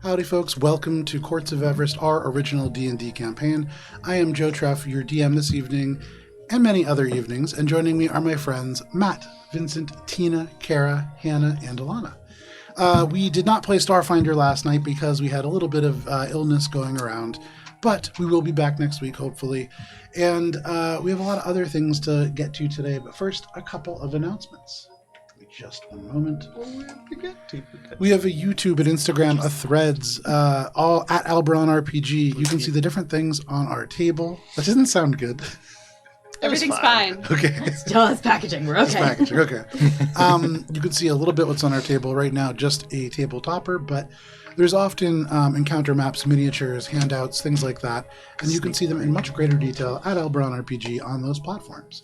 Howdy folks, welcome to Courts of Everest, our original D&D campaign. I am Joe Treff, your DM this evening, and many other evenings, and joining me are my friends Matt, Vincent, Tina, Cara, Hannah, and Alana. We did not play Starfinder last night because we had a little bit of illness going around, but we will be back next week, hopefully. And we have a lot of other things to get to today, but first, a couple of announcements. Just one moment. We have a YouTube, an Instagram, a Threads, all at AlberonRPG. You can see the different things on our table. That doesn't sound good. Everything's fine. Okay. Still has packaging. We're okay. It's packaging. Okay. You can see a little bit what's on our table right now, just a table topper, but there's often encounter maps, miniatures, handouts, things like that, and you can see them in much greater detail at AlberonRPG on those platforms.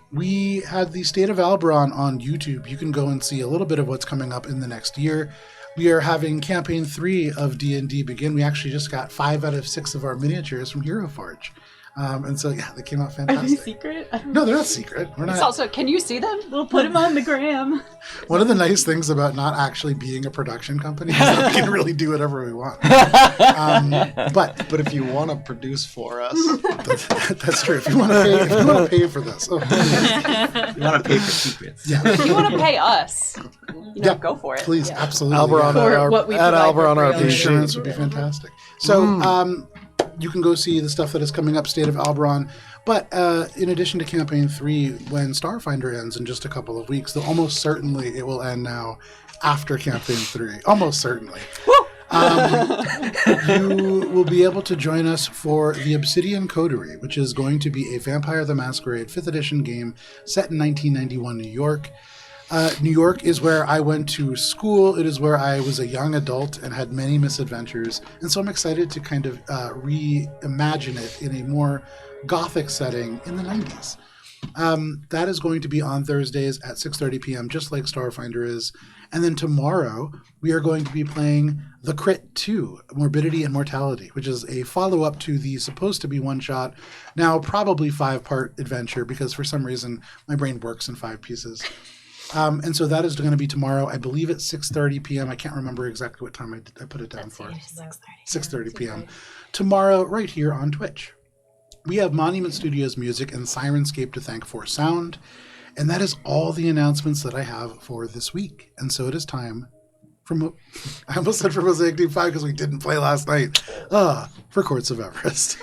We had the State of Alberon on YouTube. You can go and see a little bit of what's coming up in the next year. We are having Campaign 3 of D&D begin. We actually just got 5 out of 6 of our miniatures from Hero Forge. And so, yeah, they came out fantastic. Are they secret? No, they're not secret. We're not. It's also, can you see them? We'll put them on the gram. One of the nice things about not actually being a production company is that we can really do whatever we want. But if you want to produce for us, that's true. If you want to pay for this, you want to pay for secrets. Yeah. If you want to pay us, go for it. Please, yeah. absolutely. At AlberonRPG. Insurance would be fantastic. So, you can go see the stuff that is coming up, State of Alberon. But in addition to Campaign 3, when Starfinder ends in just a couple of weeks, though almost certainly it will end now after Campaign 3. Almost certainly. You will be able to join us for the Obsidian Coterie, which is going to be a Vampire the Masquerade 5th edition game set in 1991 New York. New York is where I went to school. It is where I was a young adult and had many misadventures. And so I'm excited to kind of reimagine it in a more gothic setting in the 90s. That is going to be on Thursdays at 6:30 p.m., just like Starfinder is. And then tomorrow, we are going to be playing The Crit 2, Morbidity and Mortality, which is a follow-up to the supposed to be one-shot, now probably 5-part adventure, because for some reason, my brain works in 5 pieces. And so that is going to be tomorrow. I believe at 6:30 p.m. I can't remember exactly what time I put it down for. 6:30 p.m. Tomorrow, right here on Twitch. We have Monument Studios music and Sirenscape to thank for sound. And that is all the announcements that I have for this week. And so it is time for, I almost said for Mosaic Deep 5 because we didn't play last night, for Courts of Everest.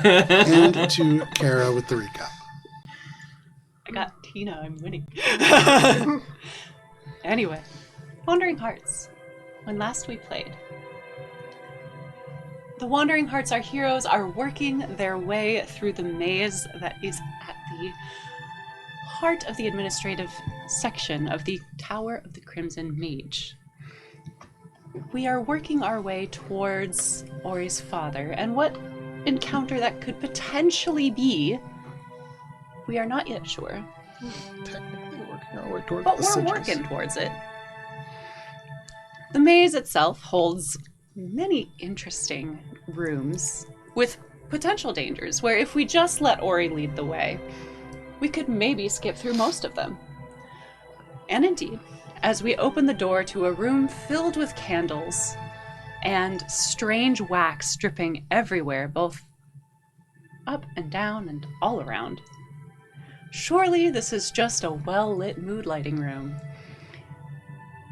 And to Cara with the recap. I got Tina. I'm winning. Anyway, Wandering Hearts. When last we played, the Wandering Hearts, our heroes, are working their way through the maze that is at the heart of the administrative section of the Tower of the Crimson Mage. We are working our way towards Ori's father, and what encounter that could potentially be, we are not yet sure. Technically working our way towards but we're working towards it. The maze itself holds many interesting rooms with potential dangers, where if we just let Ori lead the way, we could maybe skip through most of them. And indeed, as we open the door to a room filled with candles and strange wax dripping everywhere, both up and down and all around. Surely this is just a well-lit mood lighting room.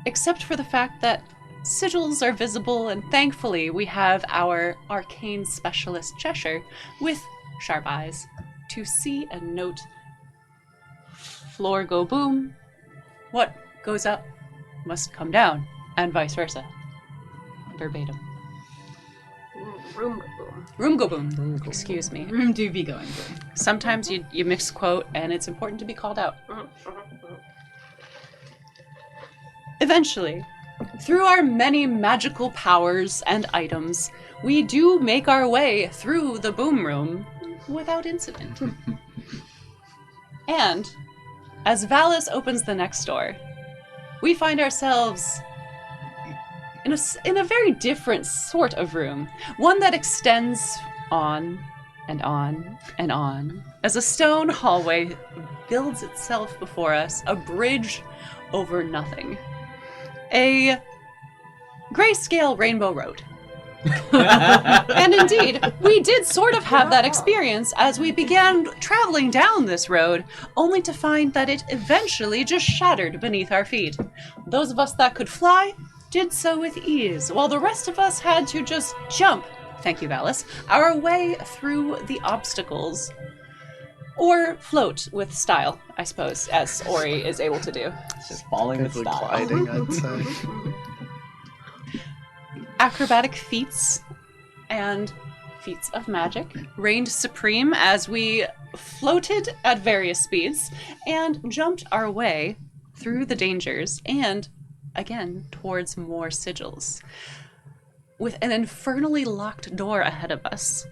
Except for the fact that sigils are visible, and thankfully we have our arcane specialist Cheshire with sharp eyes to see and note floor go boom, what goes up must come down, and vice versa. Verbatim. Room go boom. Room go boom. Excuse me. Room do be going boom. Sometimes you misquote, and it's important to be called out. Eventually, through our many magical powers and items, we do make our way through the boom room without incident. And as Valis opens the next door, we find ourselves in a very different sort of room, one that extends on and on and on as a stone hallway builds itself before us, a bridge over nothing. A grayscale rainbow road. And indeed, we did sort of have that experience as we began traveling down this road, only to find that it eventually just shattered beneath our feet. Those of us that could fly did so with ease, while the rest of us had to just jump, thank you, Valis, our way through the obstacles. Or float with style, I suppose, as Ori is able to do. It's just falling with Basically style. gliding, I'd say. Acrobatic feats and feats of magic reigned supreme as we floated at various speeds and jumped our way through the dangers and, again, towards more sigils. With an infernally locked door ahead of us,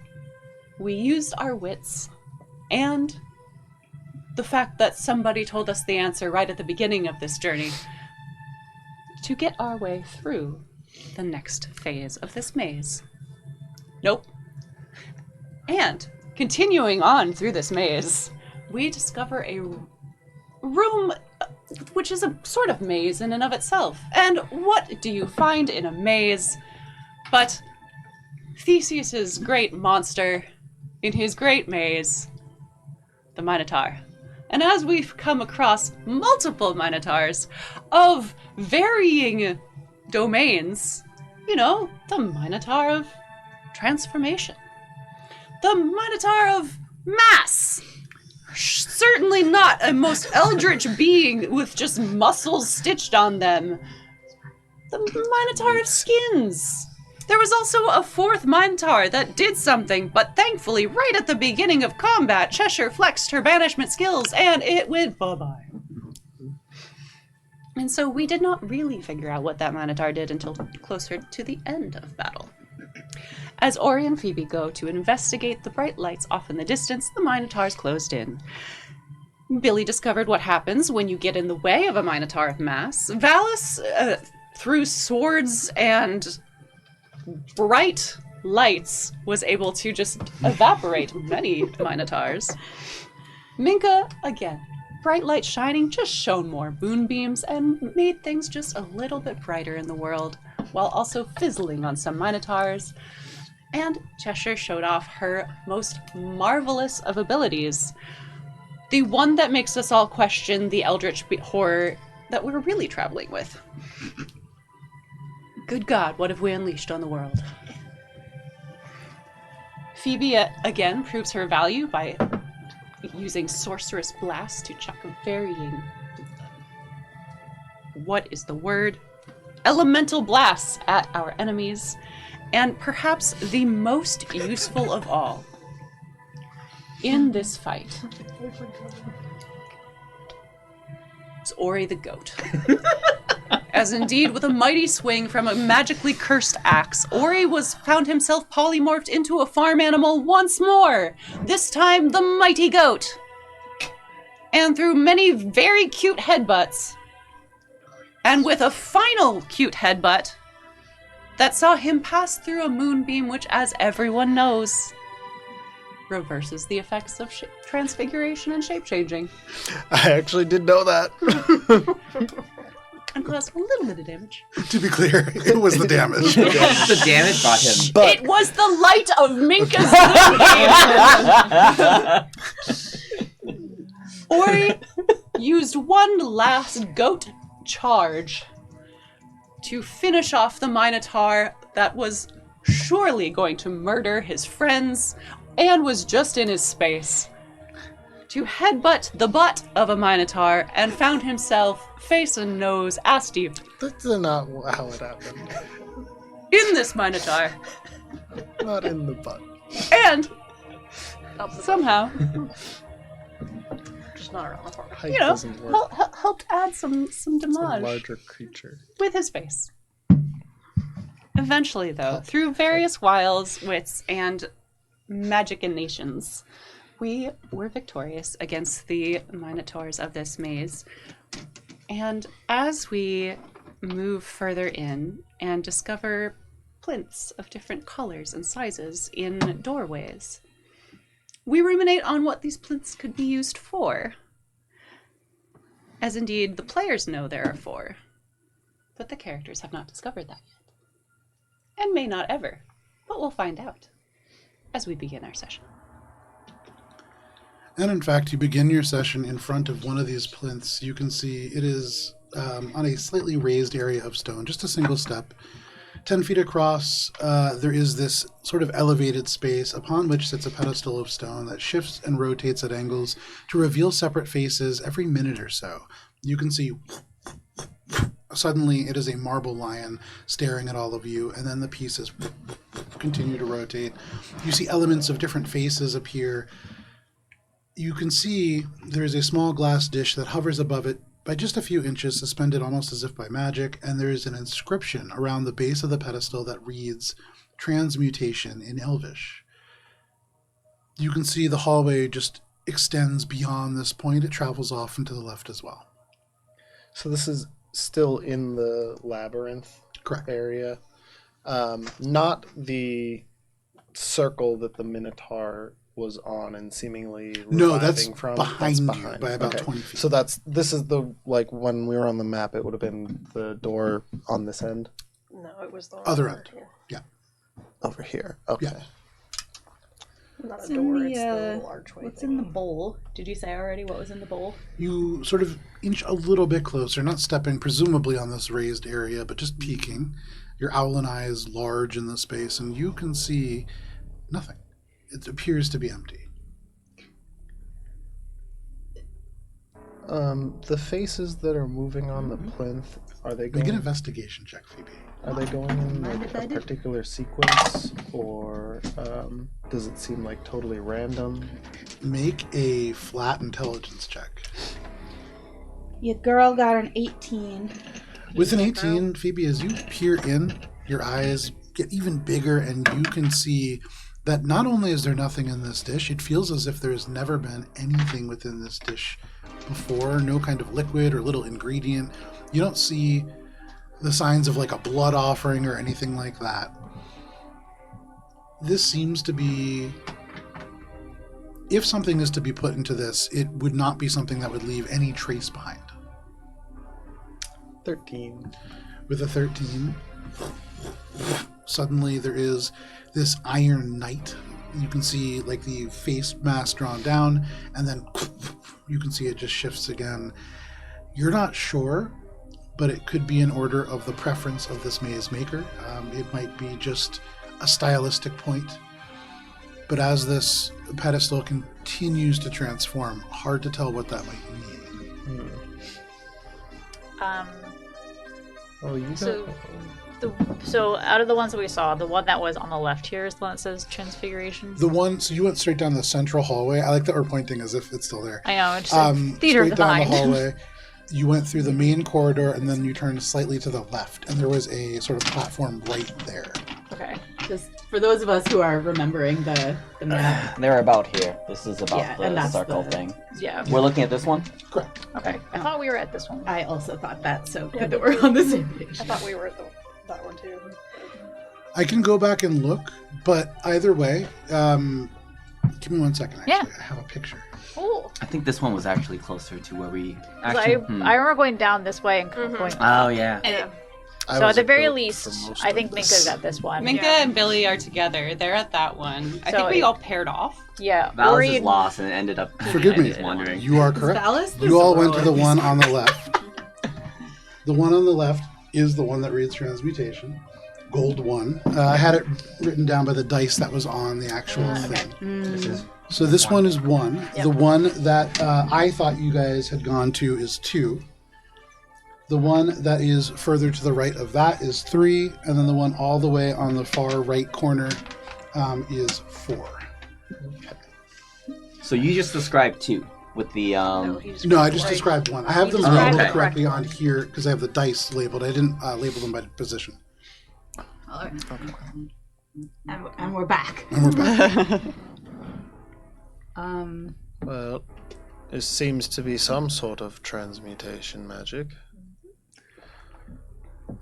we used our wits and the fact that somebody told us the answer right at the beginning of this journey to get our way through the next phase of this maze. Nope. And continuing on through this maze, we discover a room which is a sort of maze in and of itself. And what do you find in a maze but Theseus's great monster in his great maze, the Minotaur. And as we've come across multiple Minotaurs of varying domains, you know, the Minotaur of transformation, the Minotaur of mass, certainly not a most eldritch being with just muscles stitched on them, the Minotaur of skins. There was also a fourth Minotaur that did something, but thankfully, right at the beginning of combat, Cheshire flexed her banishment skills, and it went bye-bye. And so we did not really figure out what that Minotaur did until closer to the end of battle. As Ori and Phoebe go to investigate the bright lights off in the distance, the Minotaurs closed in. Billy discovered what happens when you get in the way of a Minotaur of mass. Valis, through swords and bright lights, was able to just evaporate many Minotaurs. Minka, again, bright light shining, just shone more moonbeams and made things just a little bit brighter in the world, while also fizzling on some Minotaurs. And Cheshire showed off her most marvelous of abilities. The one that makes us all question the eldritch horror that we're really traveling with. Good God, what have we unleashed on the world? Phoebe, again, proves her value by using Sorceress Blast to chuck varying... what is the word? Elemental blasts at our enemies. And perhaps the most useful of all in this fight is Ori the goat. As indeed, with a mighty swing from a magically cursed axe, Ori found himself polymorphed into a farm animal once more, this time the mighty goat. And through many very cute headbutts, and with a final cute headbutt that saw him pass through a moonbeam which, as everyone knows, reverses the effects of transfiguration and shape-changing. I actually did know that. And caused a little bit of damage. To be clear, it was the damage. The damage brought him. But It was the light of Minka's moonbeam! Ori used one last goat charge to finish off the minotaur that was surely going to murder his friends and was just in his space, to headbutt the butt of a minotaur and found himself face and nose ass deep That's not how it happened. in this minotaur. Not in the butt. And somehow, Just not around the corner. Height you know, doesn't work. helped add some It's a damage larger creature. with his face. Eventually, though, through various wiles, wits, and magicinations, we were victorious against the minotaurs of this maze. And as we move further in and discover plinths of different colors and sizes in doorways, we ruminate on what these plinths could be used for. As indeed the players know there are for. But the characters have not discovered that yet. And may not ever. But we'll find out as we begin our session. And in fact, you begin your session in front of one of these plinths. You can see it is on a slightly raised area of stone, just a single step. 10 feet across, there is this sort of elevated space upon which sits a pedestal of stone that shifts and rotates at angles to reveal separate faces every minute or so. You can see suddenly it is a marble lion staring at all of you, and then the pieces continue to rotate. You see elements of different faces appear. You can see there is a small glass dish that hovers above it by just a few inches, suspended almost as if by magic, and there is an inscription around the base of the pedestal that reads Transmutation in Elvish. You can see the hallway just extends beyond this point. It travels off and to the left as well. So this is still in the labyrinth Correct. area. Not the circle that the Minotaur was on and seemingly No, that's reviving from. behind That's you by about 20 feet. So this is the, like, when we were on the map, it would have been the door on this end. No, it was the Other one end. here. Yeah. Over here. Okay. Yeah. Not What's a in door, the, it's the little archway. What's in the bowl? Did you say already what was in the bowl? You sort of inch a little bit closer, not stepping presumably on this raised area, but just peeking. Your owlin eyes large in the space, and you can see nothing. It appears to be empty. The faces that are moving on the plinth, are they Make going? an investigation check, Phoebe. Are they going in Mind like if I a do? particular sequence, or does it seem like totally random? Make a flat intelligence check. Your girl got an 18. With an 18, Phoebe, as you peer in, your eyes get even bigger, and you can see that not only is there nothing in this dish, it feels as if there has never been anything within this dish before. No kind of liquid or little ingredient. You don't see the signs of like a blood offering or anything like that. This seems to be, if something is to be put into this, it would not be something that would leave any trace behind. 13. With a 13, suddenly there is this iron knight. You can see like the face mask drawn down, and then you can see it just shifts again. You're not sure, but it could be an order of the preference of this maze maker. It might be just a stylistic point. But as this pedestal continues to transform, hard to tell what that might mean. Oh, you So- got... So out of the ones that we saw, the one that was on the left here is the one that says Transfigurations. The one, so you went straight down the central hallway. I like that we're pointing as if it's still there. I know, it's just theater of Straight the down mind. the hallway. You went through the main corridor, and then you turned slightly to the left, and there was a sort of platform right there. Okay. Just for those of us who are remembering the map. They're about here. This is about Yeah, and the that's circle the- thing. Yeah. We're looking at this one? Correct. Okay. I thought we were at this one. I also thought that, so good that we're on the same page. I thought we were at that one too. I can go back and look, but either way, give me 1 second, actually. Yeah. I have a picture. Oh. I think this one was actually closer to where we I actually. I remember going down this way and going. Oh yeah. Yeah. I So was at the a very goat least, for most I of think this. Minka's at this one. Minka Yeah. and Billy are together. They're at that one. I So think we it- all paired off. Yeah. Val's Ori is lost and ended up. Forgive me. just wondering. You are correct. Phallus? You all went to the one on the left. The one on the left is the one that reads transmutation. Gold 1. I had it written down by the dice that was on the actual thing. This is So this one is 1. Yep. The one that I thought you guys had gone to is 2. The one that is further to the right of that is 3. And then the one all the way on the far right corner is 4. So you just described 2 with the No, he just No, I just described 1. I have them described labeled the correctly correct on here because I have the dice labeled. I didn't label them by position. All right. And we're back. And we're back. Well, it seems to be some sort of transmutation magic.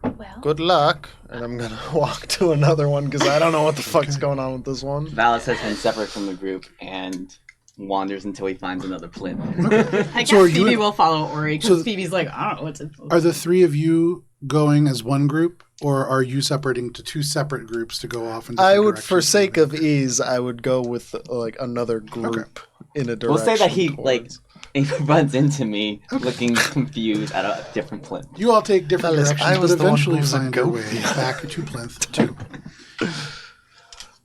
Well, Good luck. And I'm gonna walk to another one because I don't know what the fuck's going on with this one. Valis has been separate from the group and wanders until he finds another plinth. I guess So are you Phoebe in- will follow Ori because So- Phoebe's like, I don't know what's it. Are the 3 of you going as one group, or are you separating to 2 separate groups to go off in different I would, directions? for sake of ease, I would go with like another group in a direction. We'll say that he towards- he runs into me looking confused at a different plinth. You all take different Fellas, directions, I was but the one eventually who was a find your goat. way back to Plinth 2.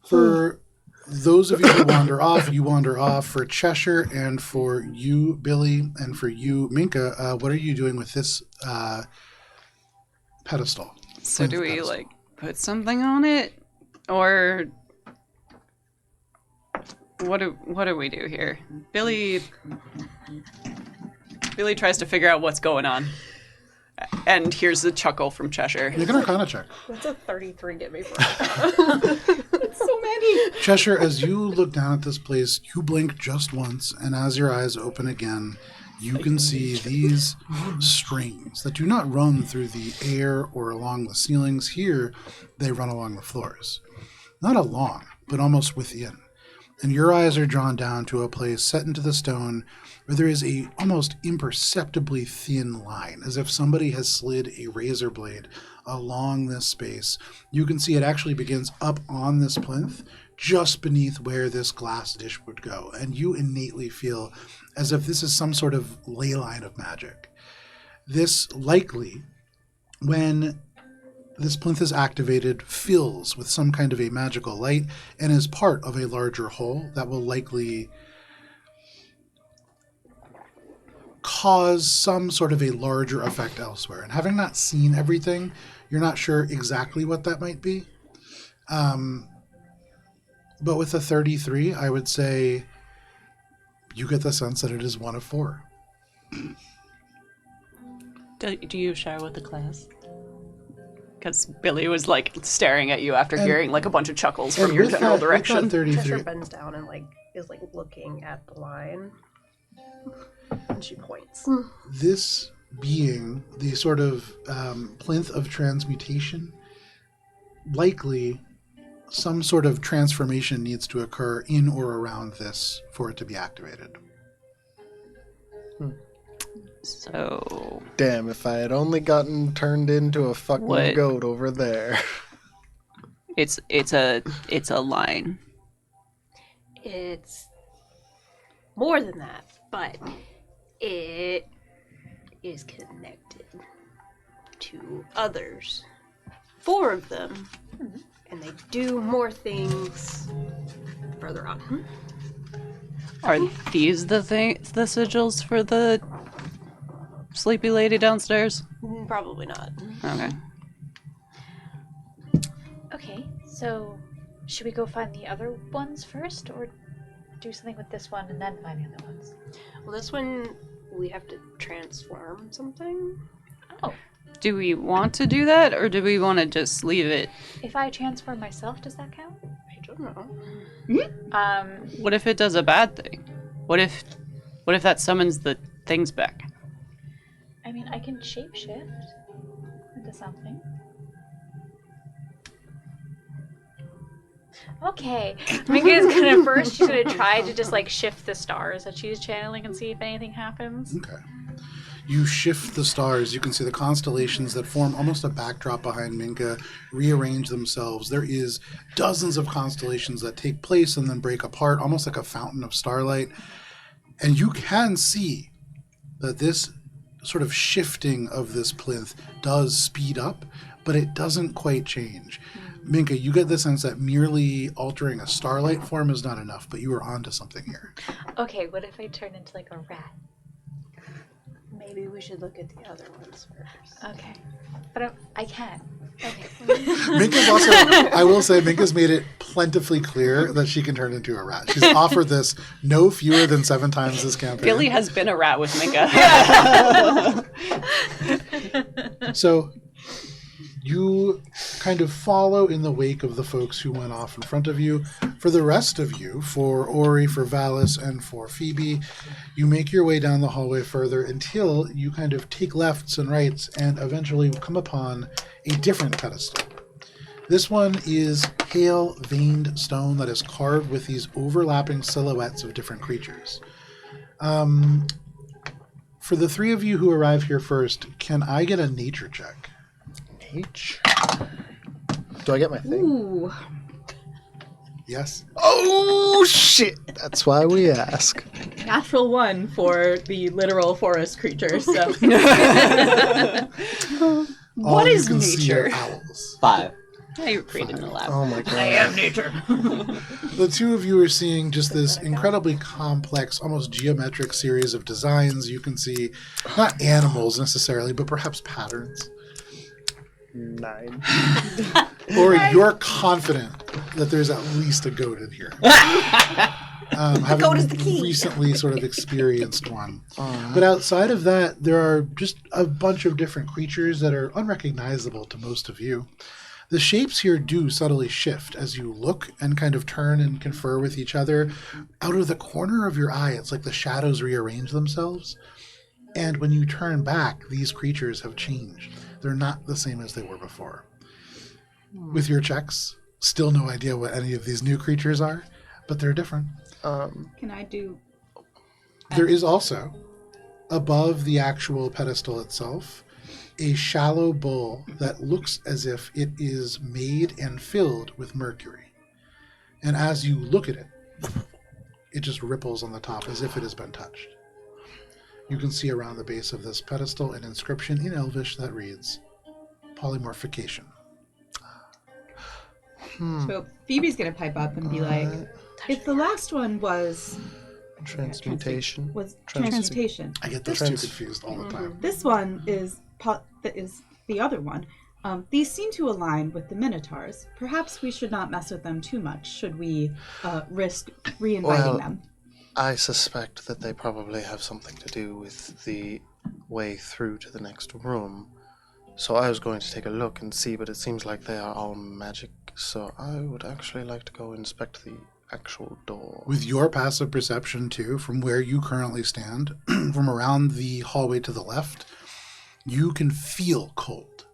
For those of you who wander off, you wander off. For Cheshire and for you, Billy, and for you, Minka, what are you doing with this pedestal? So Plinth do we pedestal. like put something on it, or what do we do here? Billy tries to figure out what's going on, and here's a chuckle from Cheshire. Make an Arcana check. What's a 33 get me for? So many. Cheshire, as you look down at this place, you blink just once, and as your eyes open again, you can see these strings that do not run through the air or along the ceilings. Here, they run along the floors. Not along, but almost within. And your eyes are drawn down to a place set into the stone where there is a almost imperceptibly thin line, as if somebody has slid a razor blade along this space. You can see it actually begins up on this plinth, just beneath where this glass dish would go. And you innately feel as if this is some sort of ley line of magic. This likely, when this plinth is activated, fills with some kind of a magical light and is part of a larger whole that will likely cause some sort of a larger effect elsewhere. And having not seen everything, you're not sure exactly what that might be. But with a 33, I would say you get the sense that it is one of 4. Do you share with the class? Because Billy was like staring at you after And- hearing like a bunch of chuckles And from your with general that- with that direction. 33, Cheshire bends down and like is like looking at the line, and she points. this being the sort of plinth of transmutation, likely some sort of transformation needs to occur in or around this for it to be activated. So Damn, if I had only gotten turned into a fucking What? goat over there. it's a line. It's more than that, but it is connected to others. 4 of them, and they do more things further on. Are these the sigils for the sleepy lady downstairs? Probably not. Okay. okay. So, should we go find the other ones first, or do something with this one and then find the other ones? Well, this one we have to transform something. Oh, Do we want to do that, or do we want to just leave it? if I transform myself, does that count? I don't know. What if it does a bad thing? What if that summons the things back? I mean, I can shapeshift into something. Okay, Minka's gonna first. She's gonna try to just like shift the stars that she's channeling and see if anything happens. Okay. You shift the stars. You can see the constellations that form almost a backdrop behind Minka rearrange themselves. There is dozens of constellations that take place and then break apart, almost like a fountain of starlight. And you can see that this sort of shifting of this plinth does speed up, but it doesn't quite change. Minka, you get the sense that merely altering a starlight form is not enough, but you are onto something here. Okay, what if I turn into like a rat? Maybe we should look at the other ones first. Okay. But I can't. Okay. Minka's also, I will say, Minka's made it plentifully clear that she can turn into a rat. She's offered this no fewer than 7 times this campaign. Gilly has been a rat with Minka. So you kind of follow in the wake of the folks who went off in front of you. For the rest of you, for Ori, for Valis, and for Phoebe, you make your way down the hallway further until you kind of take lefts and rights and eventually come upon a different pedestal. This one is pale, veined stone that is carved with these overlapping silhouettes of different creatures. For the 3 of you who arrive here first, can I get a nature check? H. Do I get my thing? Ooh. Yes? Oh, shit! That's why we ask. Natural 1 for the literal forest creature, so. All What you is can see are nature? owls. 5. Yeah, you were created in a lab. Oh my god. I am nature. The 2 of you are seeing just this incredibly complex, almost geometric series of designs. You can see not animals necessarily, but perhaps patterns. 9. Or you're confident that there's at least a goat in here. Having goat is the key. recently sort of experienced one. But outside of that, there are just a bunch of different creatures that are unrecognizable to most of you. The shapes here do subtly shift as you look and kind of turn and confer with each other. Out of the corner of your eye, it's like the shadows rearrange themselves. And when you turn back, these creatures have changed. They're not the same as they were before. With your checks, still no idea what any of these new creatures are, but they're different. Can I do... There is also, above the actual pedestal itself, a shallow bowl that looks as if it is made and filled with mercury. And as you look at it, it just ripples on the top as if it has been touched. You can see around the base of this pedestal an inscription in Elvish that reads, polymorphication. So Phoebe's going to pipe up and be like, if the last one was Transmutation. transmutation, I get those two confused all the time. this one is the other one. These seem to align with the minotaurs. Perhaps we should not mess with them too much. Should we risk re-inviting them? I suspect that they probably have something to do with the way through to the next room. So I was going to take a look and see, but it seems like they are all magic. So I would actually like to go inspect the actual door. With your passive perception, too, from where you currently stand, from around the hallway to the left, you can feel cold.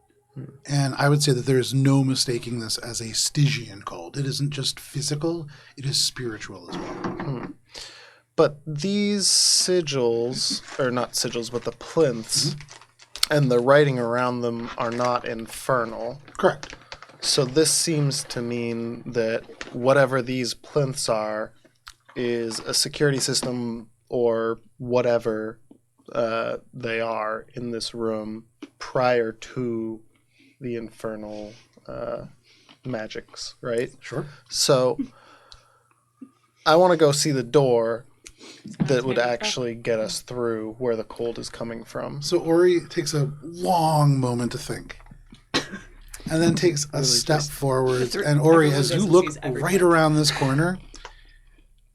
And I would say that there is no mistaking this as a Stygian cold. It isn't just physical, it is spiritual as well. But these sigils, or not sigils, but the plinths, and the writing around them are not infernal. Correct. So this seems to mean that whatever these plinths are is a security system or whatever they are in this room prior to the infernal magics, right? Sure. So I want to go see the door that would actually get us through where the cold is coming from. So Ori takes a long moment to think. And then takes a step forward. And Ori, as you look right around this corner,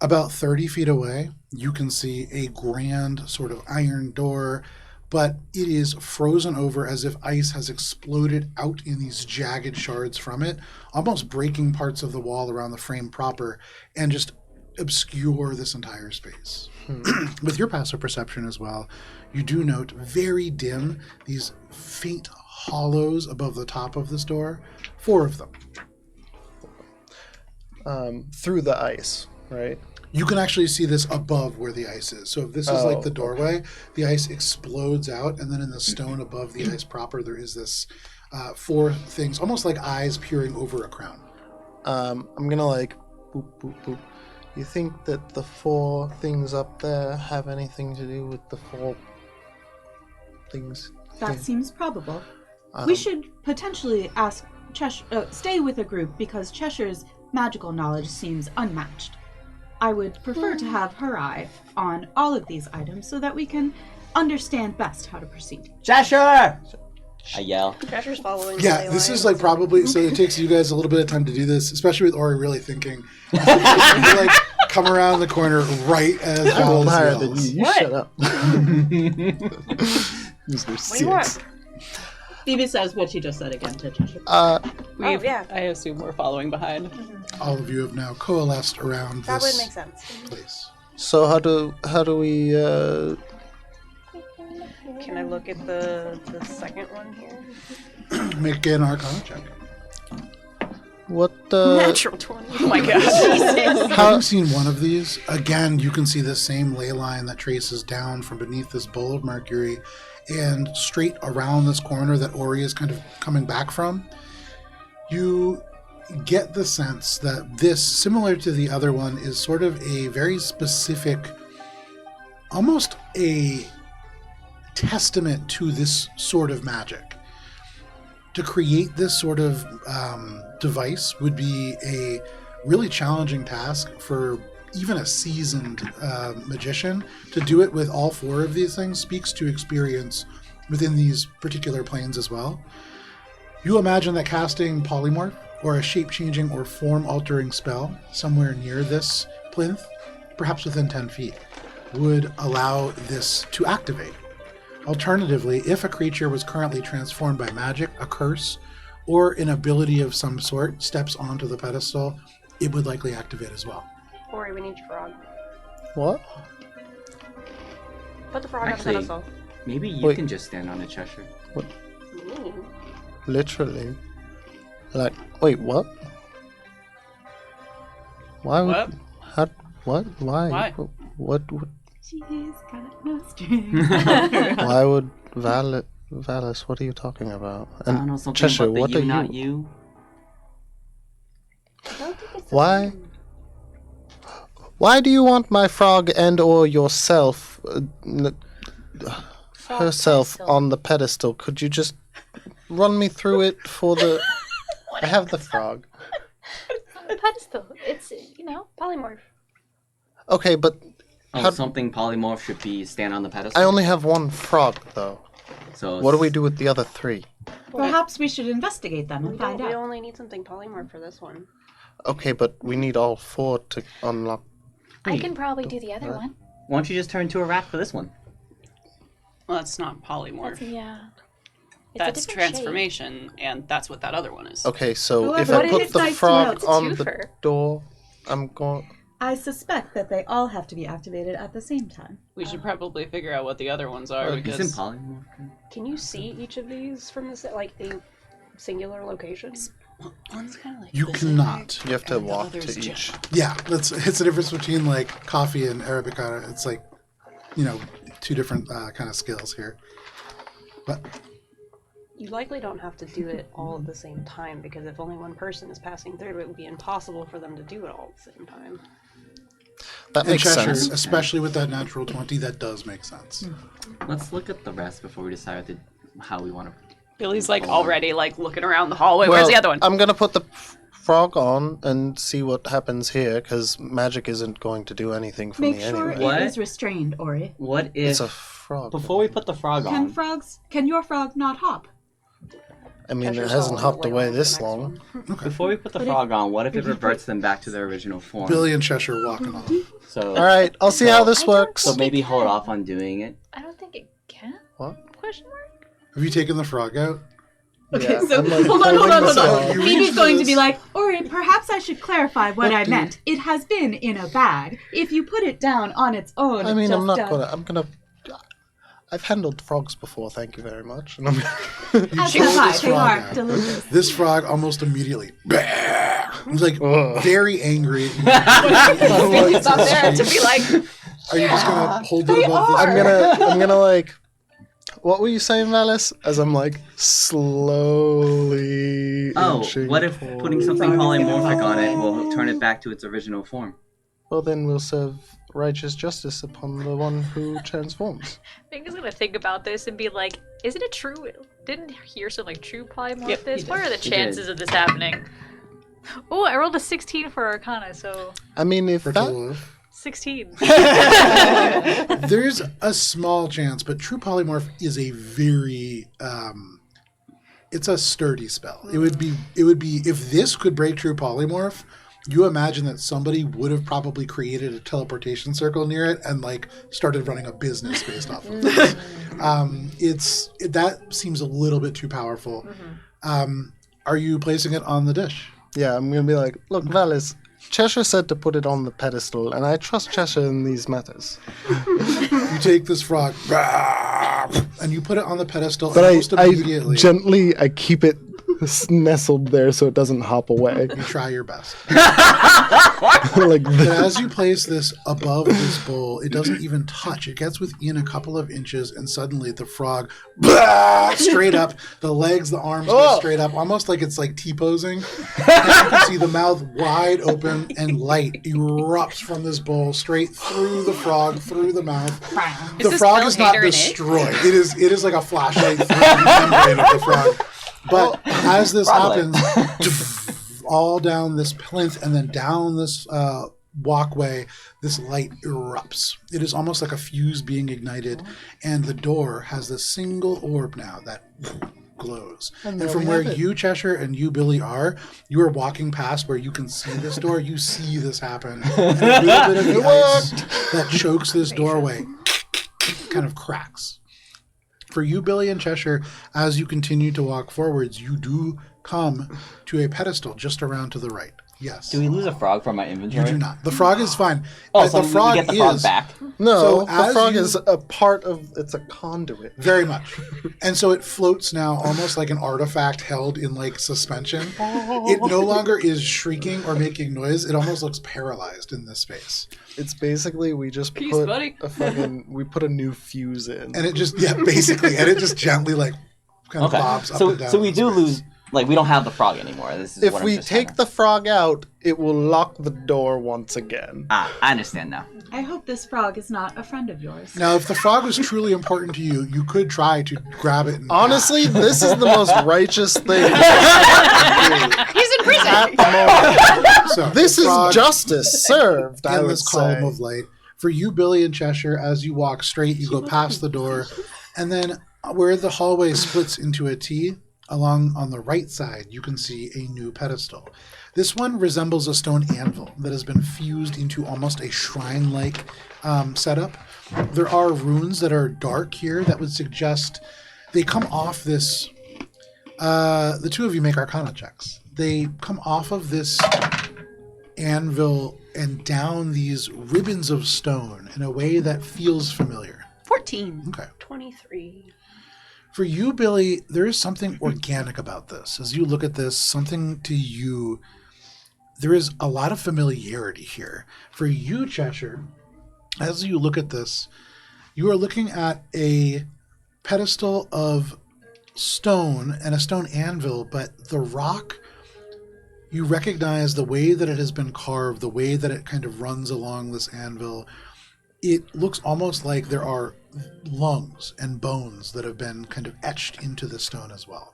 about 30 feet away, you can see a grand sort of iron door, but it is frozen over as if ice has exploded out in these jagged shards from it, almost breaking parts of the wall around the frame proper, and just obscure this entire space. With your passive perception as well, you do note very dim these faint hollows above the top of this door, 4 of them. Through the ice, right? You can actually see this above where the ice is. So if this is like the doorway, the ice explodes out, and then in the stone above the ice proper, there is this 4 things, almost like eyes peering over a crown. I'm gonna like boop boop boop. You think that the 4 things up there have anything to do with the 4 things. That here. seems probable. Um, We should potentially ask Cheshire, stay with a group because Cheshire's magical knowledge seems unmatched. I would prefer to have her eye on all of these items so that we can understand best how to proceed. Cheshire! I yell. Treasure's following. Yeah, the this ley is lines. like probably so. It takes you guys a little bit of time to do this, especially with Ori really thinking. You like come around the corner right as I rolled Alice higher than yells. you. You What? shut up. What do you want? Phoebe says what she just said again to Cheshire. We've, yeah. I assume we're following behind. All of you have now coalesced around That would this make sense. place. So how do we? Can I look at the second one here? Make an Arcana check. What? Natural 20. Oh my gosh. Having seen one of these, again, you can see the same ley line that traces down from beneath this bowl of mercury and straight around this corner that Ori is kind of coming back from. You get the sense that this, similar to the other one, is sort of a very specific, almost a testament to this sort of magic. To create this sort of device would be a really challenging task for even a seasoned magician. To do it with all four of these things speaks to experience within these particular planes as well. You imagine that casting polymorph or a shape-changing or form-altering spell somewhere near this plinth, perhaps within 10 feet, would allow this to activate. Alternatively, if a creature was currently transformed by magic, a curse, or an ability of some sort steps onto the pedestal, it would likely activate as well. Ori, we need your frog. What? Put the frog Actually- on the pedestal. Maybe you Wait. can just stand on it, Cheshire. Mm. Literally. Like, wait, what? Why would? What? How? What? Why? Why? What? She's got no strength. Why would Valis? What are you talking about? I don't know, something Cheshire, about the what you, are not you? you. Why? Why do you want my frog and/or yourself, herself, pedestal. on the pedestal? Could you just run me through it for the? I have the frog. Pedestal. It's, Polymorph. Okay, but Oh, How- something polymorph should be stand on the pedestal. I only have one frog, though. So What do we do with the other three? Perhaps we should investigate them and find We out. only need something polymorph for this one. Okay, but we need all four to unlock. I can probably do the other What? one. Why don't you just turn into a rat for this one? Well, that's not polymorph. That's, yeah. It's That's a different shape. transformation, and that's what that other one is. Okay, so However, if what I if put it's the nice to know frog it's a on the twofer? door, I'm going. I suspect that they all have to be activated at the same time. We should probably figure out what the other ones are Well, Isn't because polymorph? Can you see each of these from the like a singular location? one's kind of like You this cannot. You have to and the walk other's to each. just- Yeah, it's the difference between like coffee and Arabicana. It's like, two different kind of skills here. But You likely don't have to do it all at the same time because if only one person is passing through, it would be impossible for them to do it all at the same time. That in makes Cheshire, sense. especially with that natural 20, that does make sense. Let's look at the rest before we decide how we want to. Billy's like already like looking around the hallway. Well, Where's the other one? I'm gonna put the frog on and see what happens here, because magic isn't going to do anything for Make me sure anyway. What? it is restrained, Ori. What It's if a frog. before we put the frog on? Can your frog not hop? I mean, it Cheshire's hasn't following hopped the away way this to the long. next Before we put the But frog on, what if it if you reverts them back to their original form? Billy and Cheshire walking off. So, All right, I'll see how this I don't works. so maybe hold off on doing it. I don't think it can. What? Question mark? Have you taken the frog out? Okay, Yeah, so I'm, like, hold on. holding this on. on. You Phoebe's reach going to this. be like, Ori, perhaps I should clarify what I do you- meant. It has been in a bag. If you put it down on its own, I mean, just, I'm not gonna. I've handled frogs before, thank you very much. And I'm As pull have I. this They frog are out. delicious. This frog almost immediately, he's like Ugh. very angry. He's not there to be like, Are you just gonna hold it above I'm this? gonna like. What were you saying, Valis? As I'm like slowly. Oh, inching what if forward. putting something polymorphic on it will turn it back to its original form? Well, then we'll serve righteous justice upon the one who transforms. Ming is gonna think about this and be like, isn't it true? Didn't Hearson like true polymorph Yep, this? he What did. are the He chances did. of this happening? Oh, I rolled a 16 for Arcana, so I mean, if For that... Wolf. 16. There's a small chance, but True Polymorph is a very it's a sturdy spell. It would be if this could break True Polymorph, you imagine that somebody would have probably created a teleportation circle near it and like started running a business based off of this. That seems a little bit too powerful. Are you placing it on the dish? Yeah, I'm going to be like, look, Valis, Cheshire said to put it on the pedestal, and I trust Cheshire in these matters. You take this frog and you put it on the pedestal, But and almost I immediately gently, I keep it nestled there so it doesn't hop away. you try your best. Like But as you place this above this bowl, it doesn't even touch. It gets within a couple of inches, and suddenly the frog straight up, the legs, the arms go straight up, almost like it's like T-posing. And you can see the mouth wide open, and light erupts from this bowl straight through the frog, through the mouth. The this frog spell is not hater an egg? destroyed. It is like a flashlight through the membrane of the frog. But as this Frog happens, all down this plinth and then down this walkway, this light erupts. It is almost like a fuse being ignited, and the door has this single orb now that glows. And from where you, Cheshire, and you, Billy, you are walking past where you can see this door. You see this happen. And a little bit of the ice that chokes this doorway kind of cracks. For you, Billy and Cheshire, as you continue to walk forwards, you do come to a pedestal just around to the right. Yes. Do we lose a frog from my You inventory? do not. The frog is fine. Oh, But so the we frog get the frog is back. No, So the as frog you- is a part of, it's a conduit. very much. And so it floats now almost like an artifact held in like suspension. It no longer is shrieking or making noise. It almost looks paralyzed in this space. It's basically, we just Peace, put buddy. we put a new fuse in. And it just, basically. And it just gently like kind of Okay. bobs up So and down. so we in do space. lose. Like we don't have the frog anymore. This is If what we I'm just take having. the frog out, it will lock the door once again. I understand now. I hope this frog is not a friend of yours. Now, if the frog was truly important to you, you could try to grab it. And Honestly, this is the most righteous thing. He's in prison. At the moment. So This the is frog justice served, I in would this column say. of light. For you, Billy and Cheshire, as you walk straight, you go past the door, and then where the hallway splits into a T, along on the right side, you can see a new pedestal. This one resembles a stone anvil that has been fused into almost a shrine-like setup. There are runes that are dark here that would suggest they come off this. The two of you make Arcana checks. They come off of this anvil and down these ribbons of stone in a way that feels familiar. 14. Okay. 23. For you, Billy, there is something organic about this. As you look at this, something to you, there is a lot of familiarity here. For you, Cheshire, as you look at this, you are looking at a pedestal of stone and a stone anvil, but the rock, you recognize the way that it has been carved, the way that it kind of runs along this anvil. It looks almost like there are lungs and bones that have been kind of etched into the stone as well.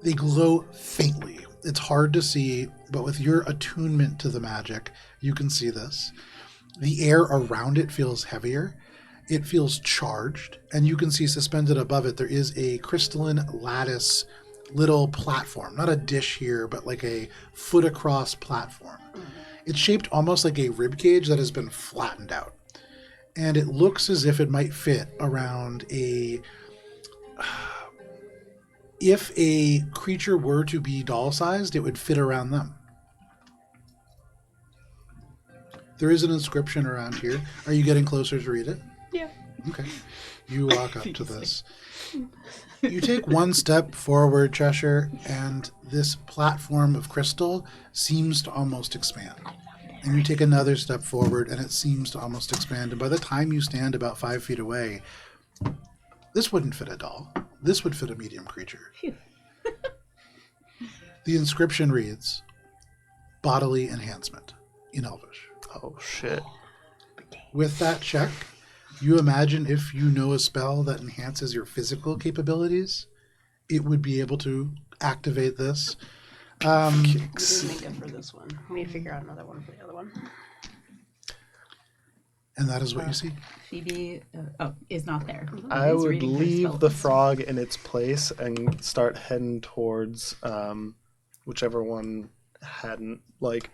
They glow faintly. It's hard to see, but with your attunement to the magic, you can see this. The air around it feels heavier. It feels charged, and you can see suspended above it, there is a crystalline lattice little platform. Not a dish here, but like a foot across platform. It's shaped almost like a rib cage that has been flattened out. And it looks as if it might fit around a... If a creature were to be doll-sized, it would fit around them. There is an inscription around here. Are you getting closer to read it? Yeah. Okay. You walk up to this. You take one step forward, Cheshire, and this platform of crystal seems to almost expand. And you take another step forward, and it seems to almost expand. And by the time you stand about 5 feet away, this wouldn't fit a doll. This would fit a medium creature. The inscription reads, bodily enhancement in Elvish. Oh, shit. With that check, you imagine if you know a spell that enhances your physical capabilities, it would be able to activate this. We didn't make it for this one. We need to figure out another one for the other one. And that is what you see. Phoebe is not there. I He's would reading her leave spell the list. frog in its place and start heading towards whichever one hadn't. Like,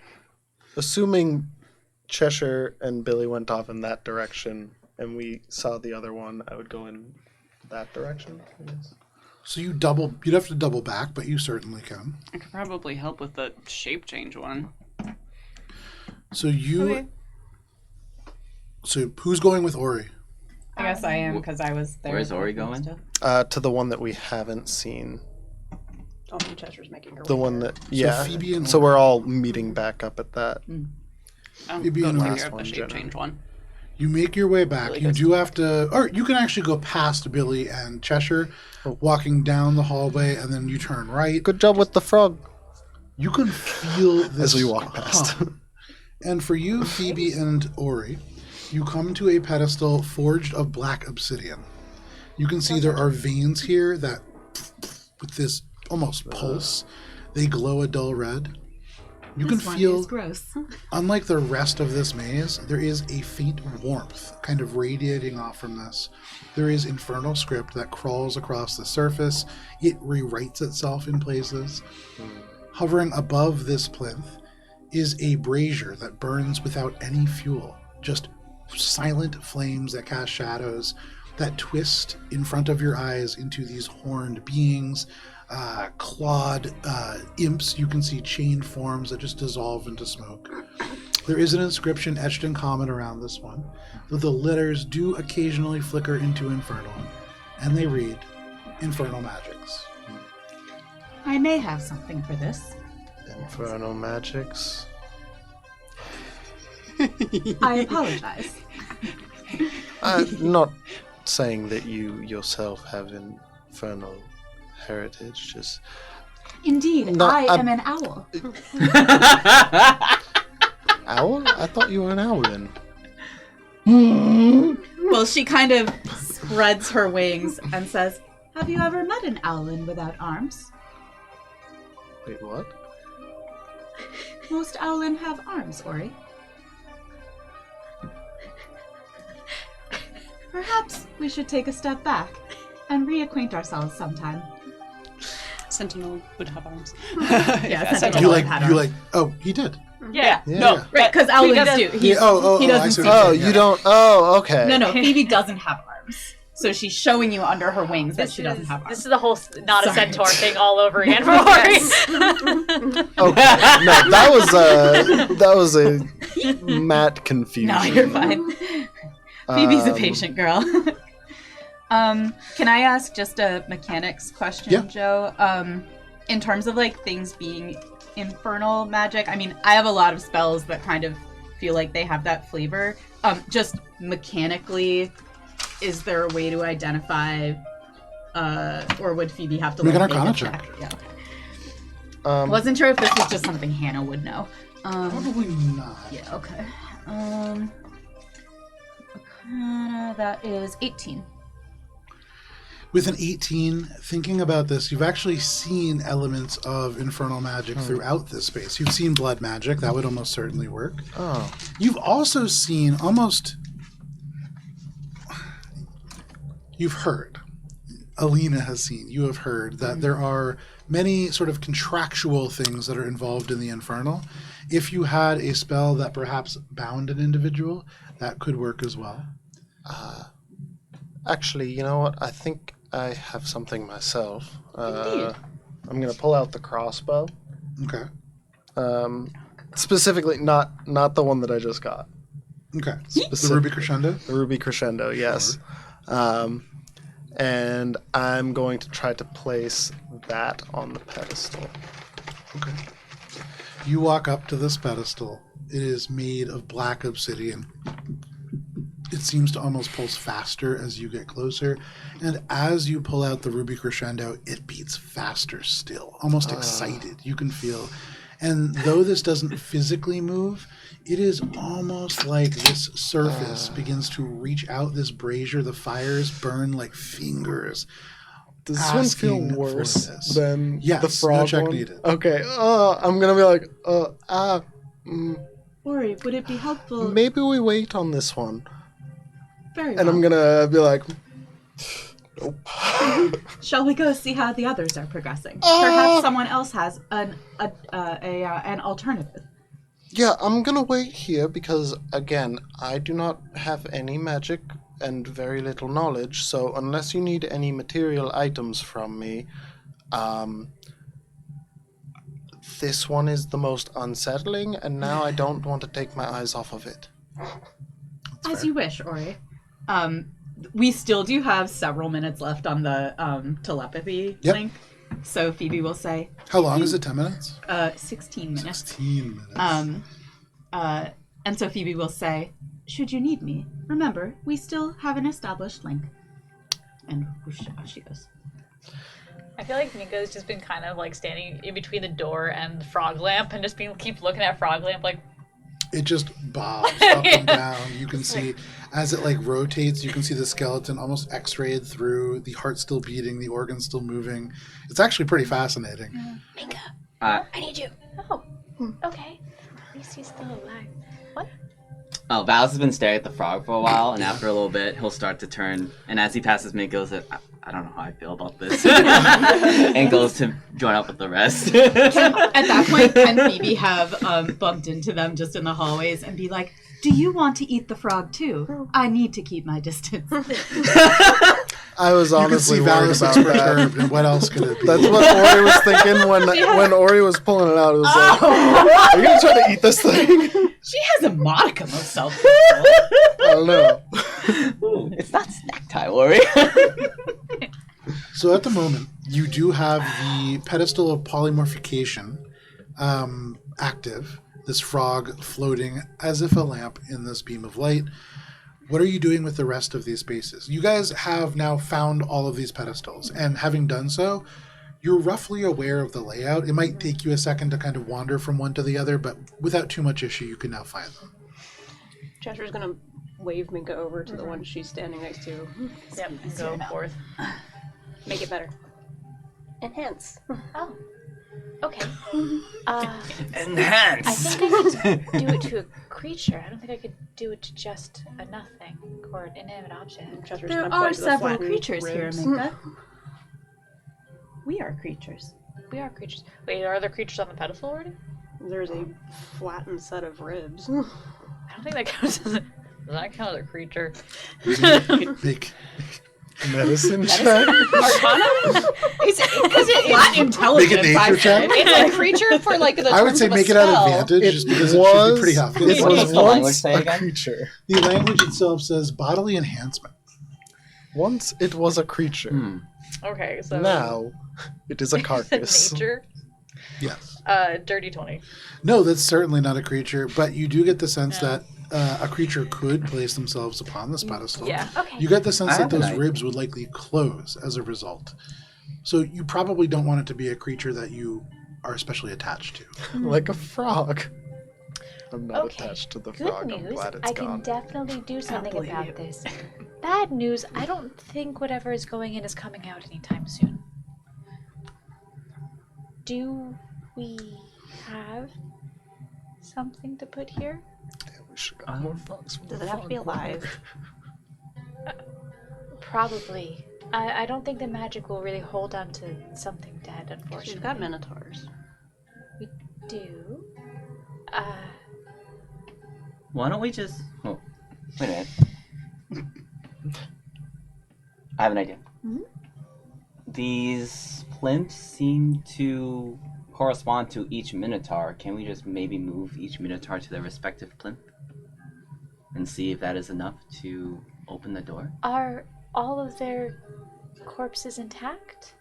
assuming Cheshire and Billy went off in that direction and we saw the other one, I would go in that direction, I guess. So you'd have to double back, but you certainly can. I could probably help with the shape change one. So you... Okay. So who's going with Ori? I guess I am because I was there. Where's Ori going? To the one that we haven't seen. Oh, and Chester's making her The way one there. that, yeah. Phoebe and So we're all meeting back up at that. I'll Maybe go in the take last care of the one, shape Jenna. change one. You make your way back. Really You good do have to... Or you can actually go past Billy and Cheshire, walking down the hallway, and then you turn right. Good job with the frog. You can feel this As we walk past. hum. And for you, Phoebe and Ori, you come to a pedestal forged of black obsidian. You can see there are veins here that, with this almost pulse, they glow a dull red. You can This one feel, is gross. unlike the rest of this maze, there is a faint warmth kind of radiating off from this. There is infernal script that crawls across the surface. It rewrites itself in places. Hovering above this plinth is a brazier that burns without any fuel. Just silent flames that cast shadows that twist in front of your eyes into these horned beings, clawed imps. You can see chained forms that just dissolve into smoke. There is an inscription etched in common around this one, though the letters do occasionally flicker into infernal, and they read, Infernal Magics. I may have something for this. Infernal magics. I apologize. Not saying that you yourself have infernal heritage, just... Indeed, No, I am an owl. Owl? I thought you were an owlin. Well, she kind of spreads her wings and says, "Have you ever met an owlin without arms? Wait, what? Most owlin have arms, Ori. Perhaps we should take a step back and reacquaint ourselves sometime." Sentinel would have arms. Yeah, Sentinel You would have had arms. oh, he did. Yeah. Yeah. No. Yeah. Right, because owlins do. He I doesn't see see. what you're Oh, saying, you yeah. don't... Oh, okay. No, Phoebe doesn't have arms. So she's showing you under her wings that she doesn't have arms. This is the whole not a Sorry. centaur thing all over again for Ori. Okay. No, that was a Matt confusion. No, you're fine. Phoebe's a patient girl. Can I ask just a mechanics question, Yeah. Joe? In terms of like things being infernal magic, I mean, I have a lot of spells that kind of feel like they have that flavor. Just mechanically, is there a way to identify, or would Phoebe have to Make an like, Arcana a check. Yeah. Wasn't sure if this was just something Hannah would know. Probably not. Yeah, okay. Arcana, that is 18. With an 18, thinking about this, you've actually seen elements of infernal magic throughout this space. You've seen blood magic. That would almost certainly work. Oh. You've also seen almost... You've heard. Alina has seen. You have heard that there are many sort of contractual things that are involved in the infernal. If you had a spell that perhaps bound an individual, that could work as well. Actually, you know what? I think I have something myself. Indeed. I'm going to pull out the crossbow. Okay. Specifically, not the one that I just got. Okay. The Ruby Crescendo? The Ruby Crescendo, yes. And I'm going to try to place that on the pedestal. Okay. You walk up to this pedestal. It is made of black obsidian. It seems to almost pulse faster as you get closer. And as you pull out the Ruby Crescendo, it beats faster still, almost excited. You can feel. And though this doesn't physically move, it is almost like this surface begins to reach out this brazier. The fires burn like fingers. Does this one feel asking for worse this. than Yes, the frog no check one? needed. Okay. I'm gonna be like, Ori, would it be helpful? maybe we wait on this one. Very And well. I'm gonna be like, nope. Shall we go see how the others are progressing? Perhaps someone else has an alternative. Yeah, I'm gonna wait here because, again, I do not have any magic and very little knowledge, so unless you need any material items from me, this one is the most unsettling, and now I don't want to take my eyes off of it. As you wish, Ori. We still do have several minutes left on the telepathy link. So Phoebe will say, How long is it? 10 minutes? 16 minutes. 16 minutes. And so Phoebe will say, should you need me, remember, we still have an established link. And whoosh, off she goes. I feel like Minka's just been kind of like standing in between the door and the frog lamp and just keep looking at frog lamp like, It just bobs up and down. You can see, as it like rotates, you can see the skeleton almost x-rayed through, the heart still beating, the organs still moving. It's actually pretty fascinating. Minka, Uh, I need you. Oh, okay. At least he's still alive. What? Oh, Val's has been staring at the frog for a while, and after a little bit, he'll start to turn. And as he passes me, he goes, I don't know how I feel about this. And goes to join up with the rest. At that point, can Phoebe have bumped into them just in the hallways and be like, do you want to eat the frog too? I need to keep my distance. I was You can honestly see worried Valis about looks that. perturbed, and what else could it be? That's what Ori was thinking when Ori was pulling it out. It was like, are you going to try to eat this thing? She has a modicum of self. I don't know. Ooh, it's not snack time, worry. So at the moment, you do have the pedestal of polymorphication active, this frog floating as if a lamp in this beam of light. What are you doing with the rest of these spaces? You guys have now found all of these pedestals, and having done so, you're roughly aware of the layout. It might take you a second to kind of wander from one to the other, but without too much issue, you can now find them. Cheshire's gonna wave Minka over to the one she's standing next to. yep, and go forth. Make it better. Enhance. Oh. Okay. Enhance! I think I could do it to a creature. I don't think I could do it to just a nothing or an inanimate object. Cheshire's There gonna are point to the several flattened creatures here, ribs. Minka. We are creatures. We are creatures. Wait, are there creatures on the pedestal already? There's a flattened set of ribs. I don't think that counts as a... Does that count as a creature? Make Medicine check? Arcana? Is it because it's intelligence? Make a nature check? It's a creature for like the I would terms say of a make it at spell. advantage, just because it should was- be pretty obvious. It What was does the language once say a again? creature. The language itself says bodily enhancement. Once it was a creature. Okay, so... Now it is a carcass. Nature? Yes. Dirty 20. No, that's certainly not a creature, but you do get the sense that a creature could place themselves upon this pedestal. Yeah. Okay. You get the sense I that have an those idea. ribs would likely close as a result. So you probably don't want it to be a creature that you are especially attached to. Like a frog. I'm not Okay. attached to the Good frog. I'm news, glad it's I can gone. definitely do something believe about you. this. Bad news, I don't think whatever is going in is coming out anytime soon. Do we have something to put here? Yeah, we should got more frogs. Does it have to be alive? Probably. I don't think the magic will really hold on to something dead, unfortunately. She's got minotaurs. We do. Why don't we just... Oh, wait a minute. I have an idea. These plinths seem to correspond to each minotaur. Can we just maybe move each minotaur to their respective plinth? And see if that is enough to open the door? Are all of their corpses intact?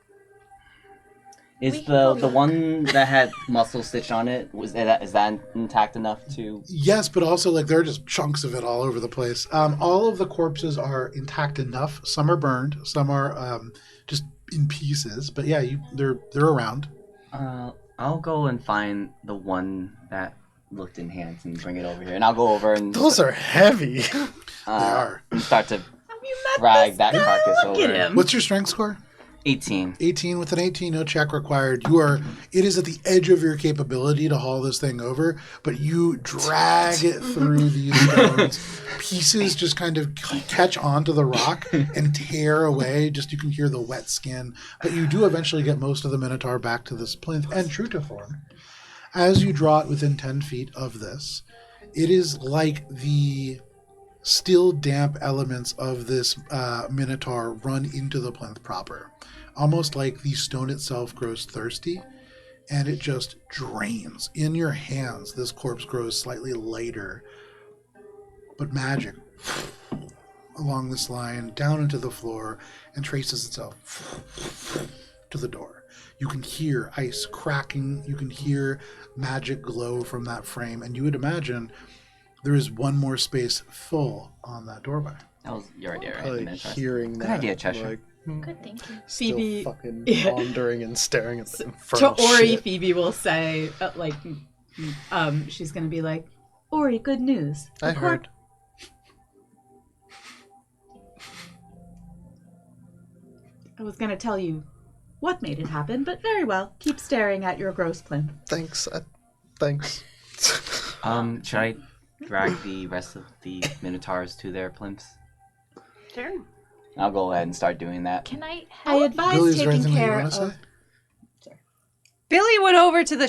Is We can go the look. one that had muscle stitched on it, is that intact enough to... Yes, but also like there are just chunks of it all over the place. All of the corpses are intact enough. Some are burned, some are just in pieces. But yeah, they're around. I'll I'll go and find the one that looked enhanced and bring it over here. And I'll go over and Those are heavy. They are. and start to You met drag this that guy? carcass Look over. at him. What's your strength score? 18. 18. With an 18, no check required. It is at the edge of your capability to haul this thing over, but you drag it through these stones. Pieces just kind of catch onto the rock and tear away. Just you can hear the wet skin, but you do eventually get most of the Minotaur back to this plinth and true to form. As you draw it within 10 feet of this, it is like the still damp elements of this Minotaur run into the plinth proper. Almost like the stone itself grows thirsty, and it just drains. In your hands, this corpse grows slightly lighter, but magic along this line, down into the floor, and traces itself to the door. You can hear ice cracking, you can hear magic glow from that frame, and you would imagine there is one more space full on that doorway. That was your idea, right? Like Minotaur. hearing Good that. idea, Cheshire. Like, Good thinking. still Phoebe- fucking Yeah. pondering and staring at the To infernal Ori, shit. Phoebe will say, she's going to be like, Ori, good news. I The heard. I was going to tell you what made it happen, but very well. Keep staring at your gross plinth. Thanks. Thanks. Should I drag the rest of the Minotaurs to their plinths? Sure. I'll go ahead and start doing that. Can I I help? advise Billy, is there taking anything that you care want to of... say? Billy went over to the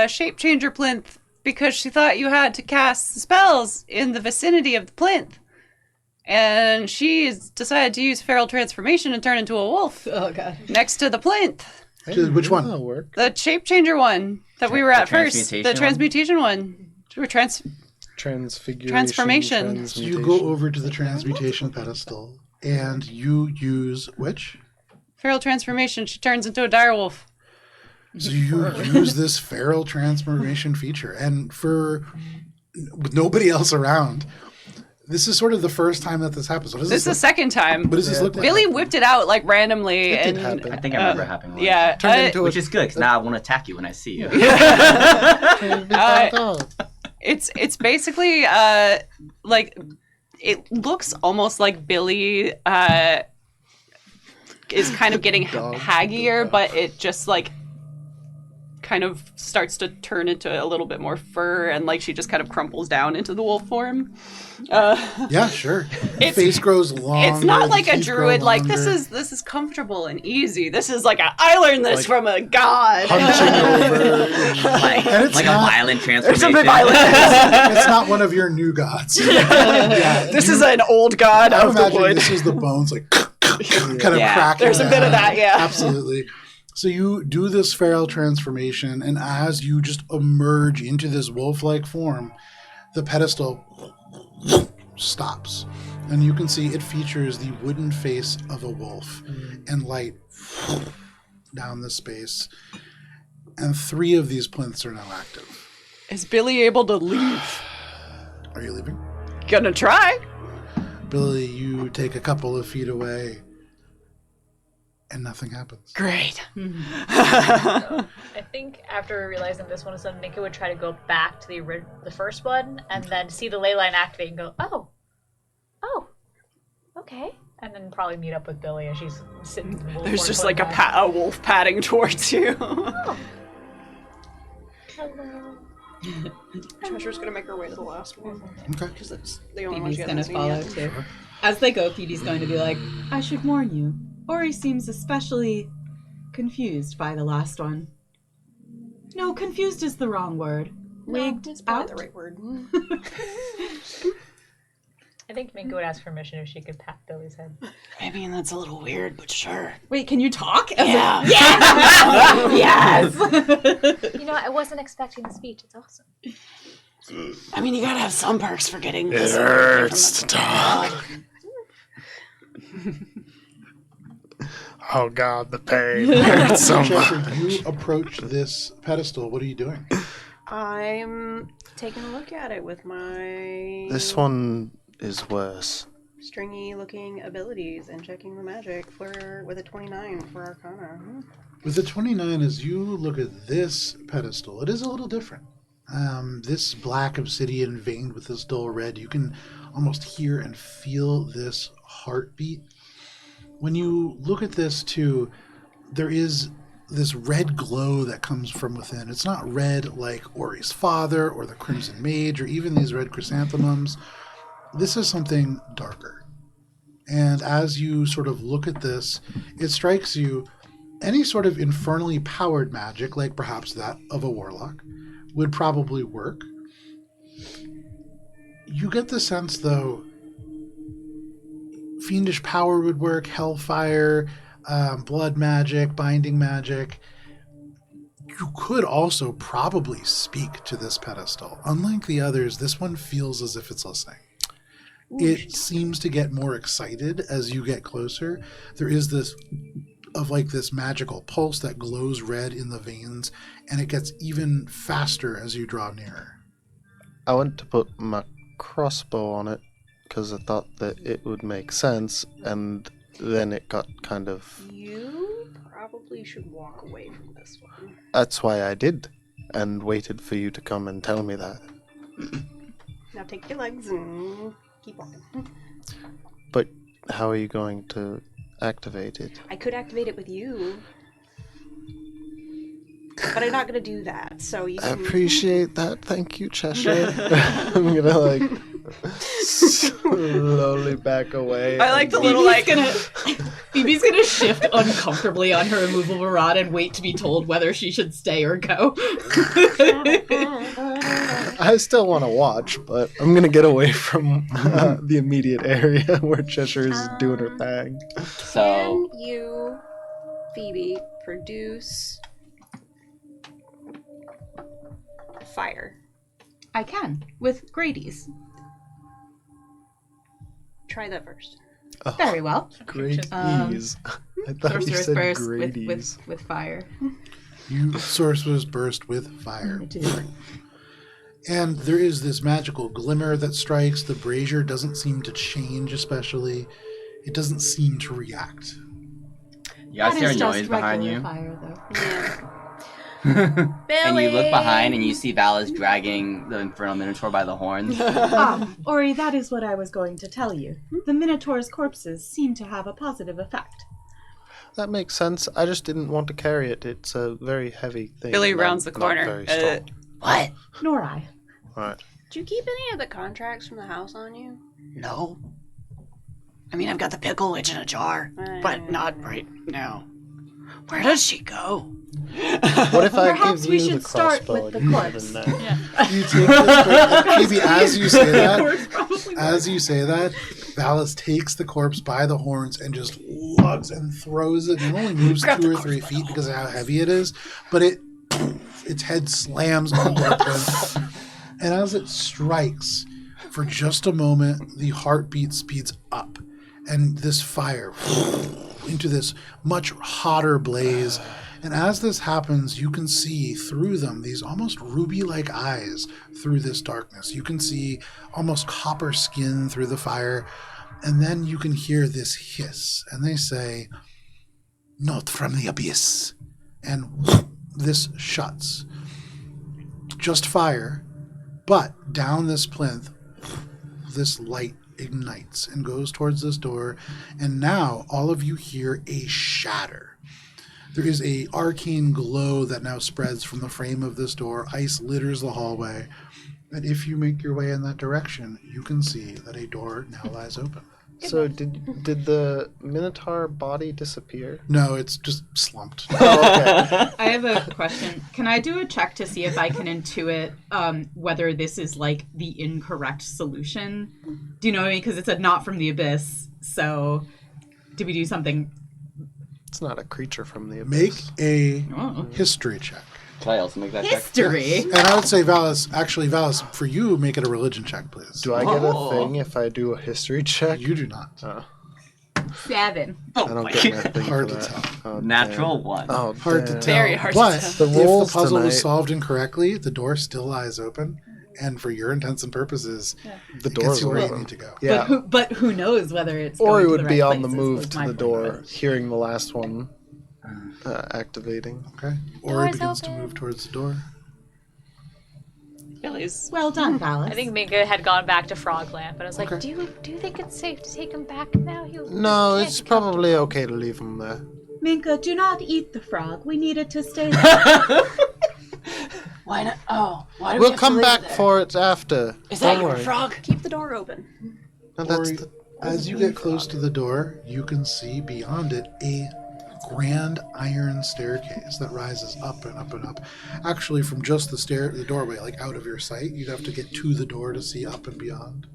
shape changer plinth because she thought you had to cast spells in the vicinity of the plinth. And she's decided to use feral transformation and turn into a wolf Oh, God. next to the plinth. Which one? That'll work. The shape changer one that we were at first. The transmutation transmutation one. Or Transfiguration. Transformation. So you go over to the transmutation pedestal, and you use which? feral transformation. She turns into a direwolf. So you use this feral transformation feature, and with nobody else around, this is sort of the first time that this happens. What does This is the second time. What does this look like? Billy whipped it out like randomly, It did and happen. I think I remember having one. yeah, Turned into Which is good, because now I won't attack you when I see you. it's basically like it looks almost like Billy is kind of getting haggier, but it just like kind of starts to turn into a little bit more fur, and like she just kind of crumples down into the wolf form. Yeah, sure. Face grows long. It's not like a druid. Like this is comfortable and easy. This is like I learned this from a god. punching over. And it's Like a not, violent Something transformation. violent. it's not one of your new gods. Yeah, This is an old god I of the imagine wood. this is the bones like kind of Yeah. cracking. There's a bit of down. that, yeah. Absolutely. So you do this feral transformation, and as you just emerge into this wolf-like form, the pedestal stops. And you can see it features the wooden face of a wolf and light down the space. And 3 of these plinths are now active. Is Billy able to leave? Are you leaving? Gonna try. Billy, you take a couple of feet away, and nothing happens. Great. I think after realizing this one is done, Nika would try to go back to the first one and then see the ley line activate and go, oh, okay. And then probably meet up with Billy as she's sitting in the wolf There's form just going like back. a wolf padding towards you. Hello. Treasure's gonna make her way to the last one Okay. because it's the only one Phoebe's she going to hasn't seen follow yet. too. As they go, Phoebe's going to be like, I should warn you, Ori seems especially confused by the last one. No, confused is the wrong word. Wigged It's out? probably the right word. I think Minka would ask permission if she could pat Billy's head. I mean, that's a little weird, but sure. Wait, can you talk? Yeah. Yes! You know, I wasn't expecting the speech. It's awesome. I mean, you gotta have some perks for getting It this. hurts to talk. Oh God, the pain hurts so Cheshire, much. you approach this pedestal. What are you doing? I'm taking a look at it with my This one is worse. stringy looking abilities and checking the magic with a 29 for Arcana. With the 29, as you look at this pedestal, it is a little different. This black obsidian veined with this dull red, you can almost hear and feel this heartbeat. When you look at this too, there is this red glow that comes from within. It's not red like Ori's father or the Crimson Mage or even these red chrysanthemums. This is something darker. And as you sort of look at this, it strikes you any sort of infernally powered magic, like perhaps that of a warlock, would probably work. You get the sense, though, fiendish power would work, hellfire, blood magic, binding magic. You could also probably speak to this pedestal. Unlike the others, this one feels as if it's listening. It seems to get more excited as you get closer. There is this magical pulse that glows red in the veins, and it gets even faster as you draw nearer. I went to put my crossbow on it because I thought that it would make sense, and then it got kind of... You probably should walk away from this one. That's why I did, and waited for you to come and tell me that. Now take your legs and keep walking. But how are you going to activate it? I could activate it with you. But I'm not going to do that, so you I can... appreciate that. Thank you, Cheshire. I'm gonna, slowly back away. I like the little, Phoebe's gonna shift uncomfortably on her immovable rod and wait to be told whether she should stay or go. I still want to watch, but I'm gonna get away from the immediate area where Cheshire is doing her thing. So, Can you, Phoebe, produce fire? I can, with Grady's. Try that first. Oh, Very well. great Um, ease. I thought you Sorcerer's said burst Grady's. with fire. You sorcerer's burst with fire. And there is this magical glimmer that strikes. The brazier doesn't seem to change especially. It doesn't seem to react. you guys That hear a is just noise behind regular you? fire, though. Yeah. And you look behind and you see Valis dragging the Infernal Minotaur by the horns. Ori, that is what I was going to tell you. The Minotaur's corpses seem to have a positive effect. That makes sense. I just didn't want to carry it. It's a very heavy thing. Billy and rounds I'm the not corner. very strong. What? Nor I. Right. Did you keep any of the contracts from the house on you? No. I mean, I've got the pickle witch in a jar, but not right now. Where does she go? What if I Perhaps give we you the should start crossbow with the and you corpse. have a net? You take this Phoebe, as you say that, Valis takes the corpse by the horns and just lugs and throws it. It only moves 2 or 3 feet because of how heavy it is, but its head slams onto the plinth. And as it strikes, for just a moment, the heartbeat speeds up, and this fire into this much hotter blaze. And as this happens, you can see through them these almost ruby-like eyes through this darkness. You can see almost copper skin through the fire. And then you can hear this hiss. And they say, "Not from the abyss." And this shuts. Just fire. But down this plinth, this light ignites and goes towards this door. And now all of you hear a shatter. There is a arcane glow that now spreads from the frame of this door. Ice litters the hallway. And if you make your way in that direction, you can see that a door now lies open. So did the Minotaur body disappear? No, it's just slumped. Oh, okay. I have a question. Can I do a check to see if I can intuit whether this is like the incorrect solution? Do you know what I mean? Because it said not from the abyss. So do we do something? It's not a creature from the Make abyss. a history check. Can I also make that check? History? And I would say, Valis, for you, make it a religion check, please. Do I get a thing if I do a history check? You do not. Oh. 7. I don't get my thing Hard for to that. tell. Oh, Natural damn. 1. Oh, Hard to damn. tell. Very hard to but tell. The if the rolls puzzle tonight- was solved incorrectly, the door still lies open. And for your intents and purposes, The it door's gets you where you open. need to go. Yeah. But who knows whether it's Or going he to would the be right on the places move was to my the point. door, hearing the last one. activating. Okay. Ori Door's begins to open. move towards the door. Billy's. Well done, Valis. I think Minka had gone back to Frog Lamp, and I was like, Okay. do you think it's safe to take him back now? No, it's probably okay to leave him there. Minka, do not eat the frog. We need it to stay there. Why not? Oh, why do we We'll have to come leave back it there? for it after. Is that Don't your worry. frog? Keep the door open. No, that's Ori, the- as you get close to the door, you can see beyond it a grand iron staircase that rises up and up and up. Actually, from just the doorway, like out of your sight, you'd have to get to the door to see up and beyond.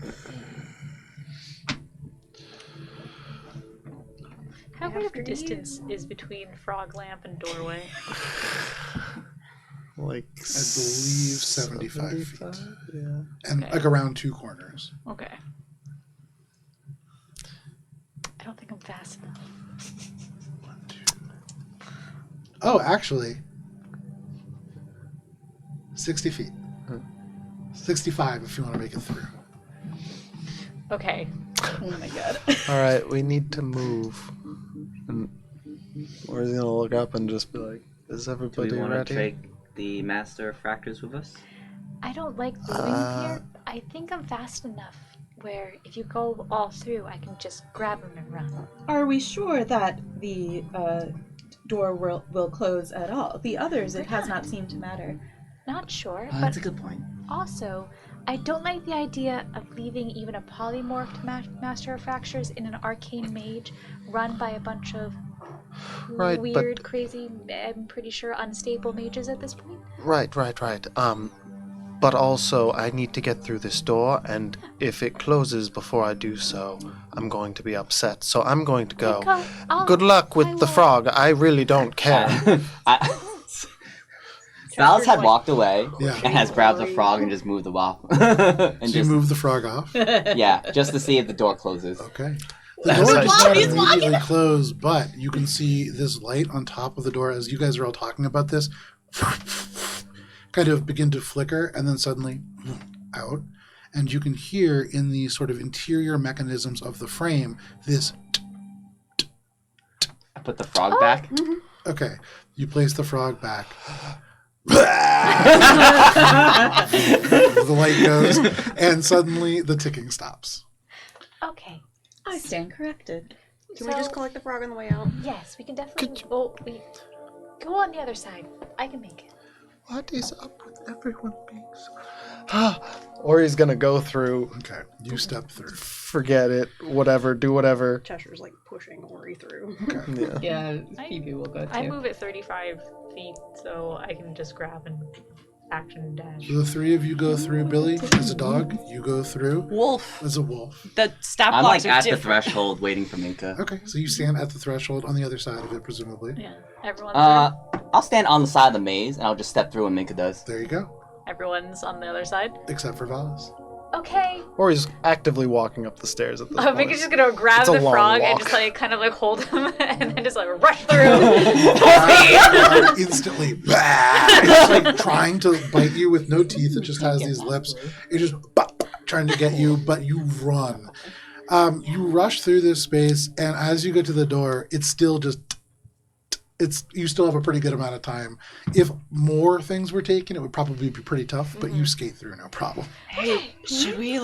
How great of a distance is between Frog Lamp and doorway? Like I believe 75 feet. Yeah. And Okay. like around 2 corners. Okay. I don't think I'm fast enough. Oh, actually, 60 feet. 65 if you want to make it through. Okay. Oh my god. All right, we need to move. And we're gonna look up and just be like, "Is Do everybody we want to ready?" take the Master of Fractors with us? I don't like moving here. I think I'm fast enough where if you go all through, I can just grab him and run. Are we sure that the door will close at all? The others, it has not seemed to matter. Not sure, That's a but good point. also, I don't like the idea of leaving even a polymorphed Master of Fractures in an arcane mage run by a bunch of Right, but- weird, crazy, I'm pretty sure unstable mages at this point. Right. But also, I need to get through this door, and if it closes before I do so, I'm going to be upset. So I'm going to go. Good luck with the frog. I really don't care. Valis had walked away Yeah. and has grabbed the frog and just moved the off. and So you just, move the frog off. yeah, just to see if the door closes. Okay. The door does not immediately close, but you can see this light on top of the door as you guys are all talking about this kind of begin to flicker and then suddenly out. And you can hear in the sort of interior mechanisms of the frame this. I put the frog back. Okay. You place the frog back. The light goes, and suddenly the ticking stops. Okay. I stand corrected. Can we just collect the frog on the way out? Yes, we can definitely. Well, we go on the other side. I can make it. What is up with everyone being so... Ori's gonna go through, Okay. You step through. forget it, whatever, do whatever. Cheshire's like pushing Ori through. Yeah. Yeah, Phoebe will go too. I move at 35 feet, so I can just grab and action dash. So the three of you go through. Billy, as a dog, you go through Wolf. as a wolf. The stat I'm blocks like are at the different. threshold waiting for Minka. Okay, so you stand at the threshold on the other side of it, presumably. Yeah. Everyone's I'll stand on the side of the maze and I'll just step through when Minka does. There you go. Everyone's on the other side. Except for Valis. Okay. Ori's actively walking up the stairs at this point. Minka's just gonna grab It's a the long frog and walk. just like kind of like hold him and then just like rush through. Instantly, it's like trying to bite you with no teeth. It just has these lips. It just trying to get you, but you run. You rush through this space, and as you get to the door, it's still just. You still have a pretty good amount of time. If more things were taken, it would probably be pretty tough, but you skate through no problem. Hey, should we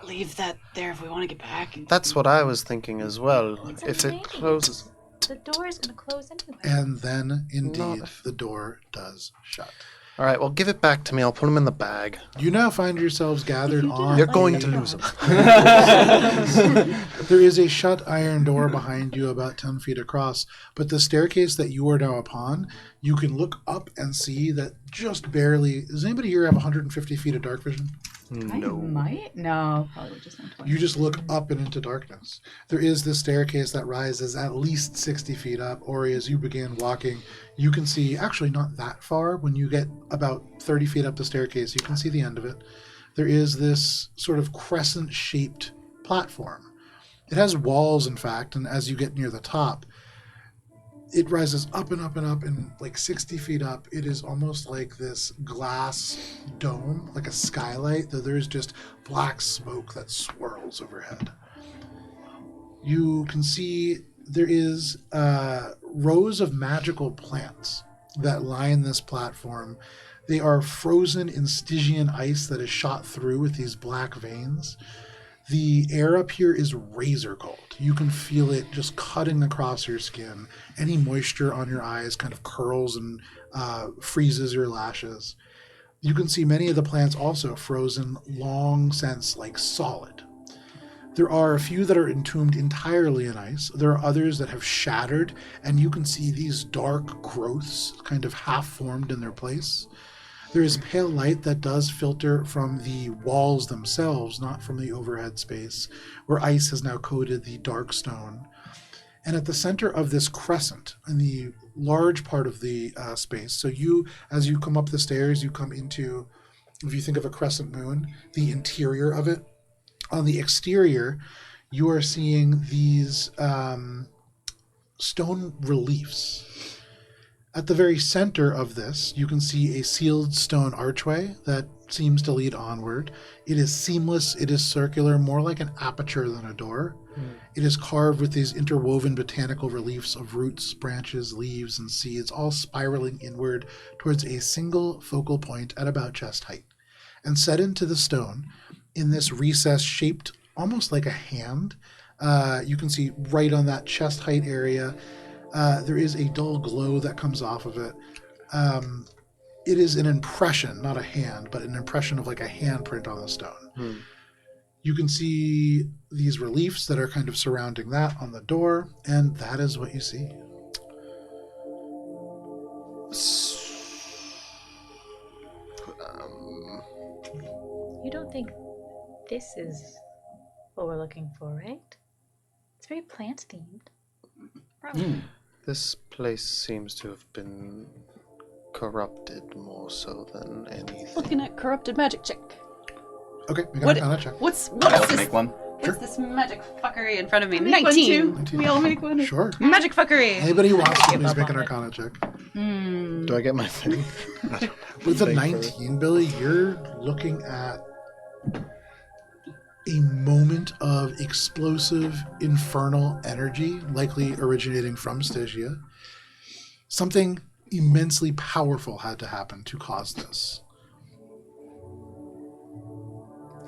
leave that there if we want to get back? That's what I was thinking as well. It's If amazing. it closes... The door is gonna close anyway. And then, indeed, Not if- the door does shut. All right, well, give it back to me. I'll put him in the bag. You now find yourselves gathered on. You're going to lose him. There is a shut iron door behind you about 10 feet across, but the staircase that you are now upon, you can look up and see that just barely. Does anybody here have 150 feet of dark vision? I might? No, probably just 120. You just look up and into darkness. There is this staircase that rises at least 60 feet up. Ori, as you begin walking, you can see, actually not that far, when you get about 30 feet up the staircase, you can see the end of it. There is this sort of crescent-shaped platform. It has walls, in fact, and as you get near the top, it rises up and up and up, and like 60 feet up, it is almost like this glass dome, like a skylight, though there's just black smoke that swirls overhead. You can see there is rows of magical plants that line this platform. They are frozen in Stygian ice that is shot through with these black veins. The air up here is razor cold. You can feel it just cutting across your skin. Any moisture on your eyes kind of curls and freezes your lashes. You can see many of the plants also frozen long since, like solid. There are a few that are entombed entirely in ice. There are others that have shattered, and you can see these dark growths kind of half-formed in their place. There is pale light that does filter from the walls themselves, not from the overhead space, where ice has now coated the dark stone. And at the center of this crescent, in the large part of the space, so you, as you come up the stairs, you come into, if you think of a crescent moon, the interior of it. On the exterior, you are seeing these stone reliefs. At the very center of this, you can see a sealed stone archway that seems to lead onward. It is seamless, it is circular, more like an aperture than a door. It is carved with these interwoven botanical reliefs of roots, branches, leaves, and seeds, all spiraling inward towards a single focal point at about chest height. And set into the stone, in this recess shaped almost like a hand, you can see right on that chest height area, there is a dull glow that comes off of it. It is an impression, not a hand, but an impression of like a handprint on the stone. You can see these reliefs that are kind of surrounding that on the door, and that is what you see. You don't think this is what we're looking for, right? It's very plant themed. This place seems to have been corrupted more so than anything. Looking at corrupted magic check. Okay, we got a check. What's I'll this? make one. What's this magic fuckery in front of me? Make one 19. too. We all make one. Sure. Magic fuckery. Anybody who wants to, give please up make an on it. Arcana check. Do I get my thing? With a Thing 19, Billy, you're looking at a moment of explosive, infernal energy, likely originating from Stygia. Something immensely powerful had to happen to cause this.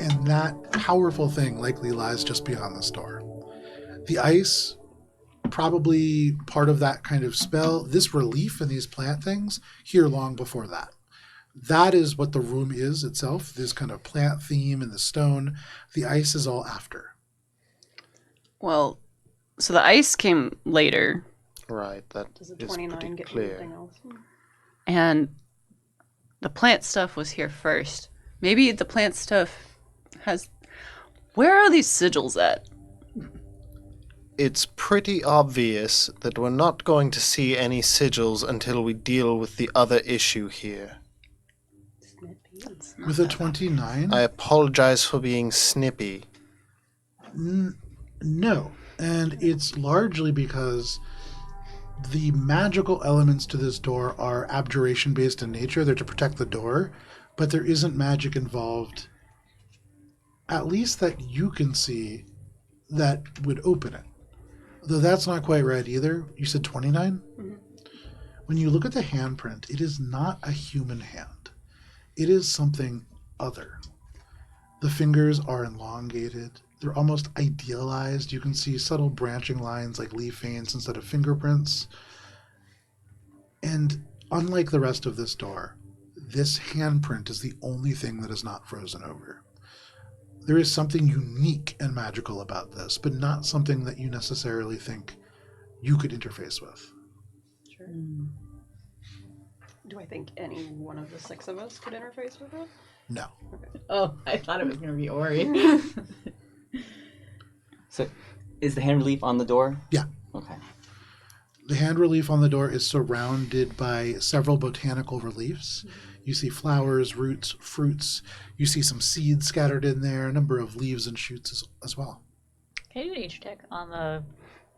And that powerful thing likely lies just beyond this door. The ice, probably part of that kind of spell. This relief and these plant things, here long before that. That is what the room is itself, this kind of plant theme and the stone. The ice is all after. Well, so the ice came later, Right, that Does is a 29 pretty get clear. anything else? and the plant stuff was here first. Maybe the plant stuff has... Where are these sigils at? It's pretty obvious that we're not going to see any sigils until we deal with the other issue here. With a 29? I apologize for being snippy. No. And it's largely because the magical elements to this door are abjuration-based in nature. They're to protect the door, but there isn't magic involved, at least that you can see, that would open it. Though that's not quite right either. You said 29? Mm-hmm. When you look at the handprint, it is not a human hand. It is something other. The fingers are elongated. They're almost idealized. You can see subtle branching lines like leaf veins instead of fingerprints. And unlike the rest of this door, this handprint is the only thing that is not frozen over. There is something unique and magical about this, but not something that you necessarily think you could interface with. Sure. Do I think any one of the 6 of us could interface with it? No. Oh, I thought it was going to be Ori. So, is the hand relief on the door? Yeah. Okay. The hand relief on the door is surrounded by several botanical reliefs. You see flowers, roots, fruits. You see some seeds scattered in there, a number of leaves and shoots as well. Can you do an nature check on the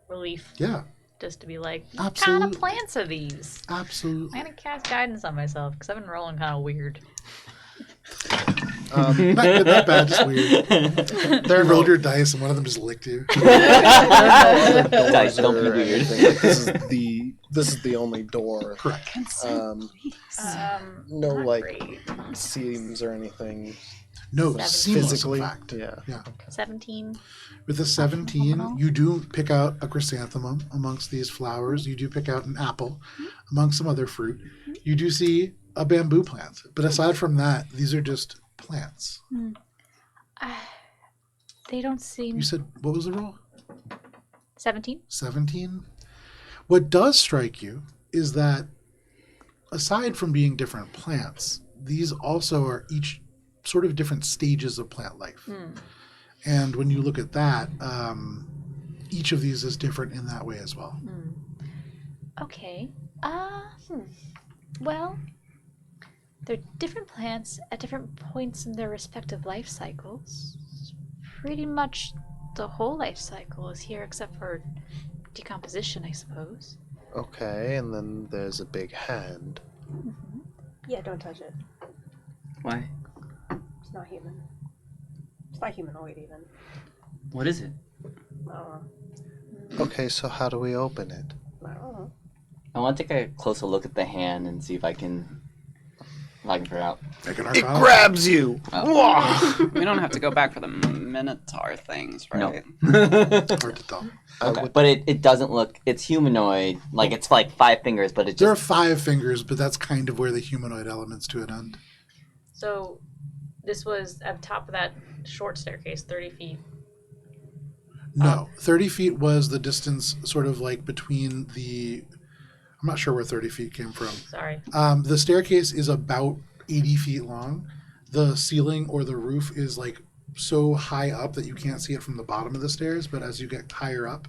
relief? Yeah, Just to be like, what kind Absolutely. of plants are these? absolutely. I'm gonna cast guidance on myself because I've been rolling kind of weird. Not bad, just weird. There You rolled your dice and one of them just licked you. Dice, don't be or weird. anything. Like, this is the only door. Correct. No not like great. seams or anything. No, 17. seamless, Physically, in fact. yeah. Yeah. 17. With a 17, you do pick out a chrysanthemum amongst these flowers. You do pick out an apple amongst some other fruit. You do see a bamboo plant. But aside from that, these are just plants. They don't seem. You said, what was the roll? 17? 17? What does strike you is that aside from being different plants, these also are each sort of different stages of plant life. And when you look at that, each of these is different in that way as well. Okay. Well, they're different plants at different points in their respective life cycles. Pretty much the whole life cycle is here except for decomposition, I suppose. Okay, and then there's a big hand. Yeah, don't touch it. Why? It's not human. It's not humanoid even. What is it? I don't know. Okay, so how do we open it? I don't know. I want to take a closer look at the hand and see if I can figure out. Make an It arcana. grabs you! We don't have to go back for the minotaur things, right? Hard to tell. Okay. But it doesn't look. It's humanoid. Like it's like 5 fingers, but it There are just. 5 fingers, but that's kind of where the humanoid elements to it end. So this was at the top of that short staircase, 30 feet. No, 30 feet was the distance sort of like between the... I'm not sure where 30 feet came from. Sorry. The staircase is about 80 feet long. The ceiling or the roof is like so high up that you can't see it from the bottom of the stairs, but as you get higher up,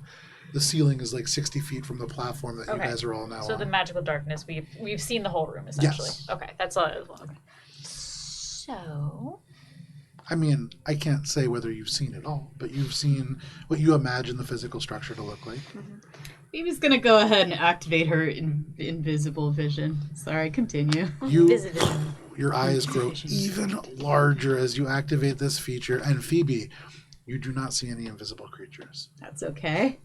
the ceiling is like 60 feet from the platform that you Okay. guys are all now So on. the magical darkness, we've seen the whole room essentially. Yes. Okay, that's all. Okay. So, I mean, I can't say whether you've seen it all, but you've seen what you imagine the physical structure to look like. Phoebe's gonna go ahead and activate her invisible vision. Sorry, continue. Your eyes grow even larger as you activate this feature, and Phoebe, you do not see any invisible creatures. That's okay.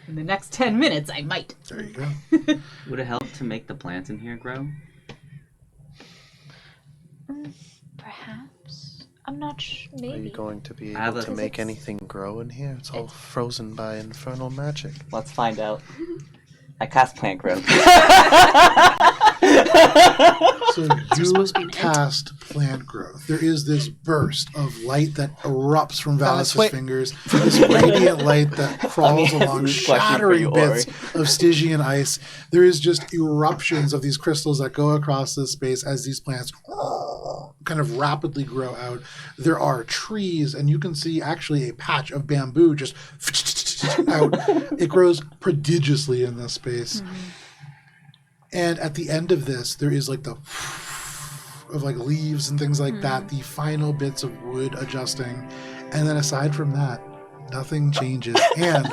In the next 10 minutes, I might. There you go. Would it help to make the plants in here grow? perhaps. I'm not sure. Are you Maybe. going to be I have able a- to make anything grow in here? It's all frozen by infernal magic. Let's find out. I cast plant growth. So supposed to be you an cast plant growth. There is this burst of light that erupts from Valis' wait. fingers. This radiant light that crawls along, this is a question for shattering you, bits of Stygian ice. There is just eruptions of these crystals that go across this space as these plants kind of rapidly grow out. There are trees, and you can see actually a patch of bamboo just out. It grows prodigiously in this space. And at the end of this, there is like the of like leaves and things like that, the final bits of wood adjusting. And then aside from that, nothing changes. And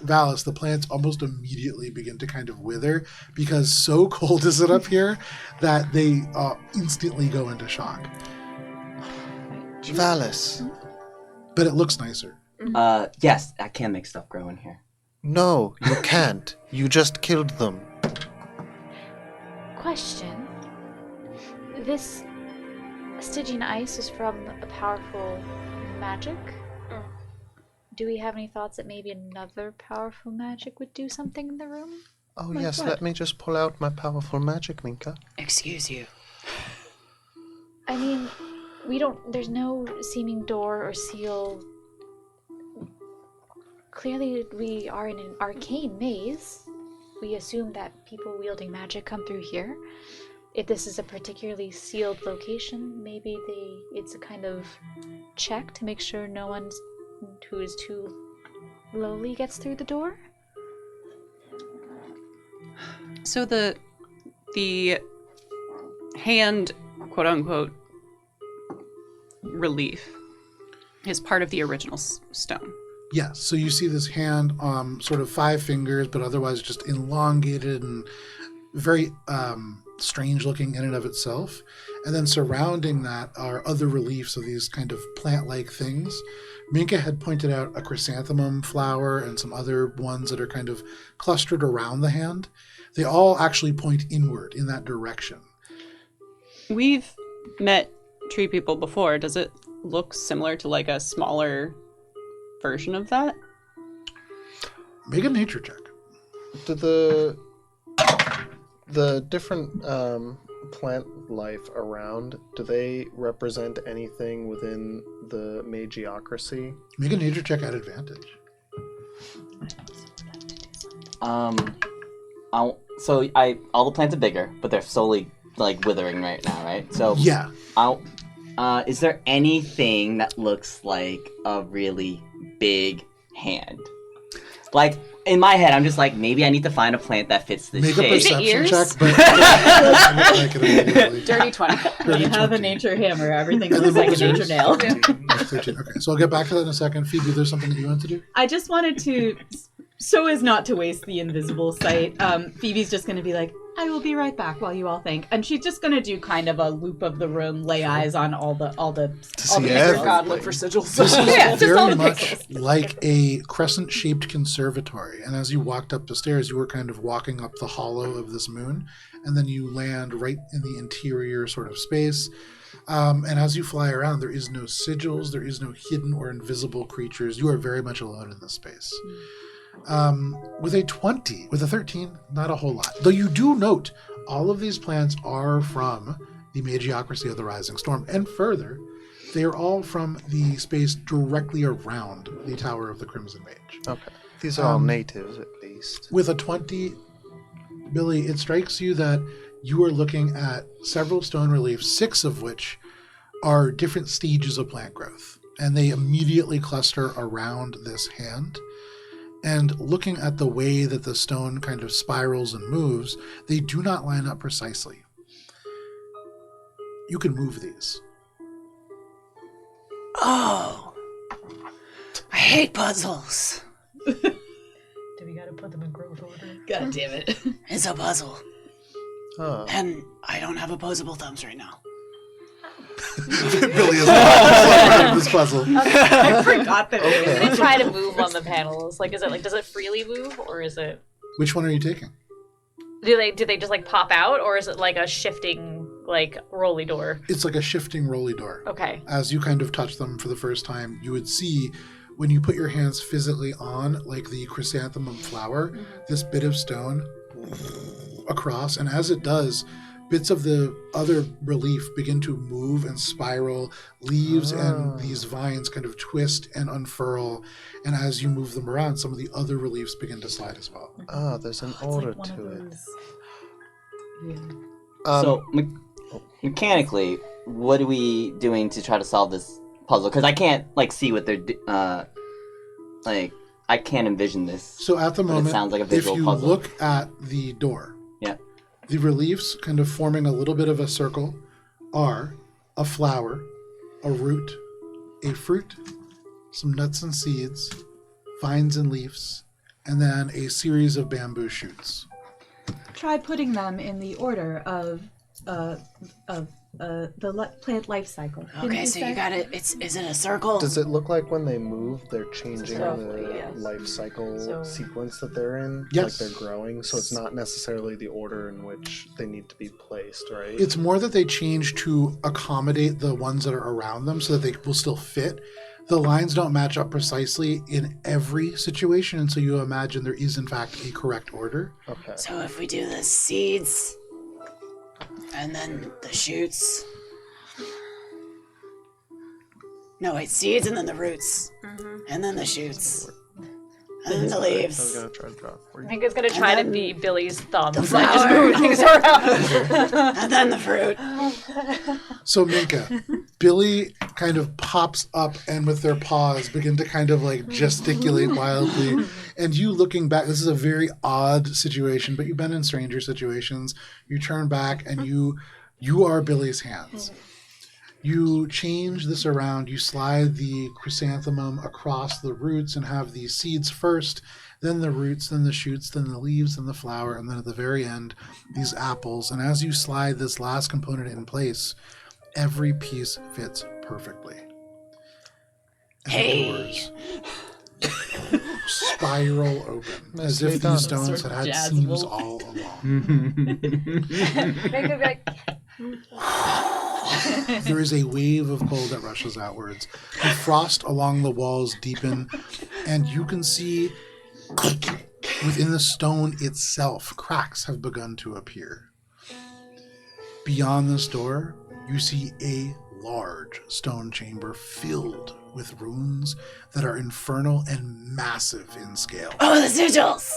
Valis, the plants almost immediately begin to kind of wither because so cold is it up here that they instantly go into shock. Valis, But it looks nicer. Yes, I can make stuff grow in here. no, you can't. You just killed them. Question. This Stygian ice is from a powerful magic. Do we have any thoughts that maybe another powerful magic would do something in the room? Oh Like yes, what? let me just pull out my powerful magic, Minka. Excuse you. I mean, there's no seeming door or seal. Clearly, we are in an arcane maze. We assume that people wielding magic come through here. If this is a particularly sealed location, maybe it's a kind of check to make sure no one who is too lowly gets through the door. So the hand, quote unquote, relief is part of the original stone. Yes, so you see this hand, sort of 5 fingers, but otherwise just elongated and very strange looking in and of itself. And then surrounding that are other reliefs of these kind of plant-like things. Minka had pointed out a chrysanthemum flower and some other ones that are kind of clustered around the hand. They all actually point inward in that direction. We've met tree people before. Does it look similar to like a smaller version of that? Make a nature check. Do the different plant life around, do they represent anything within the magiocracy? Make a nature check at advantage. All the plants are bigger, but they're slowly like withering right now, right? So Yeah. Is there anything that looks like a really big hand? Like in my head, I'm just like, maybe I need to find a plant that fits this Make shape. a perception ears? check, but like it immediately. Dirty 20. Dirty You have a 20. nature hammer. Everything And looks then like what a was nature yours? nail. 13. Okay, so I'll get back to that in a second. Phoebe, there's something that you want to do? I just wanted to, so as not to waste the invisible sight, Phoebe's just going to be like, I will be right back while you all think. And she's just going to do kind of a loop of the room, lay eyes on all the see pixels. God, look for sigils. This is Yeah, just all very the much pixels. like a crescent-shaped conservatory. And as you walked up the stairs, you were kind of walking up the hollow of this moon. And then you land right in the interior sort of space. And as you fly around, there is no sigils, there is no hidden or invisible creatures. You are very much alone in this space. With a 20, with a 13, not a whole lot. Though you do note, all of these plants are from the Magiocracy of the Rising Storm. And further, they are all from the space directly around the Tower of the Crimson Mage. Okay. These are all natives, at least. With a 20, Billy, it strikes you that you are looking at several stone reliefs, 6 of which are different stages of plant growth. And they immediately cluster around this hand. And looking at the way that the stone kind of spirals and moves, they do not line up precisely. You can move these. Oh, I hate puzzles. Do we gotta put them in growth order? God damn it. It's a puzzle, Huh. and I don't have opposable thumbs right now. Billy is around this puzzle. I forgot that it They was. try to move on the panels. Like, does it freely move, or is it? Which one are you taking? Do they just like pop out, or is it like a shifting like rolly door? It's like a shifting rolly door. Okay. As you kind of touch them for the first time, you would see when you put your hands physically on, like the chrysanthemum flower, this bit of stone across, and as it does, bits of the other relief begin to move and spiral. Leaves and these vines kind of twist and unfurl, and as you move them around, some of the other reliefs begin to slide as well. Ah, there's an It's order like one to of it. those. Yeah. So mechanically, what are we doing to try to solve this puzzle? Because I can't like see what they're like. I can't envision this. So at the But it moment, sounds like a if visual you puzzle. look at the door, Yeah. the reliefs kind of forming a little bit of a circle are a flower, a root, a fruit, some nuts and seeds, vines and leaves, and then a series of bamboo shoots. Try putting them in the order of the plant life cycle. Didn't Okay, so say? you got it. Is it a circle? Does it look like when they move, they're changing Roughly, the yes. life cycle So- sequence that they're in? Yes. Like they're growing, so it's not necessarily the order in which they need to be placed, right? It's more that they change to accommodate the ones that are around them so that they will still fit. The lines don't match up precisely in every situation, and so you imagine there is in fact a correct order. Okay. So if we do the seeds, and then the shoots. No, wait, seeds and then the roots. And then the shoots. And then the I was leaves. gonna try to draw for I you. think it's gonna try to then be Billy's thumbs. the Like just flower. move things around. And then the fruit. So Minka, Billy kind of pops up and with their paws begin to kind of like gesticulate wildly. And you looking back, this is a very odd situation, but you've been in stranger situations. You turn back and you are Billy's hands. You change this around, you slide the chrysanthemum across the roots and have the seeds first, then the roots, then the shoots, then the leaves, then the flower, and then at the very end, these apples. And as you slide this last component in place, Every piece fits perfectly. And Hey. the doors spiral open, as if Madonna. these stones Sort had of had jazz seams wolf. all along. They could be like, There is a wave of cold that rushes outwards. The frost along the walls deepen, and you can see within the stone itself, cracks have begun to appear. Beyond this door, you see a large stone chamber filled with runes that are infernal and massive in scale. Oh, the sigils!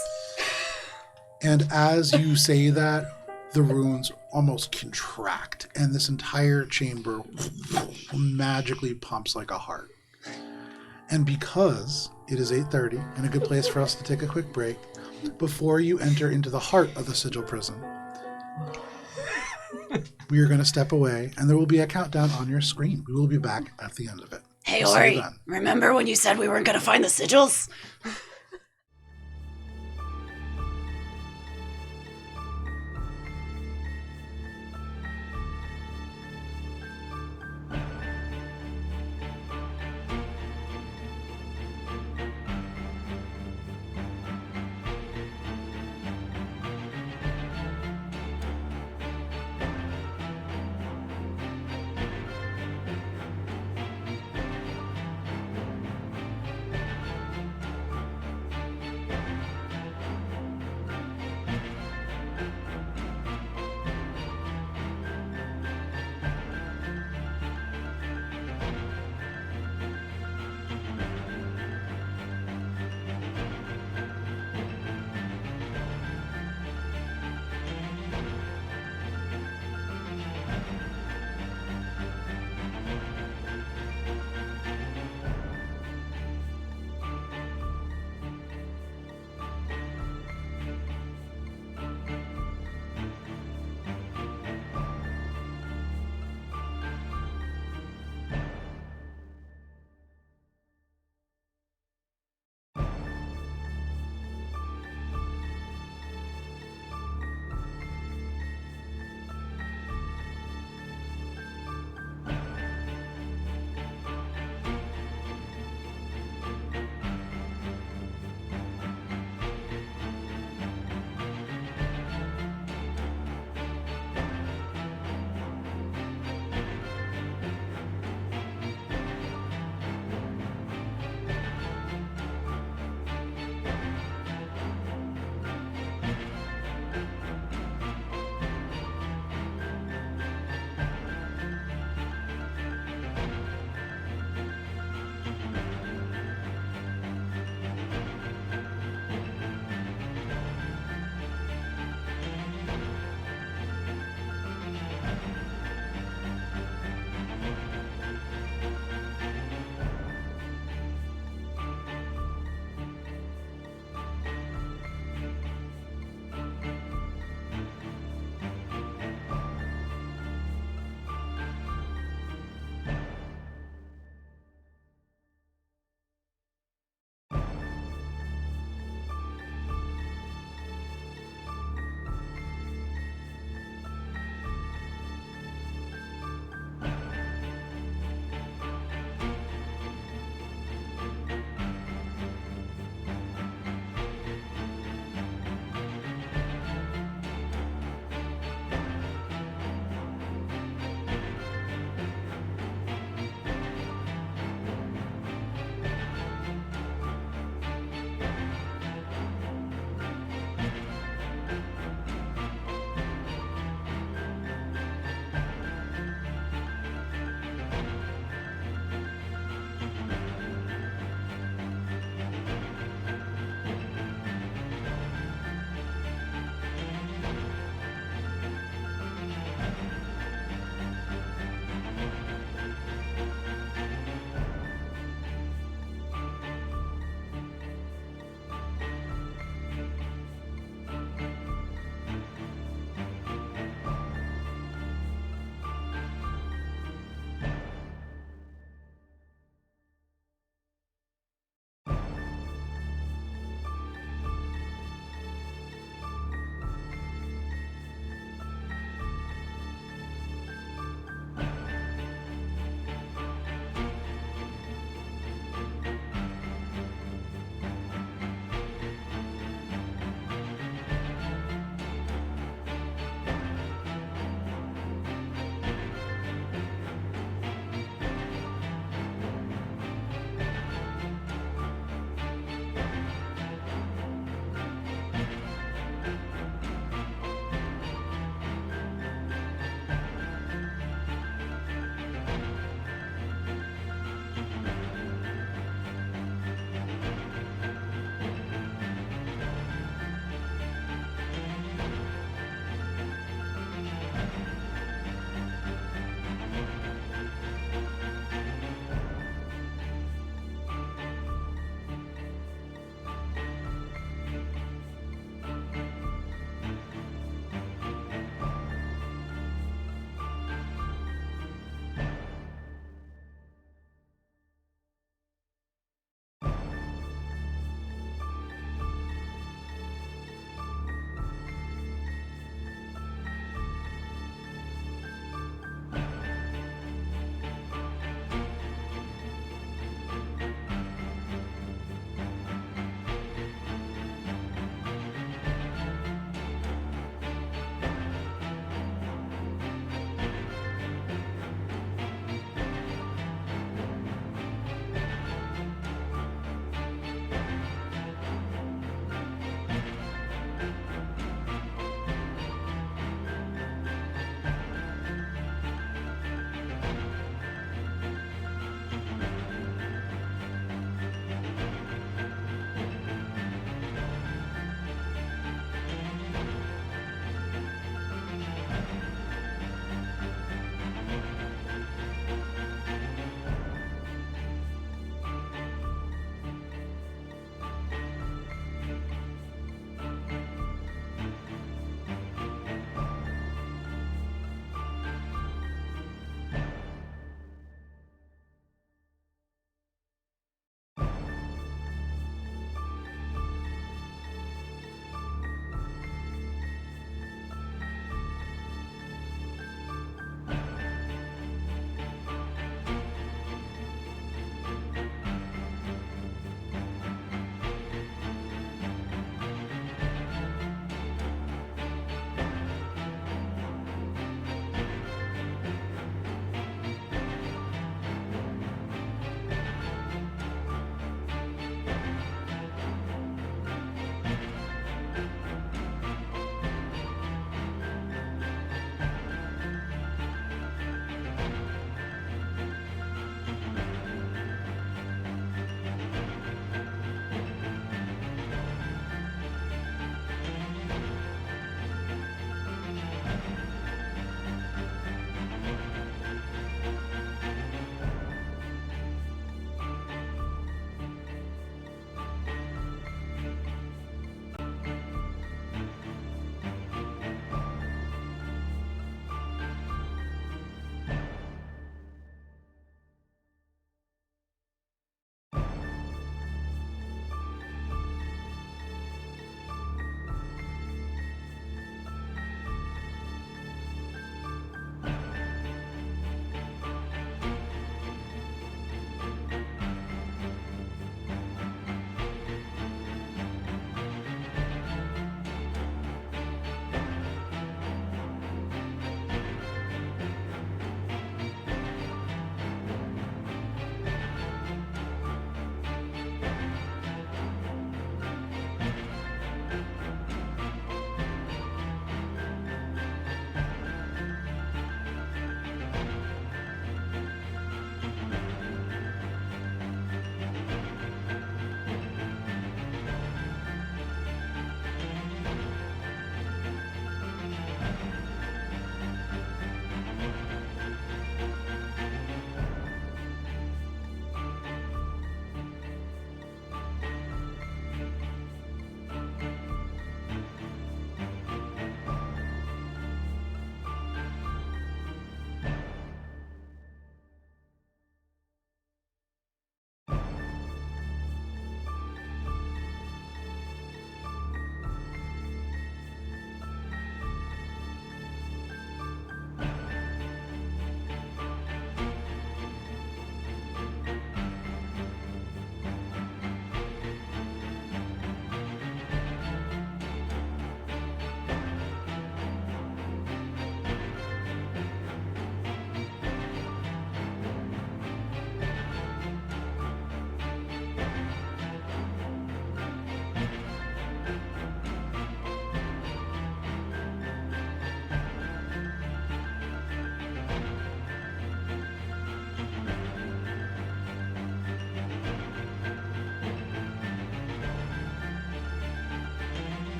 And as you say that, the runes almost contract, and this entire chamber magically pumps like a heart. And because it is 8:30 and a good place for us to take a quick break, before you enter into the heart of the Sigil Prison, we are going to step away, and there will be a countdown on your screen. We will be back at the end of it. Hey, We'll see you Ori, then. remember when you said we weren't going to find the sigils?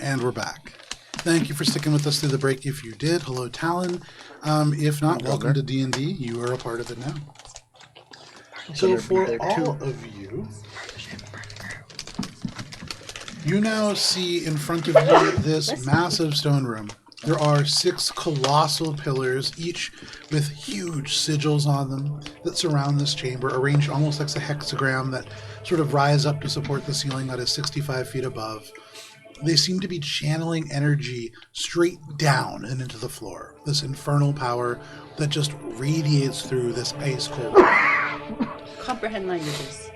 And we're back. Thank you for sticking with us through the break if you did. Hello, Talon. If not, welcome to D&D. You are a part of it now. So for all of you, you now see in front of you this massive stone room. There are 6 colossal pillars, each with huge sigils on them that surround this chamber, arranged almost like a hexagram that sort of rise up to support the ceiling that is 65 feet above. They seem to be channeling energy straight down and into the floor. This infernal power that just radiates through this ice cold. Comprehend languages.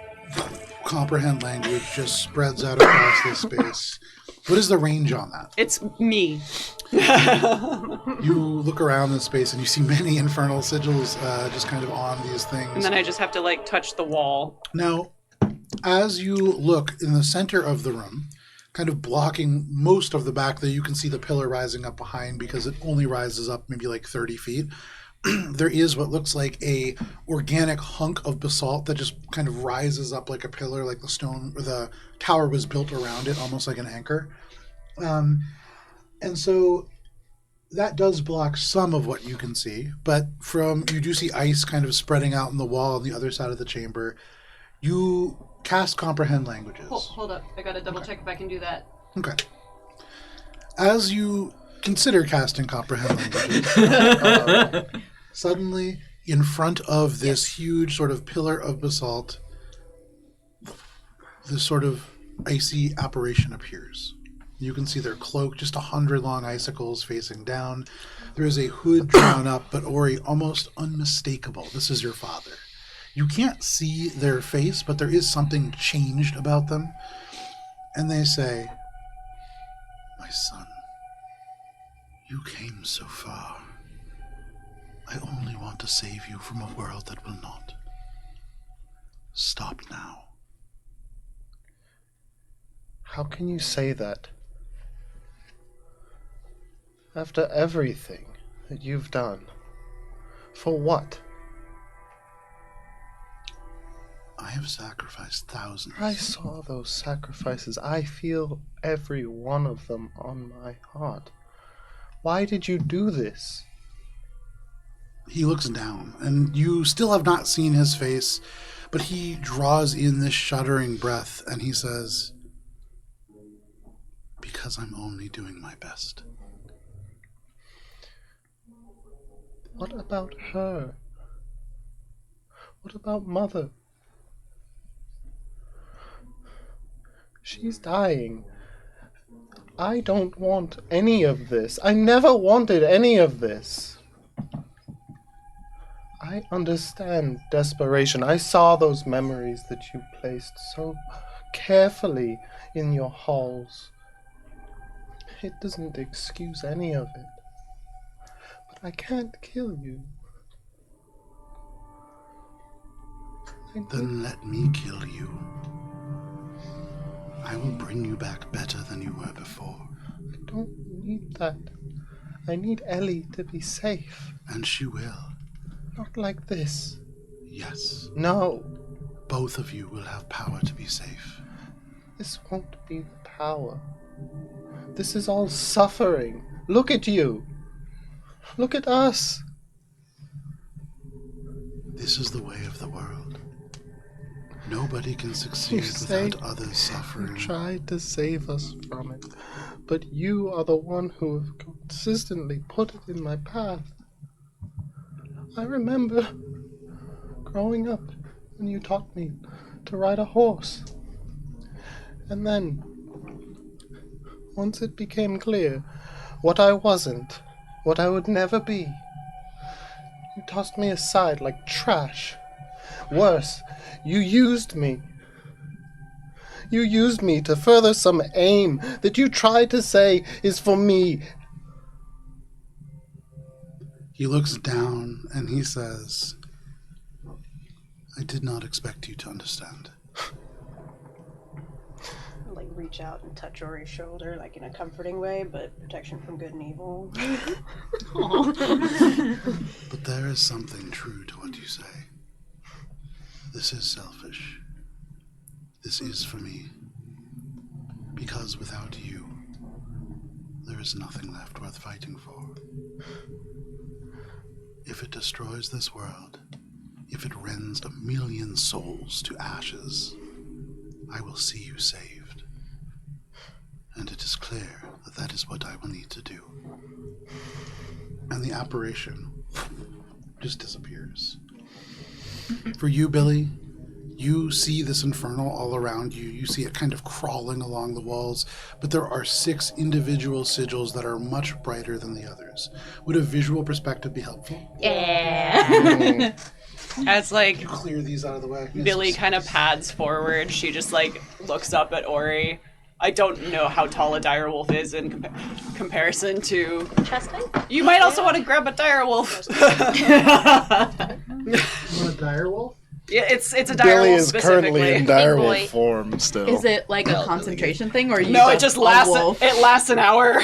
Comprehend language just spreads out across this space. What is the range on that? It's me. You look around this space and you see many infernal sigils just kind of on these things. And then I just have to like touch the wall. Now, as you look in the center of the room, kind of blocking most of the back there, you can see the pillar rising up behind because it only rises up maybe like 30 feet. There is what looks like a organic hunk of basalt that just kind of rises up like a pillar, like the stone or the tower was built around it, almost like an anchor. And so that does block some of what you can see, but you do see ice kind of spreading out in the wall on the other side of the chamber. You cast Comprehend Languages. Hold up. I gotta double check if I can do that. Okay. As you consider casting Comprehend Languages, suddenly, in front of this huge sort of pillar of basalt, this sort of icy apparition appears. You can see their cloak, just 100 long icicles facing down. There is a hood drawn up, but Ori, almost unmistakable. This is your father. You can't see their face, but there is something changed about them. And they say, "My son, you came so far. I only want to save you from a world that will not. Stop now." How can you say that? After everything that you've done. For what? I have sacrificed thousands. I saw those sacrifices. I feel every one of them on my heart. Why did you do this? He looks down, and you still have not seen his face, but he draws in this shuddering breath, and he says, "Because I'm only doing my best." What about her? What about Mother? She's dying. I don't want any of this. I never wanted any of this. I understand desperation. I saw those memories that you placed so carefully in your halls. It doesn't excuse any of it. But I can't kill you. Then let me kill you. I will bring you back better than you were before. I don't need that. I need Ellie to be safe. And she will. Not like this. Yes. No. Both of you will have power to be safe. This won't be the power. This is all suffering. Look at you. Look at us. This is the way of the world. Nobody can succeed without others suffering. You tried to save us from it, but you are the one who have consistently put it in my path. I remember growing up when you taught me to ride a horse. And then, once it became clear what I wasn't, what I would never be, you tossed me aside like trash. Worse, you used me. You used me to further some aim that you tried to say is for me. He looks down and he says, "I did not expect you to understand." Like reach out and touch Ori's shoulder, like in a comforting way, but protection from good and evil. But there is something true to what you say. This is selfish. This is for me. Because without you, there is nothing left worth fighting for. If it destroys this world, if it rends 1,000,000 souls to ashes, I will see you saved. And it is clear that that is what I will need to do. And the apparition just disappears. For you, Billy, you see this infernal all around you. You see it kind of crawling along the walls, but there are 6 individual sigils that are much brighter than the others. Would a visual perspective be helpful? Yeah. As like Clear these out of the way. Billy kind of pads forward, she just like looks up at Ori. I don't know how tall a direwolf is in comparison to Chest height? You might also want to grab a direwolf. You want a direwolf? Yeah, it's a direwolf Billy is specifically. currently in boy. direwolf form still. Is it like a concentration thing, or you No, use it just a lasts. wolf? It lasts an hour.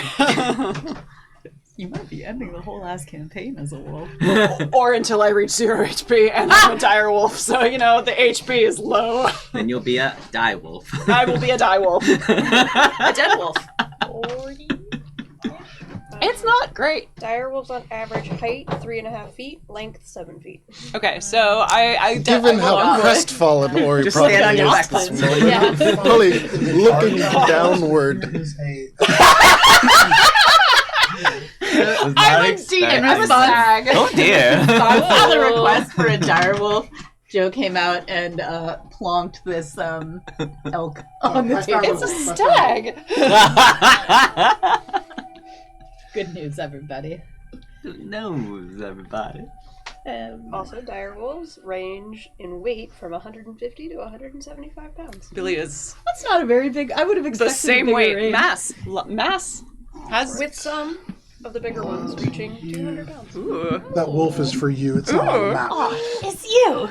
You might be ending the whole last campaign as a wolf. Or until I reach 0 HP and I'm a direwolf. So, the HP is low. Then you'll be a die wolf. I will be a direwolf. A dead wolf. 40. It's not great. Direwolves on average height 3.5 feet, length 7 feet. Okay, so I Given how crestfallen Ori Just probably stand on your is back. this morning, probably looking downward. Is a I'm a demon. I'm a stag. Oh dear. On the request for a direwolf, Joe came out and plonked this elk on the table. It's a stag. Good news, everybody. Knows everybody. Also, direwolves range in weight from 150 to 175 pounds. Billy is That's not a very big. I would have the expected same a bigger weight. range. Mass has. With some of the bigger ones reaching 200 pounds. Ooh. that wolf is for you. It's not on the map. It's you.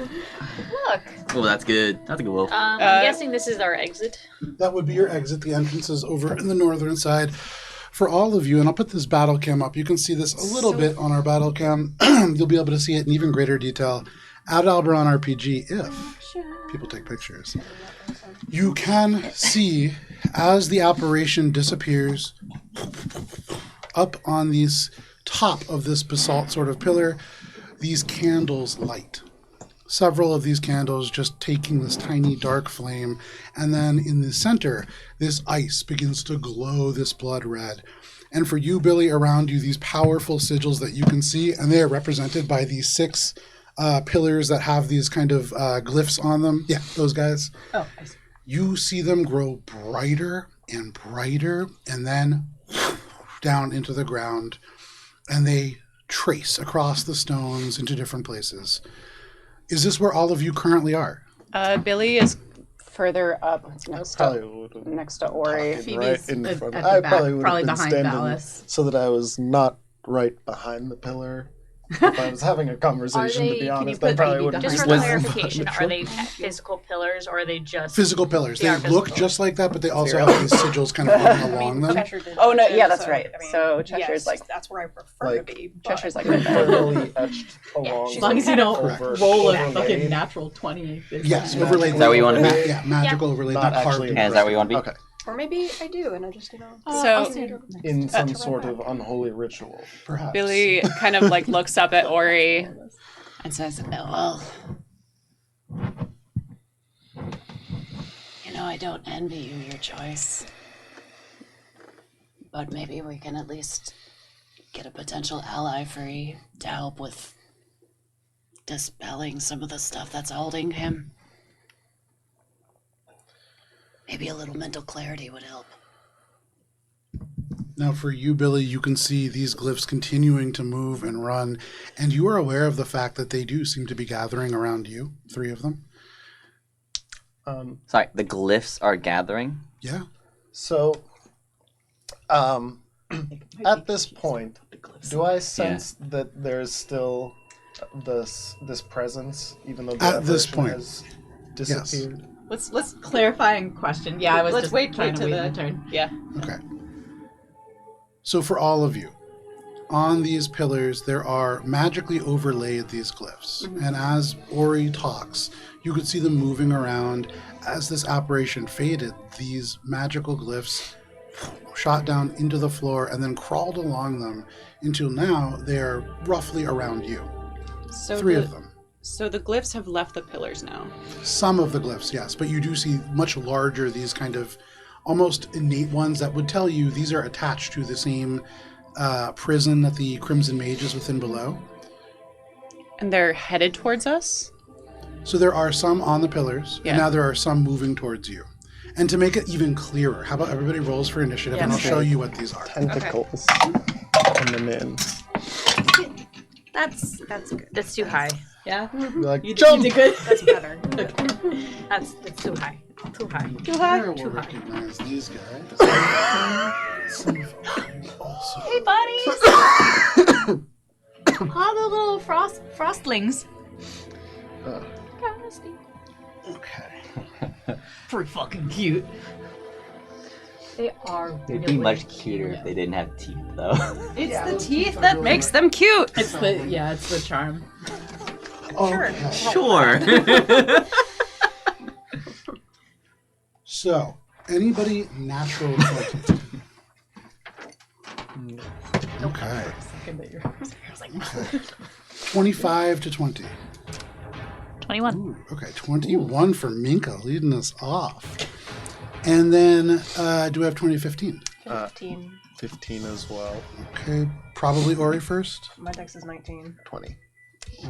Look. Oh, that's good. That's a good wolf. I'm guessing this is our exit. That would be your exit. The entrance is over in the northern side. For all of you, and I'll put this battle cam up. You can see this a little bit on our battle cam. You'll be able to see it in even greater detail at AlberonRPG if people take pictures. You can see as the apparition disappears up on this top of this basalt sort of pillar, these candles light. Several of these candles just taking this tiny dark flame, and then in the center, this ice begins to glow this blood red. And for you, Billy, around you, these powerful sigils that you can see, and they are represented by these 6 pillars that have these kind of glyphs on them. Yeah, those guys. Oh, I see. You see them grow brighter and brighter, and then down into the ground, and they trace across the stones into different places. Is this where all of you currently are? Billy is further up next Probably to would have next to Ori. talking Phoebe's right in at front. the I back, probably would probably have been behind standing Valis. so that I was not right behind the pillar. If I was having a conversation, to be honest, I probably would have Just been for standing clarification, behind the are they physical pillars or are they just Physical pillars. They They are look physical. just like that, but they also have these sigils kind of running along them. Cheshire did Oh, no, too, yeah, that's right. So yes, Cheshire's like- that's where I prefer Like- to be. Cheshire's like tree. right there. Firmly etched along. she's As long as you don't over- roll a overlaid. fucking natural 20. Yes, Yeah. overlaid. Is that what you want to be? Yeah, magical overlaid, Not not actually carved. Yeah, is that what you want to be? Okay. Or maybe I do, and I just, So- In some sort of unholy ritual. Perhaps. Billy kind of like looks up at Ori and says, "Well, I don't envy you your choice, but maybe we can at least get a potential ally for you to help with dispelling some of the stuff that's holding him. Maybe a little mental clarity would help." Now, for you, Billy, you can see these glyphs continuing to move and run, and you are aware of the fact that they do seem to be gathering around you, 3 of them. Sorry, the glyphs are gathering. Yeah. So, at this point, do I sense that there's still this presence, even though the At this apparition point, has disappeared? Let's clarifying question. Yeah, I was Let's just wait trying to to wait the my turn. Yeah. Okay. So for all of you, on these pillars, there are magically overlaid these glyphs. And as Ori talks, you could see them moving around. As this apparition faded, these magical glyphs shot down into the floor, and then crawled along them until now they're roughly around you. So 3 of them. So the glyphs have left the pillars now. Some of the glyphs, yes, but you do see much larger, these kind of almost innate ones that would tell you these are attached to the same prison that the Crimson Mage is within below. And they're headed towards us? So there are some on the pillars, Yeah. and now there are some moving towards you. And to make it even clearer, how about everybody rolls for initiative, and I'll show you what these are. Tentacles coming in. That's good. That's too high. Yeah? You're like, You jump! did good. That's better. That's too high. Too high. Too high? Cara Too will high. recognize these guys. Some of you also. Hey, buddies! Oh, the little frostlings. Okay. Pretty fucking cute. They are. They'd really be much cuter if they didn't have teeth, though. It's the teeth that makes them cute. It's the charm. Okay. Sure. So, anybody natural 20? Okay. 25 to 20. 21. Ooh, okay, 21 for Minka, leading us off. And then, do we have 20 to 15? 15. 15 as well. Okay, probably Ori first. My dex is 19. 20.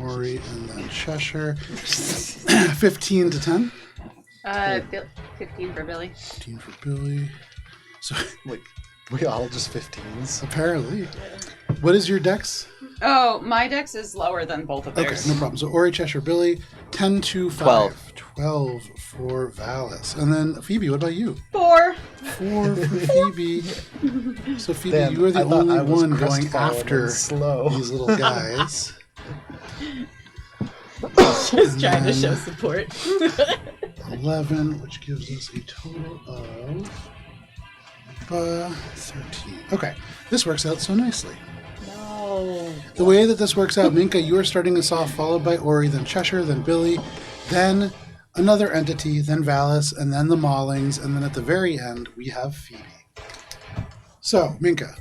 Ori and then Cheshire. 15 to 10. 15 for Billy. 15 for Billy. So, Like, we all just 15s. apparently. What is your dex? Oh, my dex is lower than both of Okay, theirs. no problem. So Ori, Cheshire, Billy, 10 to 5. 12. 12 for Valis. And then Phoebe, what about you? 4. 4 for Phoebe. So Phoebe, Damn, you are the I thought only I was one going crestfallen after and slow. these little guys. Just trying to then- show support. 11, which gives us a total of 13. Okay, this works out so nicely. No. The way that this works out, Minka, you are starting us off, followed by Ori, then Cheshire, then Billy, then another entity, then Valis, and then the Maulings, and then at the very end, we have Phoebe. So, Minka,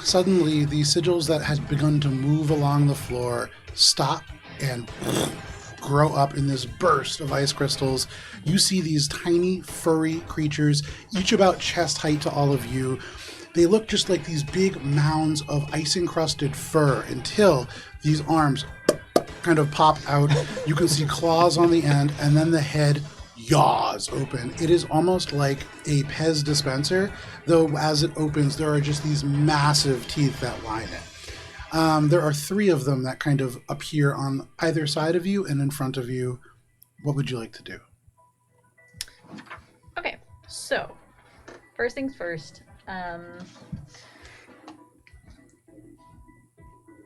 suddenly the sigils that had begun to move along the floor stop and grow up in this burst of ice crystals. You see these tiny, furry creatures, each about chest height to all of you. They look just like these big mounds of ice-encrusted fur until these arms kind of pop out. You can see claws on the end, and then the head yaws open. It is almost like a Pez dispenser, though as it opens, there are just these massive teeth that line it. There are 3 of them that kind of appear on either side of you and in front of you. What would you like to do? Okay, so first things first.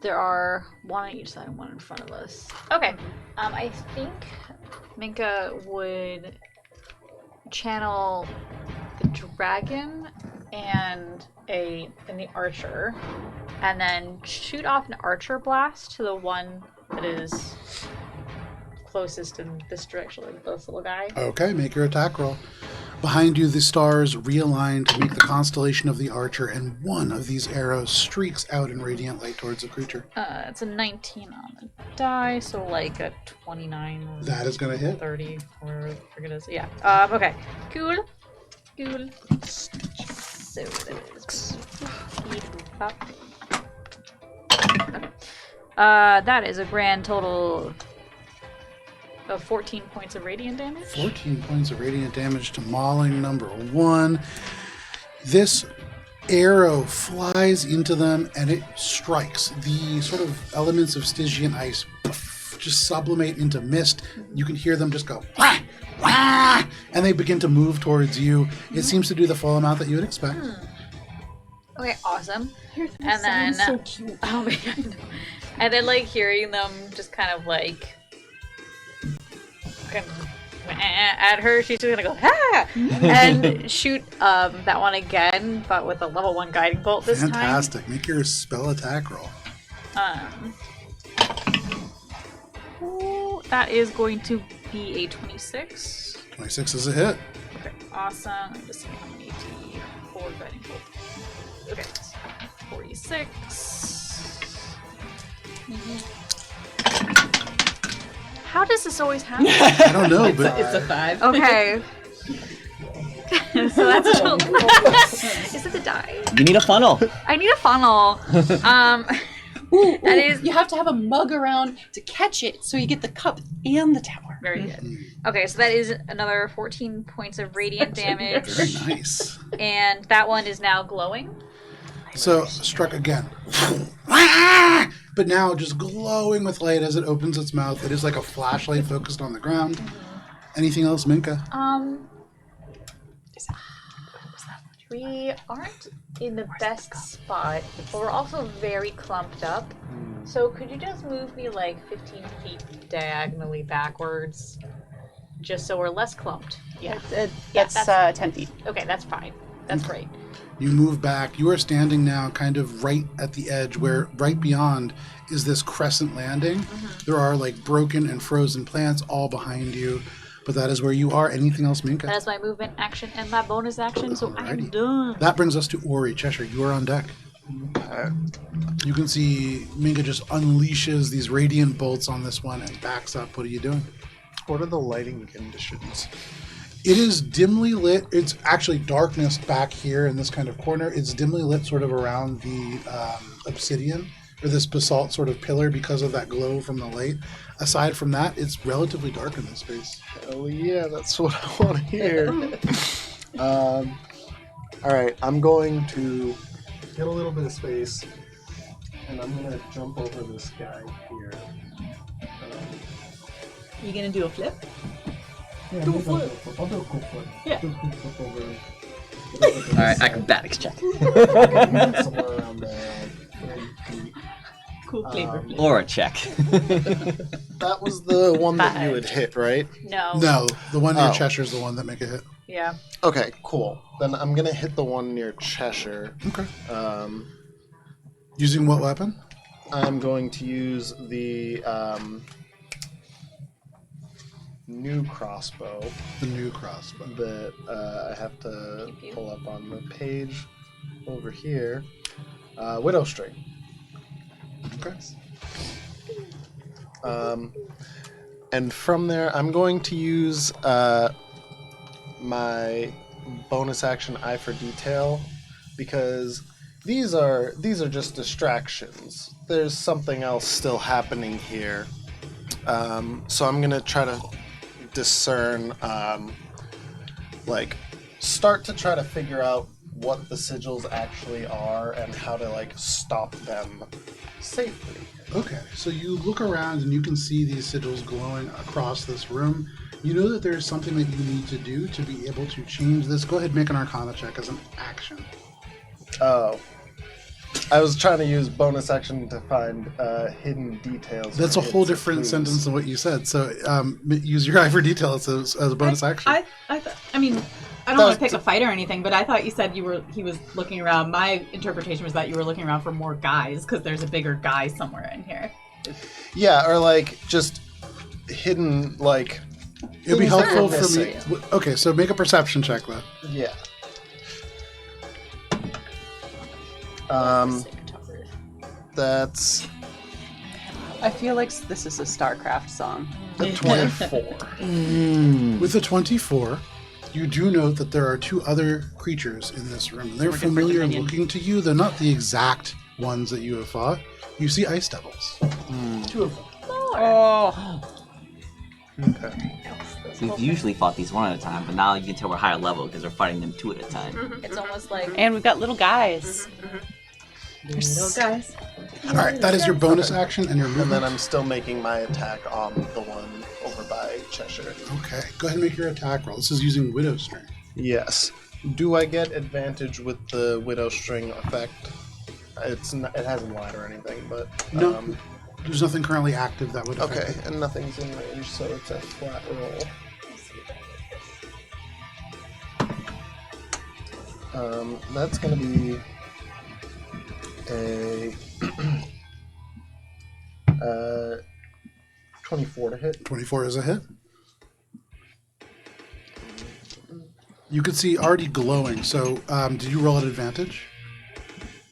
There are one on each side, one in front of us. Okay, I think Minka would channel the dragon and the archer, and then shoot off an archer blast to the one that is closest in this direction, like this little guy. Okay, make your attack roll. Behind you, the stars realign to make the constellation of the archer, and one of these arrows streaks out in radiant light towards the creature. It's a 19 on the die, so like a 29. Or That is going to hit. 30, or I it is. Yeah. Okay. Cool. So that is speed up. Okay. That is a grand total of 14 points of radiant damage. 14 points of radiant damage to Mauling number 1. This arrow flies into them and it strikes. The sort of elements of Stygian ice just sublimate into mist. You can hear them just go wah, wah, and they begin to move towards you. It seems to do the full amount that you would expect. Okay, awesome. And then so cute. oh my god. And then like hearing them just kind of like at her, she's just gonna go ah! and shoot that one again, but with a level 1 guiding bolt this Fantastic. Make your spell attack roll. time. That is going to be a 26. 26 is a hit. Okay, awesome. Just see how many 4 guiding bolt. Okay, 46. How does this always happen? I don't know, but It's a 5. Okay. So that's a total. Is it the die? You need a funnel. I need a funnel. Ooh, That is- You have to have a mug around to catch it, so you get the cup and the tower. Very good. Okay, so that is another 14 points of radiant damage, very nice. and that one is now glowing. So, struck again. But now just glowing with light as it opens its mouth. It is like a flashlight focused on the ground. Anything else, Minka? We aren't in the best spot, but we're also very clumped up. So could you just move me like 15 feet diagonally backwards, just so we're less clumped? Yeah, Yeah, that's 10 feet. Okay, that's fine. That's great. You move back. You are standing now kind of right at the edge where right beyond is this crescent landing. There are like broken and frozen plants all behind you. But that is where you are. Anything else, Minka? That is my movement action and my bonus action, so I'm Alrighty. done. That brings us to Ori. Cheshire, you are on deck. You can see Minka just unleashes these radiant bolts on this one and backs up. What are you doing? What are the lighting conditions? It is dimly lit. It's actually darkness back here in this kind of corner. It's dimly lit sort of around the obsidian or this basalt sort of pillar because of that glow from the light. Aside from that, it's relatively dark in this space. Hell yeah, that's what I want to hear. All right, I'm going to get a little bit of space, and I'm going to jump over this guy here. You gonna do a flip? Yeah, I'll do a cool flip. Yeah. Do a cool flip over. All right, acrobatics check. Somewhere around there, 30 feet. Cool flavor flip. Or a check. That was the one that you had hit, right? No. No, the one near Oh. Cheshire is the one that make a hit. Yeah. Okay, cool. Then I'm going to hit the one near Cheshire. Okay. Using what weapon? I'm going to use the new crossbow The new crossbow. that I have to pull up on the page over here. Widow string. Okay. And from there, I'm going to use my bonus action Eye for Detail because these are just distractions. There's something else still happening here. So I'm gonna try to discern, start to try to figure out what the sigils actually are and how to stop them safely. Okay, so you look around and you can see these sigils glowing across this room. You know that there's something that you need to do to be able to change this. Go ahead and make an Arcana check as an action. Oh. I was trying to use bonus action to find hidden details. That's a or whole hints or different clues. sentence than what you said. So use your Eye for Detail as a bonus action. I mean, I don't want to pick a fight or anything, but I thought you said he was looking around. My interpretation was that you were looking around for more guys because there's a bigger guy somewhere in here. Yeah, or just hidden It'd be things that helpful we're for me. missing. Okay, so make a perception check then. Yeah. That's I feel like this is a StarCraft song. a 24. With a 24, you do note that there are two other creatures in this room. They're We're different familiar dominion. looking to you. They're not the exact ones that you have fought. You see ice devils. Two of them. Oh, Okay. We've usually fought these one at a time, but now you can tell we're higher level because we're fighting them two at a time. It's almost like and we've got little guys. Little guys. All right, that is your bonus action and your And movement. then I'm still making my attack on the one over by Cheshire. Okay, go ahead and make your attack roll. This is using Widow String. Yes. Do I get advantage with the Widow String effect? It hasn't lied or anything, but No, there's nothing currently active that would affect okay, it. and nothing's in range, so it's a flat roll. That's gonna be a 24 to hit. 24 is a hit. You can see already glowing. So, did you roll at advantage?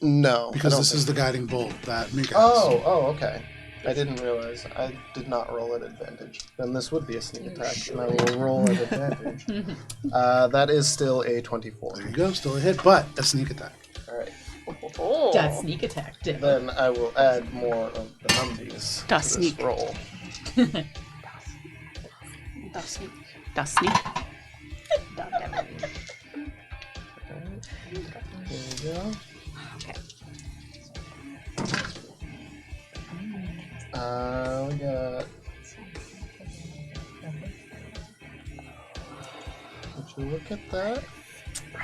No. Because this is the guiding bolt that Minka has. Okay. I didn't realize. I did not roll at advantage. Then this would be a sneak attack, and I will roll at advantage. That is still a 24. There you go, still a hit, but a sneak attack. All right. Oh. That sneak attack did. Then I will add more of the numbies to Das this sneak. roll. Das sneak. Das sneak. There we go. We got. Would you look at that?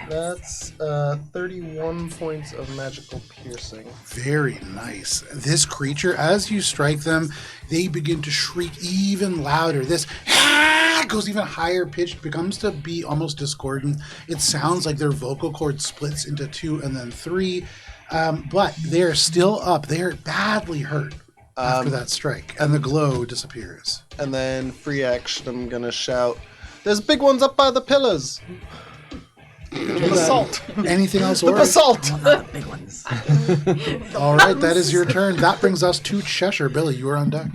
That's 31 points of magical piercing. Very nice. This creature, as you strike them, they begin to shriek even louder. This goes even higher pitched, becomes to be almost discordant. It sounds like their vocal cord splits into 2 and then 3, but they're still up. They're badly hurt after that strike, and the glow disappears. And then free action, I'm gonna shout, "There's big ones up by the pillars!" Basalt. Anything else? The basalt! Big ones. All right, that is your turn. That brings us to Cheshire. Billy, you are on deck.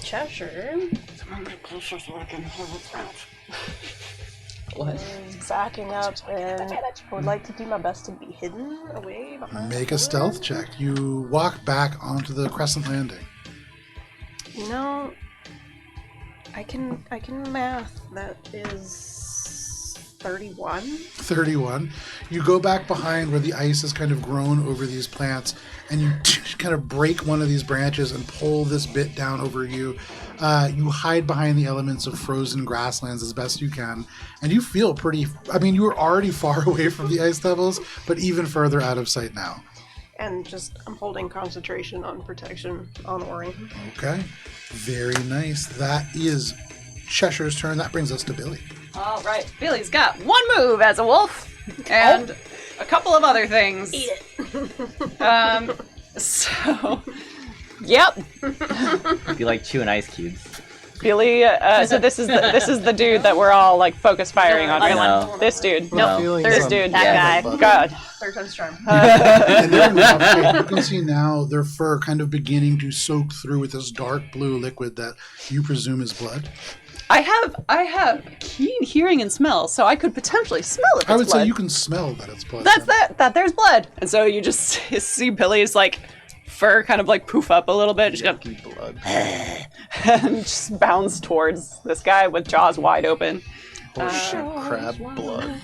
Cheshire. What? Backing up, and I would like to do my best to be hidden away behind. Make a stealth check. You walk back onto the crescent landing. You know, I can math. That is 31. 31. You go back behind where the ice has kind of grown over these plants, and you kind of break one of these branches and pull this bit down over you. You hide behind the elements of frozen grasslands as best you can, and you feel pretty... I mean, you were already far away from the ice devils, but even further out of sight now. And just, I'm holding concentration on protection on Ori. Okay. Very nice. That is Cheshire's turn. That brings us to Billy. All right. Billy's got one move as a wolf and a couple of other things. Eat it. So, yep. Be like chewing ice cubes. Billy. So this is the dude that we're all like focus firing on. I Right? know. This dude. No. Feeling This some dude. peanut That butter. God. Third time's charm. And they're in rough shape. You can see now their fur kind of beginning to soak through with this dark blue liquid that you presume is blood. I have keen hearing and smell, so I could potentially smell if it's I would blood. say you can smell that it's blood. That's that there's blood. And so you just see Billy's like fur kind of like poof up a little bit. Just go, Yucky blood. and just bounds towards this guy with jaws wide open. Horseshit crab blood.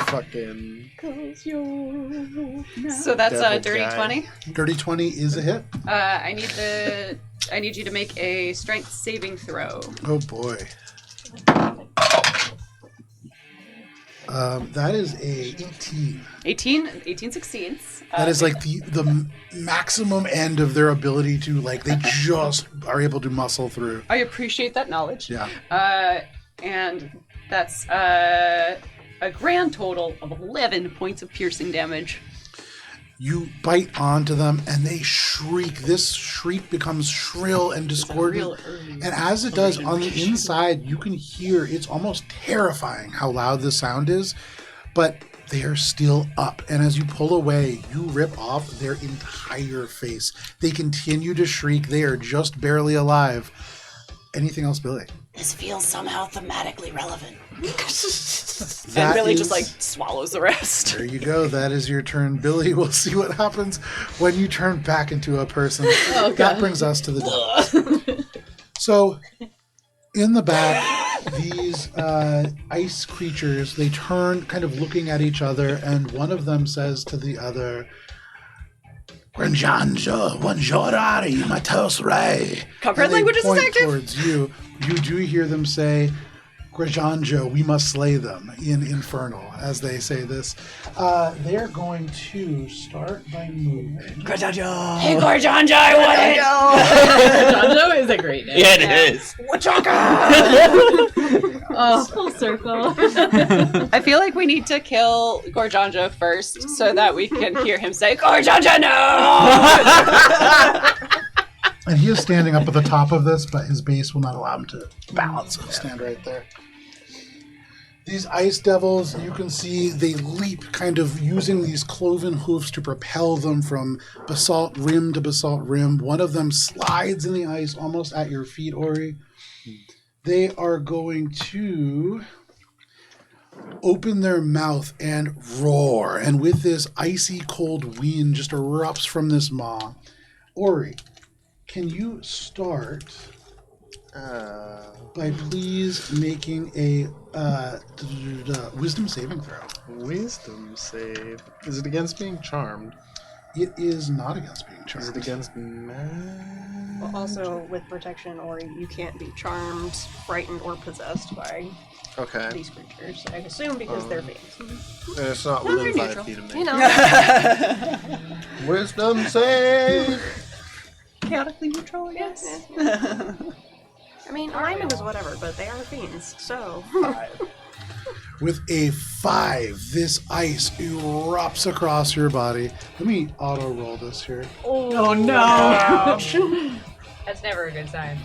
Fucking. So that's a Devil dirty guy. 20. Dirty 20 is a hit. I need you to make a strength saving throw. Oh boy. That is a 18. 18 succeeds. That is like the maximum end of their ability to, like, they just are able to muscle through. I appreciate that knowledge. Yeah. And that's a grand total of 11 points of piercing damage. You bite onto them and they shriek. This shriek becomes shrill and discordant. And as it does on the inside, you can hear it's almost terrifying how loud the sound is, but they are still up. And as you pull away, you rip off their entire face. They continue to shriek. They are just barely alive. Anything else, Billy? This feels somehow thematically relevant. And Billy is- just like swallows the rest. There you go. That is your turn, Billy. We'll see what happens when you turn back into a person. That brings us to the devils. So, in the back, these ice creatures, they turn kind of looking at each other, and one of them says to the other, "Buongiorno, Matos Ray." Comfort languages is active? Towards you. You do hear them say, "Grajanjo, we must slay them," in Infernal, as they say this. They're going to start by moving. Hey, Gorjanja, I want it! Jonjo is a great name. Yeah, it is. Oh, full circle. I feel like we need to kill Gorjanja first so that we can hear him say, Gorjanja, no! And he is standing up at the top of this, but his base will not allow him to balance. So stand right there. These ice devils, you can see they leap, kind of using these cloven hoofs to propel them from basalt rim to basalt rim. One of them slides in the ice almost at your feet, Ori. They are going to open their mouth and roar. And with this icy cold wind just erupts from this maw. Ori, can you start by please making a wisdom saving throw? Wisdom save. Is it against being charmed? It is not against being charmed. Is it against magic? Well, also, with protection, or you can't be charmed, frightened, or possessed by these creatures. I assume because they're fiends. And it's not within 5 feet of me. You know. Wisdom save! Chaotically neutral, I guess. I mean, alignment is whatever, but they are fiends, so. With a 5, this ice erupts across your body. Let me auto roll this here. Oh no! That's never a good sign.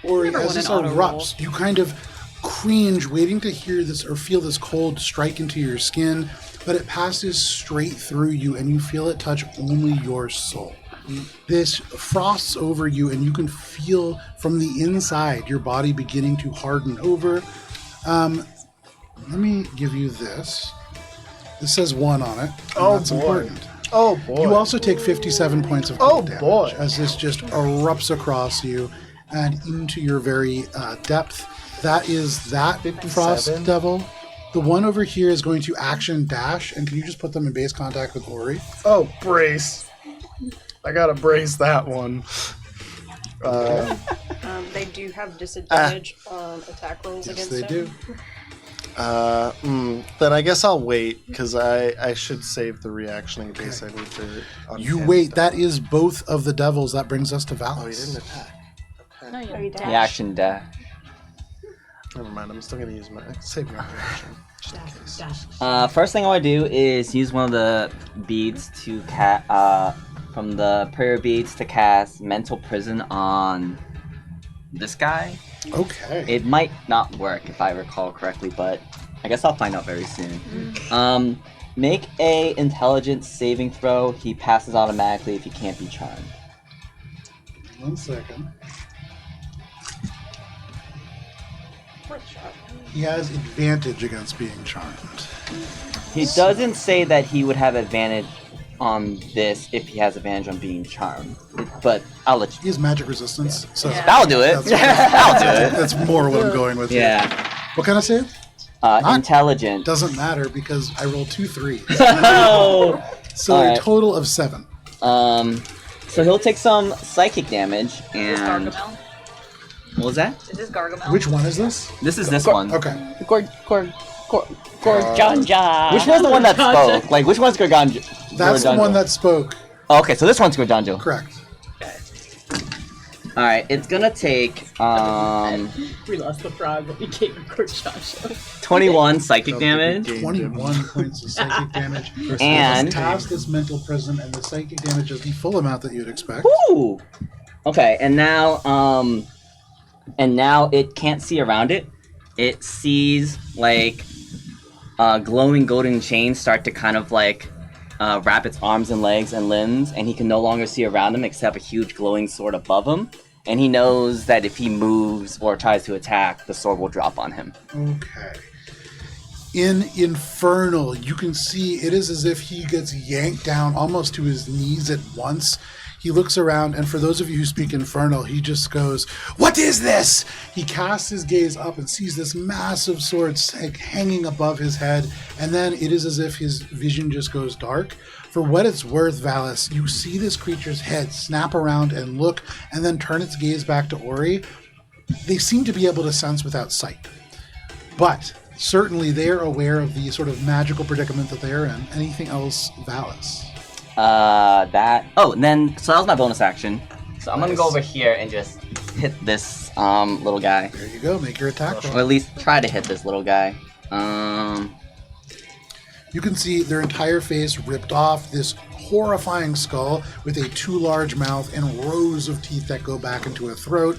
Or as this erupts, you kind of cringe, waiting to hear this or feel this cold strike into your skin, but it passes straight through you and you feel it touch only your soul. This frosts over you and you can feel from the inside your body beginning to harden over. Let me give you this. This says 1 on it. That's important. Oh boy. You also take 57 points of cold damage boy. as this just erupts across you and into your very depth. That is that 57? Frost Devil. The one over here is going to action dash, and can you just put them in base contact with Ori? Oh, brace. I gotta brace that one. They do have disadvantage on attack rolls against Yes, they him. do. Then I guess I'll wait, because I should save the reaction in case I need to... You wait. That is both of the devils. That brings us to Valis. Oh, he didn't attack. Okay. No, Oh, you you dash. dash. The action dash. Never mind, I'm still gonna use my... Save my reaction, just in case. First thing I want to do is use one of the beads to from the prayer beads to cast Mental Prison on this guy. Okay. It might not work if I recall correctly, but I guess I'll find out very soon. Make a intelligence saving throw. He passes automatically if he can't be charmed. 1 second. Worth a shot. He has advantage against being charmed. He doesn't say that he would have advantage on this if he has advantage on being charmed, but I'll let He you. has magic resistance, so That'll do it. That'll do it. that's more what I'm going with. Yeah. Here. What kind of save? Intelligent. Doesn't matter because I rolled 2 3s. Oh. So All a right. total of 7. So he'll take some psychic damage Is this and Gargamel? what was that? Is this Gargamel? Which one is this? This is this one. Okay. Gorgonja. Which one's the one that spoke? Like, which one's Gorgonja? That's the one that spoke. Oh, okay, so this one's Gorgonja. Correct. Alright, it's gonna take, We lost the frog, but became a Gorgonja. 21 psychic damage. 21 points of psychic damage. And- past this mental prison, and the psychic damage is the full amount that you'd expect. Woo! Okay, and now it can't see around it. It sees, like, glowing golden chains start to kind of, like, wrap its arms and legs and limbs, and he can no longer see around him except a huge glowing sword above him. And he knows that if he moves or tries to attack, the sword will drop on him. Okay. In Infernal, you can see it is as if he gets yanked down almost to his knees at once. He looks around, and for those of you who speak Infernal, he just goes, "What is this?" He casts his gaze up and sees this massive sword hanging above his head, and then it is as if his vision just goes dark. For what it's worth, Valis, you see this creature's head snap around and look, and then turn its gaze back to Ori. They seem to be able to sense without sight. But certainly they are aware of the sort of magical predicament that they are in. Anything else, Valis? So that was my bonus action. So I'm gonna go over here and just hit this little guy. There you go. Make your attack roll. Or at least try to hit this little guy. You can see their entire face ripped off, this horrifying skull with a too large mouth and rows of teeth that go back into a throat.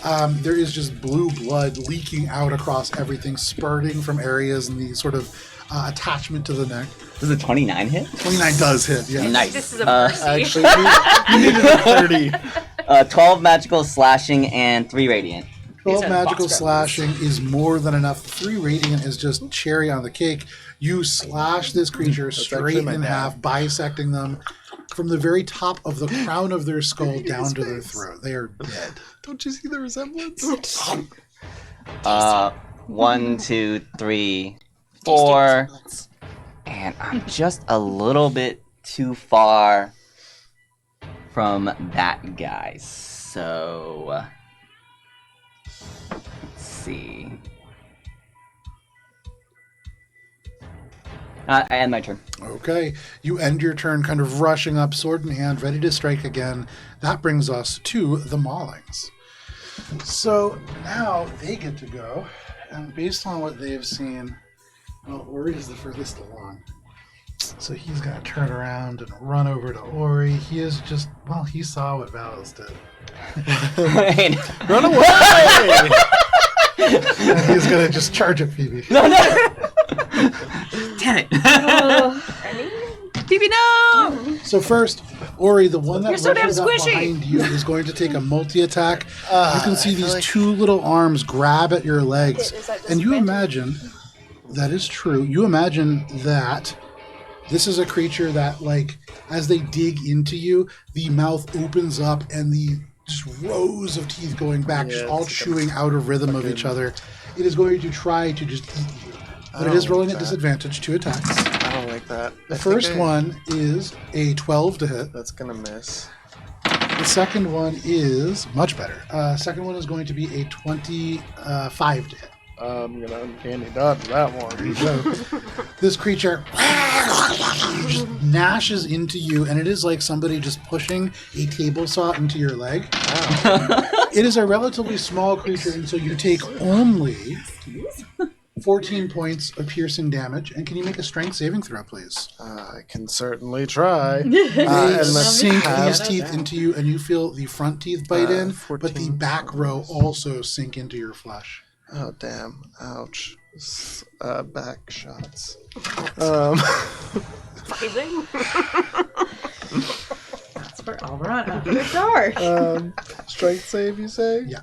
There is just blue blood leaking out across everything, spurting from areas in the sort of attachment to the neck. Does a 29 hit? 29 does hit, yeah. Nice. This is a mercy. Actually, you needed a 30. 12 magical slashing and 3 radiant. 12 magical slashing is more than enough. 3 radiant is just cherry on the cake. You slash this creature straight in half, bisecting them from the very top of the crown of their skull down to their throat. They are dead. Don't you see the resemblance? 1, 2, 3, 4. And I'm just a little bit too far from that guy. So let's see. I end my turn. Okay. You end your turn kind of rushing up, sword in hand, ready to strike again. That brings us to the Maulings. So now they get to go. And based on what they've seen, well, Ori is the furthest along. So he's going to turn around and run over to Ori. He is just, well, he saw what Valos did. Run away! And he's going to just charge at Phoebe. No! Damn it! Phoebe, no! So first, Ori, the one that You're so damn rushes up squishy. behind you is going to take a multi-attack. You can see these 2 little arms grab at your legs. And you imagine, that is true, you imagine that this is a creature that, like, as they dig into you, the mouth opens up and the just rows of teeth going back, just all chewing out of rhythm of each other. It is going to try to just eat you. But it is rolling at disadvantage, 2 attacks. I don't like that. The first one is a 12 to hit. That's gonna miss. The second one is much better. Second one is going to be a 25 to hit. I'm gonna uncanny dodge that one. So, this creature just gnashes into you, and it is like somebody just pushing a table saw into your leg. Wow. It is a relatively small creature, and so you take only 14 points of piercing damage. And can you make a strength saving throw, please? I can certainly try. They let's sink have these teeth into you, and you feel the front teeth bite in, but the 14 back row also sink into your flesh. Oh, damn. Ouch. Back shots. Fighting? That's for Alberon after dark. Strength save, you say? Yeah.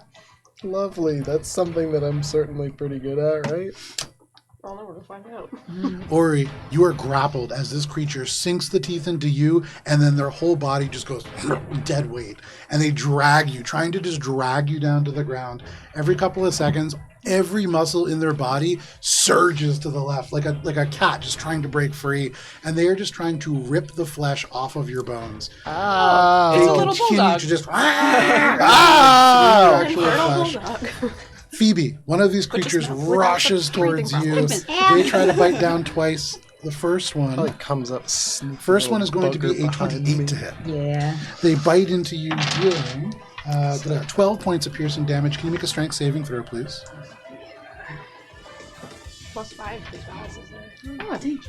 Lovely. That's something that I'm certainly pretty good at, right? I'll never find out. Ori, you are grappled as this creature sinks the teeth into you, and then their whole body just goes dead weight. And they drag you, trying to just drag you down to the ground. Every couple of seconds, every muscle in their body surges to the left, like a cat just trying to break free. And they are just trying to rip the flesh off of your bones. Oh. It's a They little continue bulldog. to just Oh. actual flesh. Phoebe, one of these creatures rushes towards you. They try to bite down twice. The first one, Probably comes up. first one is going to be a 28 to hit. Yeah. They bite into you, dealing 12 points of piercing damage. Can you make a strength saving throw, please? +5 because Alice is there. Oh, thank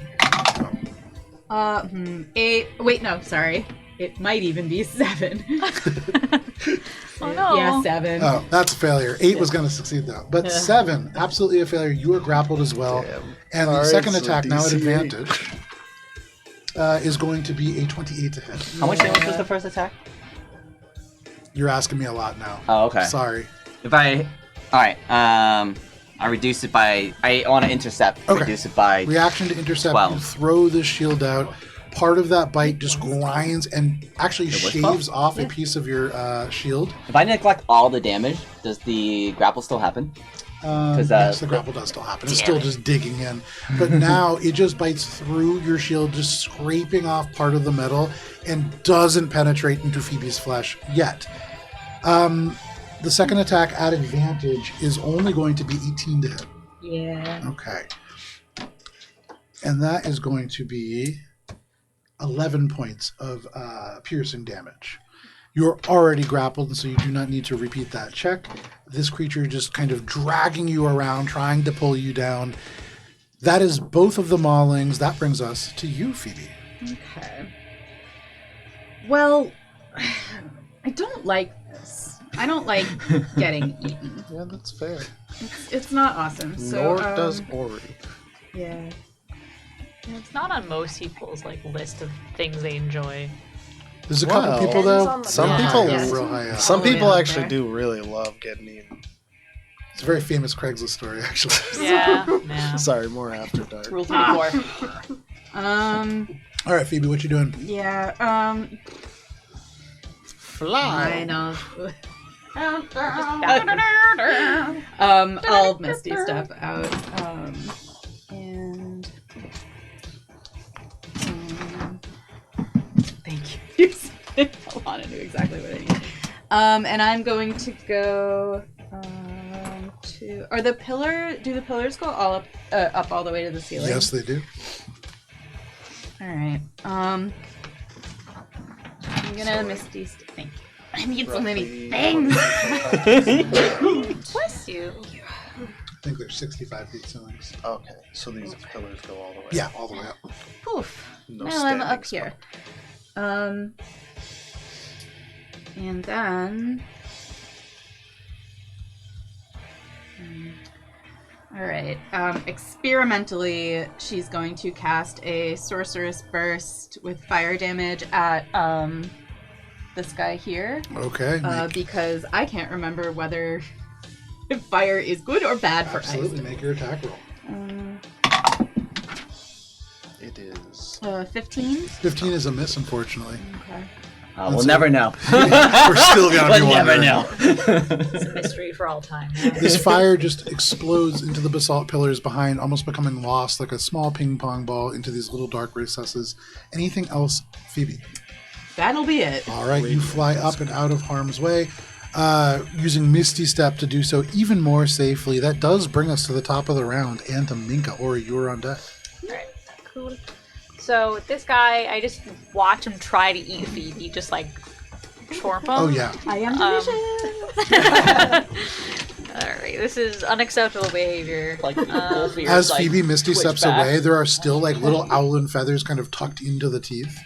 you. 8. Wait, no, sorry. It might even be 7. Oh no. Yeah, 7. Oh, that's a failure. 8 was going to succeed, though. But 7, absolutely a failure. You are grappled as well. Damn. And the All right, second so attack, now at DC8. advantage, is going to be a 28 to hit. How much damage was the first attack? You're asking me a lot now. Oh, okay. Sorry. If I... Alright, I reduce it by... I want to intercept. Okay. Reduce it by... Reaction to intercept. 12. You throw the shield out. Part of that bite just grinds and actually was shaves 12? off a piece of your shield. If I neglect all the damage, does the grapple still happen? Yes, the grapple does still happen. It's still just digging in. But now it just bites through your shield, just scraping off part of the metal and doesn't penetrate into Phoebe's flesh yet. The second attack at advantage is only going to be 18 to hit. Yeah. Okay. And that is going to be 11 points of piercing damage. You're already grappled, and so you do not need to repeat that check. This creature just kind of dragging you around, trying to pull you down. That is both of the maulings. That brings us to you, Phoebe. Okay. Well, I don't like this. I don't like getting eaten. Yeah, that's fair. It's not awesome. So, Nor does Ori. Yeah. It's not on most people's list of things they enjoy. There's a couple Wow. people Depends though. on the Some mood. people, Yeah. real high up. some All the way people up actually there. do really love getting eaten. It's a very famous Craigslist story, actually. Yeah. Sorry, more after dark. Rule 34. All right, Phoebe, what you doing? Yeah, Fly. I know. I'll Misty step out, and thank you. Hold on, I knew exactly what I need. And I'm going to go to. Do the pillars go all up all the way to the ceiling? Yes, they do. All right. I'm gonna Misty. Thank you. I need so many things. Bless you. I think there's 65 feet ceilings. Okay, so these pillars go all the way. Yeah, all the way up. Poof. No Well, I'm standing up spot. here. And then. All right. Experimentally, she's going to cast a sorceress burst with fire damage at this guy here. Okay. Because I can't remember whether fire is good or bad for Absolutely, ice. make your attack roll. It is. 15. 15 is a miss, unfortunately. Okay. We'll never know. We're still gonna be We'll never wondering. know. It's a mystery for all time. This fire just explodes into the basalt pillars behind, almost becoming lost like a small ping pong ball into these little dark recesses. Anything else, Phoebe? That'll be it. All right, you fly up and out of harm's way, using Misty Step to do so even more safely. That does bring us to the top of the round, and to Minka. Ori, you are on deck. Alright, cool. So this guy, I just watch him try to eat Phoebe, just chorp him. Oh, yeah. I am Alright, this is unacceptable behavior. As Phoebe Misty steps away, there are still little owlin feathers kind of tucked into the teeth.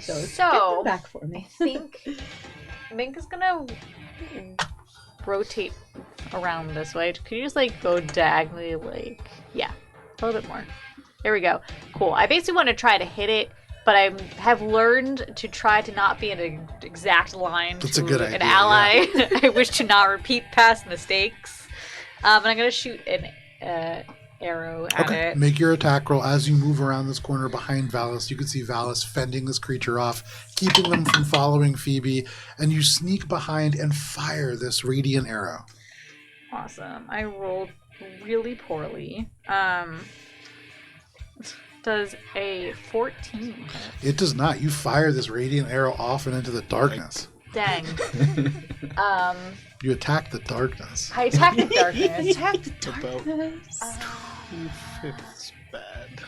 So back for me. I think Minka's gonna rotate around this way. Could you just go diagonally, yeah, a little bit more. There we go. Cool. I basically want to try to hit it, but I have learned to try to not be in an exact line That's to a good an idea, ally. I wish to not repeat past mistakes. And I'm gonna shoot an arrow at it. Make your attack roll. As you move around this corner behind Valis, you can see Valis fending this creature off, keeping them from following Phoebe, and you sneak behind and fire this radiant arrow. Awesome. I rolled really poorly. Does a 14 hit? It does not. You fire this radiant arrow off and into the darkness. Dang. You attack the darkness. I attacked the darkness. Attack the darkness. It's bad.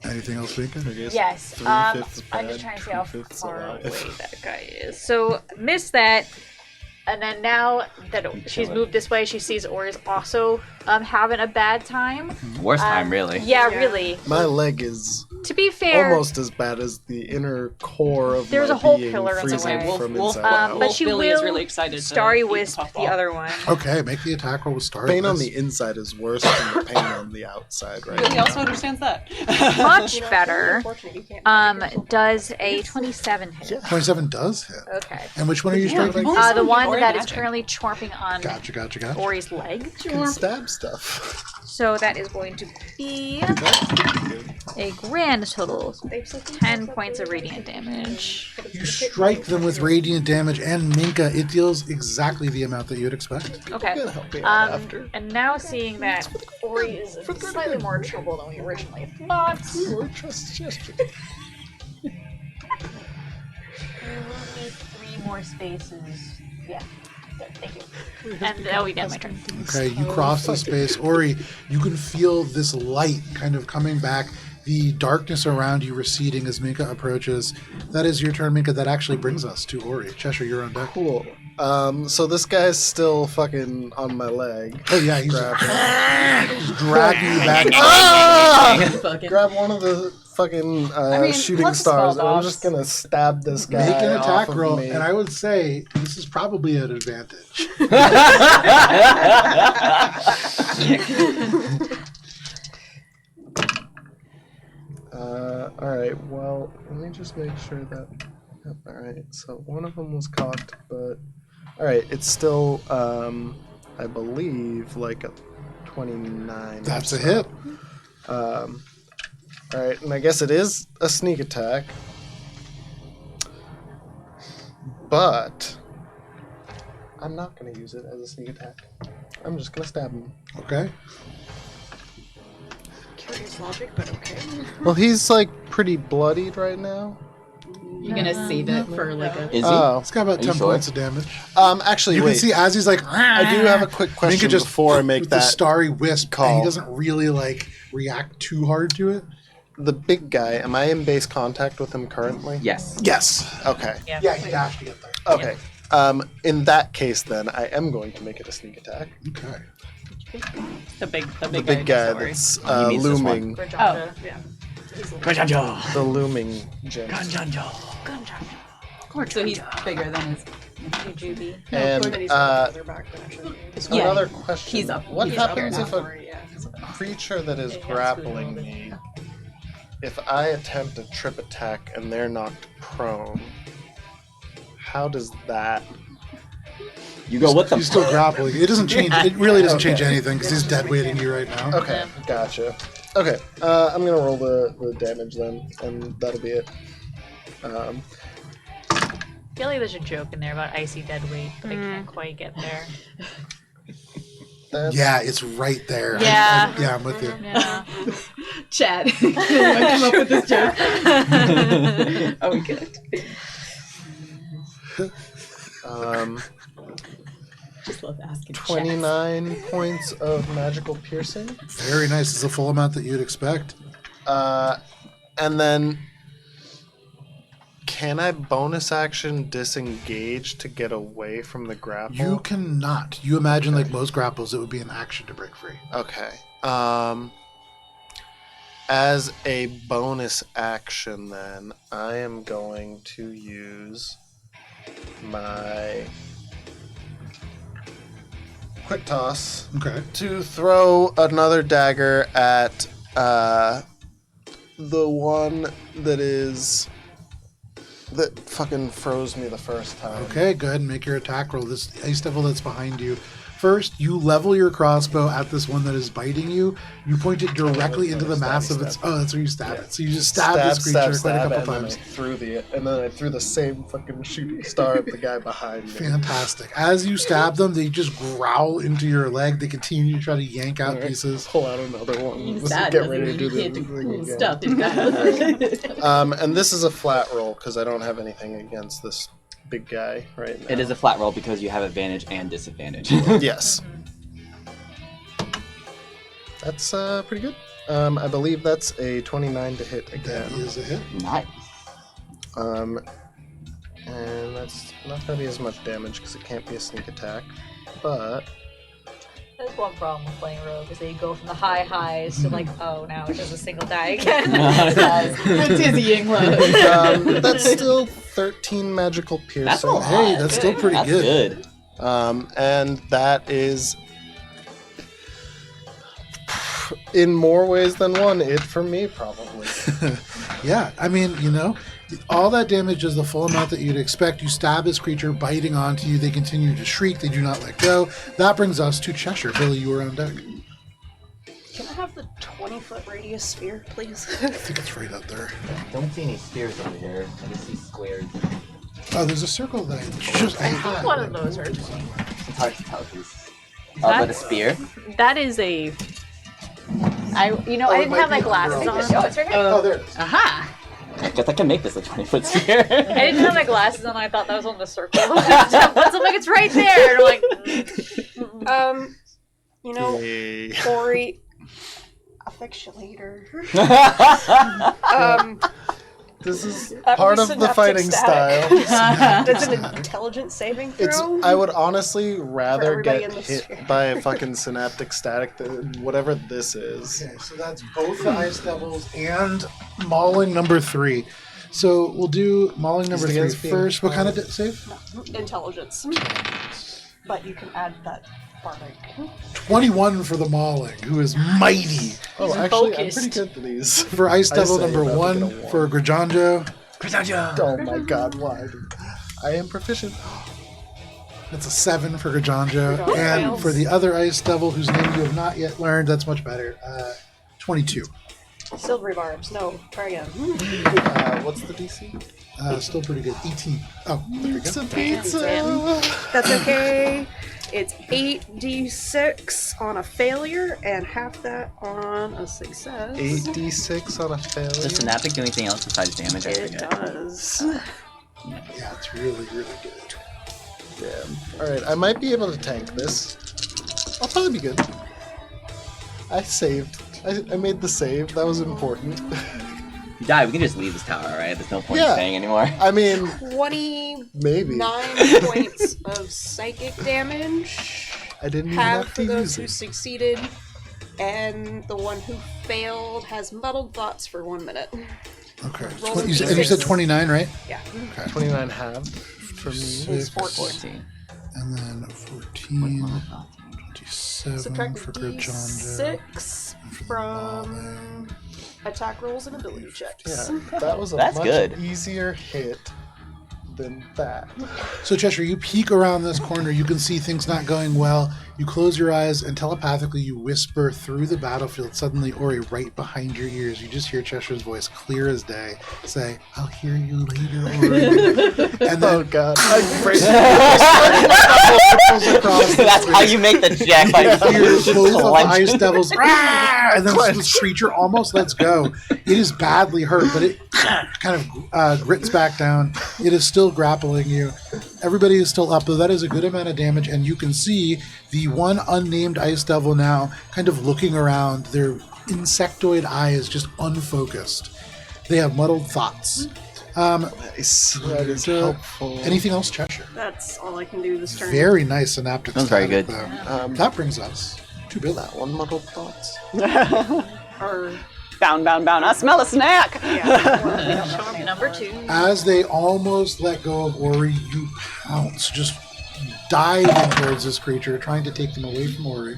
Anything else, Minka? I guess Yes. 3/5 I'm bad, just trying to see how 2/5 far alive. away that guy is. So missed that. And then now that she's moved this way, she sees Ori's also having a bad time. Worst time, really. Yeah, really. My leg is To be fair, almost as bad as the inner core of There's my a whole being pillar in the freezing way. from Wolf- inside out. but she Billy will is really excited to Starry eat Wisp puffball. the other one. Okay, make the attack roll with Star. Pain on the inside is worse than the pain on the outside, right? Billy also understands that. Much better. Unfortunate you can't Does a 27 hit? 27 does hit. Okay. And which one are you striking? The one Ori that is magic. currently chomping on Gotcha. Ori's leg. You can stab stuff. So that is going to be a grand total. 10 points of radiant damage. You strike them with radiant damage, and Minka, it deals exactly the amount that you'd expect. Okay. You're gonna help me out after. And now seeing that Ori is in slightly more trouble than we originally thought, Your trust gesture. we will need 3 more spaces. Yeah. There, thank you. And that will be done my turn. Okay, you cross the space. Ori, you can feel this light kind of coming back, the darkness around you receding as Minka approaches. That is your turn, Minka. That actually brings us to Ori. Cheshire, you're on deck. Cool. So this guy's still fucking on my leg. Oh, yeah, he's Grab just dragging you back. Ah! Fucking. Grab one of the fucking shooting plus stars. small I'm dogs. just gonna stab this guy. Make an attack off of roll, me. and I would say this is probably an advantage. All right. Well, let me just make sure that. Yep, all right. So one of them was cocked, but all right. It's still, I believe, like a 29. That's a so. hit. All right, and I guess it is a sneak attack, but I'm not going to use it as a sneak attack. I'm just going to stab him. Okay. Curious logic, but okay. Well, he's like pretty bloodied right now. You're gonna save it for like a. Is he? Oh, It's got about Are you 10 sure? points of damage. actually, You wait. can see as he's like, I do have a quick question Minka just before I make with the that starry wisp, call. and he doesn't really like react too hard to it. The big guy. Am I in base contact with him currently? Yes. Yes. Okay. Yeah. Yeah, he dashed to get there. Okay. In that case, then I am going to make it a sneak attack. Okay. The big The big guy that's He means this one. looming. Rajanda. Yeah. The looming gent. So he's bigger than his. Jujubee. And But he's further back than actually. Yeah, another question. he's up. What He's up happens here if now. a creature that is grappling me, if I attempt a trip attack and they're knocked prone, how does that... You go, what the He's still grappling. It doesn't change. It really doesn't change Okay. anything because he's dead weighting you right now. Okay, gotcha. Okay, I'm gonna roll the damage then, and that'll be it. I feel like there's a joke in there about icy dead weight, but I can't quite get there. That's, Yeah, it's right there. Yeah. Yeah, I'm with you. Yeah. Chad. I come up with this joke. Oh, we good. Just love asking. 29 points of magical piercing. Very nice. It's the full amount that you'd expect. And then, can I bonus action disengage to get away from the grapple? You cannot. You imagine like most grapples, it would be an action to break free. Okay. As a bonus action, then, I am going to use my quick toss Okay. to throw another dagger at the one that fucking froze me the first time. Okay, go ahead and make your attack roll. This ice devil that's behind you. First, you level your crossbow at this one that is biting you. You point it directly into the mass of its... Oh, that's where you stab it. So you just stab this creature quite a couple times. And then I threw the same fucking shooting star at the guy behind me. Fantastic. As you stab them, they just growl into your leg. They continue to try to yank out pieces. Pull out another one. He's Let's sad. get Doesn't ready to mean do you can't the do thing cool again. stuff in battle. And this is a flat roll because I don't have anything against this big guy right now. It is a flat roll because you have advantage and disadvantage. Yes. That's pretty good. I believe that's a 29 to hit again. That is a hit. Nice. And that's not going to be as much damage because it can't be a sneak attack. But There's one problem with playing rogue is that you go from the high highs to like, oh, now it does a single die again. Dizzying low. that's still 13 magical piercing. That's a lot. Hey, that's still pretty That's good. good. And that is, in more ways than one, it for me, probably. Yeah, I mean, you know, all that damage is the full amount that you'd expect. You stab this creature, biting onto you. They continue to shriek. They do not let go. That brings us to Cheshire. Billy, you are on deck. Can I have the 20-foot radius sphere, please? I think it's right up there. Don't see any spears over here. I just see squares. Oh, there's a circle that I had. One of those are 20. It's hard to tell who's. Oh, but a spear? That is a. I didn't have my glasses on. Oh, it's right here. Oh, there it is. Aha! I guess I can make this a 20-foot spear. I didn't have my glasses on. I thought that was on the circle. So I'm like, it's right there. And I'm like, Yay. Corey, affectionator. This is That part would of be the fighting synaptic style. That's an intelligence saving It's. throw. I would honestly rather everybody get in this hit sphere. by a fucking synaptic static than whatever this is. Okay, so that's both the Ice Devils and Mauling number 3. So we'll do Mauling number Is it 3 against being first. What kind of mauled? save? Intelligence. But you can add that bardic. 21 for the Mauling, who is mighty. Oh, actually, I'm focused. pretty good at these. For Ice Devil save, number I would 1, get a 1. for Grijanjo. Oh my god, why? I am proficient. That's a 7 for Grijanjo. Grijanjo And fails. for the other Ice Devil, whose name you have not yet learned, that's much better. 22. Silvery barbs. No, try again. What's the DC? Still pretty good. 18. Oh, there we It's go. a pizza. That's okay. It's 8d6 on a failure and half that on a success. 8d6 on a failure. Does Synaptic do anything else besides damage? I It forget. does. Yeah, it's really, really good. Damn. Alright, I might be able to tank this. I'll probably be good. I saved. I made the save. That was important. If you die, we can just leave this tower, right? There's no point Yeah. in staying anymore. I mean, 29 maybe. points of psychic damage. I didn't even Half have for to those use who it. succeeded, and the one who failed has muddled thoughts for 1 minute. Okay. Roll And you said D6. 29, right? Yeah. Okay. 29 halved for me. It's 14. 14. And then 14, 27 Subtract for the Grijanjo. D6 from attack rolls and ability checks. Yeah, that was a That's much good. easier hit than that. So Cheshire, you peek around this corner, you can see things not going well. You close your eyes and telepathically you whisper through the battlefield. Suddenly, Ori, right behind your ears, you just hear Cheshire's voice clear as day say, "I'll hear you later, Ori." And Oh then god. That's how you make the jack by you hear just both of the clench. ice devils, "Ah!" And then this creature almost lets go. It is badly hurt, but it kind of grits back down. It is still grappling you. Everybody is still up, though that is a good amount of damage, and you can see the one unnamed ice devil now kind of looking around. Their insectoid eye is just unfocused. They have muddled thoughts. Nice. That is helpful. Anything else, Cheshire? That's all I can do this turn. Very nice synaptic. That was very static, good. though. That brings us to Billy. That one muddled thoughts. Or, Bound. I smell a snack. yeah. Number 2. As they almost let go of Ori, you pounce, just diving towards this creature, trying to take them away from Ori.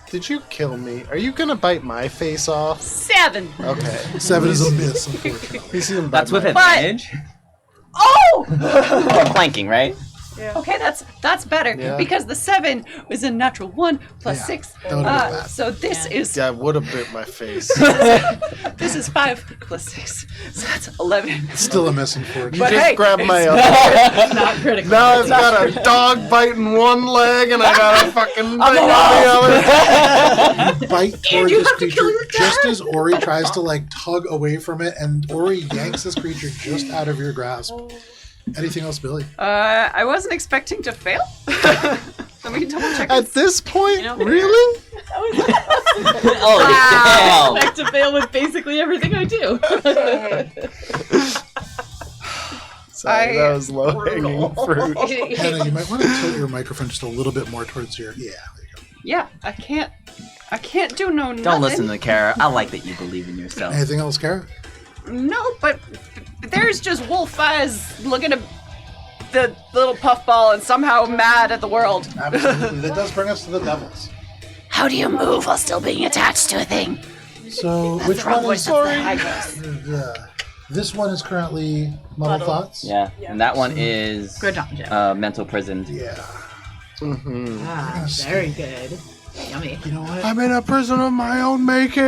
Did you kill me? Are you gonna bite my face off? 7. Okay. 7 is a miss, unfortunately. You see him bite That's with my- advantage? Oh! Or flanking, right? Okay, that's better Yeah. because the 7 was a natural 1 plus Yeah, 6. that would've been bad. So this is Yeah, I would have bit my face. this is 5 plus 6. So that's 11. Still a miss, unfortunately. You But just hey, grabbed my other. Not critical. Now I've got a dog biting one leg and I got a fucking thing on the other. Bite towards this creature just as Ori tries to like tug away from it, and Ori yanks this creature just out of your grasp. Anything else, Billy? I wasn't expecting to fail. Let me double check. At this point, know, really? Oh, damn. Expect to fail with basically everything I do. Sorry, that was low hanging fruit. Hannah, you might want to tilt your microphone just a little bit more towards your. Yeah, there you go. Yeah, I can't do no nothing. Don't listen to Cara. I like that you believe in yourself. Anything else, Cara? No, but there's just wolf eyes looking at the little puffball and somehow mad at the world. Absolutely. That does bring us to the devils. How do you move while still being attached to a thing? So, which one is? Sorry. This one is currently Muddled Thoughts. Yeah, and that one is Good job, Jeff. mental prison. Yeah. Mm-hmm. Ah, very good. Yummy. You know what? I'm in a prison of my own making.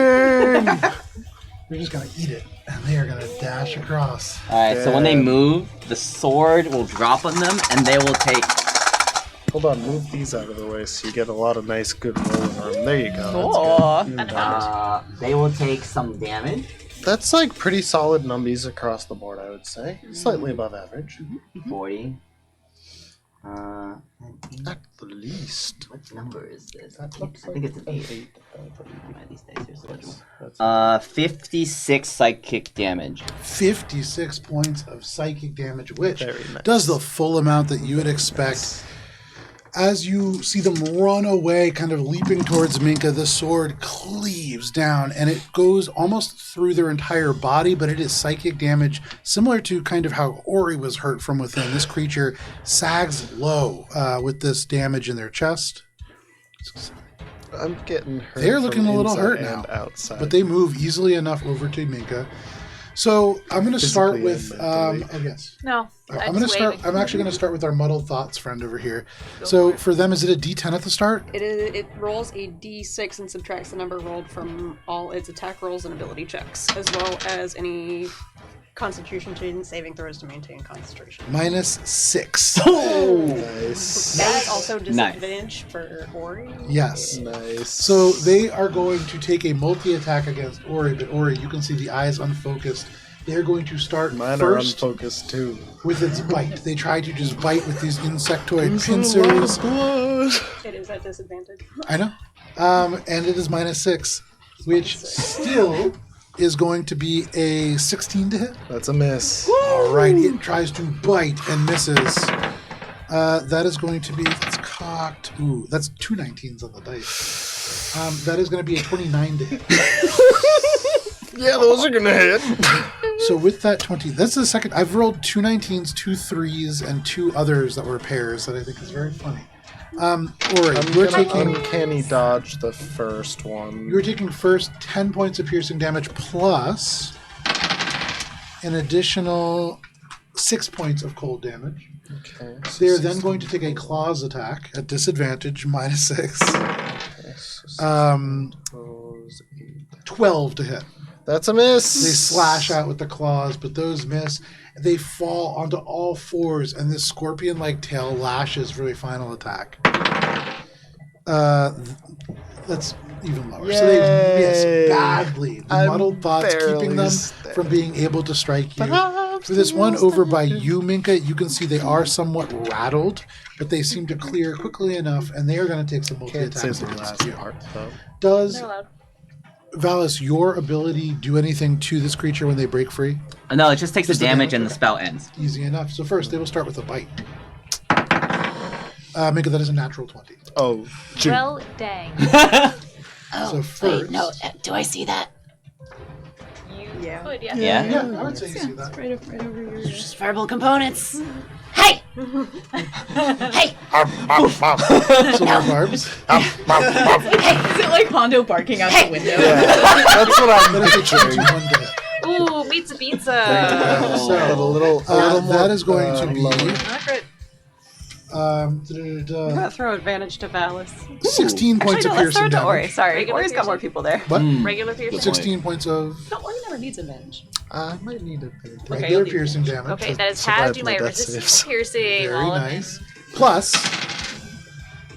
We're just gonna eat it, and they are gonna dash across. Alright, so when they move, the sword will drop on them, and they will take... Hold on, move these out of the way so you get a lot of nice, good rolling on them. There you go. Cool. They will take some damage. That's like pretty solid numbies across the board, I would say. Slightly above average. 40. At the least. What number is this? I That looks think it's an 8. 8. These dice are so 56 psychic damage. 56 points of psychic damage, which Very nice. does the full amount that you would expect. As you see them run away, kind of leaping towards Minka, the sword cleaves down and it goes almost through their entire body, but it is psychic damage, similar to kind of how Ori was hurt from within. This creature sags low with this damage in their chest. I'm getting hurt. They're looking from a little inside hurt and now, outside. but they move easily enough over to Minka. So I'm going to start Physically with. and mentally. Yes. No. I'm going to start. I'm actually going to start with our muddled thoughts friend over here. So for them, is it a D10 at the start? It rolls a d6 and subtracts the number rolled from all its attack rolls and ability checks, as well as any Constitution saving throws to maintain concentration. -6. Nice. That is also disadvantage for Ori. Yes. Nice. So they are going to take a multi-attack against Ori, but Ori, you can see the eyes unfocused. They're going to start Mine are first unfocused too. with its bite. They try to just bite with these insectoid pincers. It is at disadvantage. I know. And it is -6, which still is going to be a 16 to hit. That's a miss. All right, it tries to bite and misses. That is going to be, it's cocked. Ooh, that's 2 19s on the dice. That is going to be a 29 to hit. Yeah, those are gonna hit. So with that 20, that's the second. I've rolled 2 19s, 2 3s, and 2 others that were pairs that I think is very funny. Ori, you're taking uncanny dodge the first one. You're taking first 10 points of piercing damage plus an additional 6 points of cold damage. Okay. They are then going to take a claws attack at disadvantage, -6. Okay, so 12 to hit. that's a miss. They slash out with the claws, but those miss. They fall onto all fours, and this scorpion-like tail lashes for a final attack. That's even lower. Yay. So they miss badly. The I'm muddled thoughts keeping them from being able to strike you. For this one over by you, Minka, you can see they are somewhat rattled, but they seem to clear quickly enough, and they are going to take some Can't say multi-attacks the against last you. part though. Does They're allowed. Valis, your ability do anything to this creature when they break free? No, it just takes Just the the damage damage, and the okay. spell ends. Easy enough. So first, they will start with a bite. Minka, that is a natural 20. Oh, shoot. Well, dang. So Wait, first... no, do I see that? You Yeah. could, yeah. Yeah. Yeah, I would say you see that. Right over your. Just verbal components. Hey! Hey! Silver barbs. Is it like Hondo barking out the window? Yeah, that's what I'm That is a picturing. 21 to hit. Ooh, pizza pizza. So, But a little more, that is going to be... lower. Not great. I'm gonna throw advantage to Valis. 16 points Actually, of no, let's throw piercing it to Ori. damage. Sorry, Regular Ori's got more piercing? people there. What? Regular piercing. 16 points of No, Ori never needs advantage. I might need a bit. regular piercing damage. Okay, that is survive half to my my death resistance saves. to piercing. Very all of nice. Plus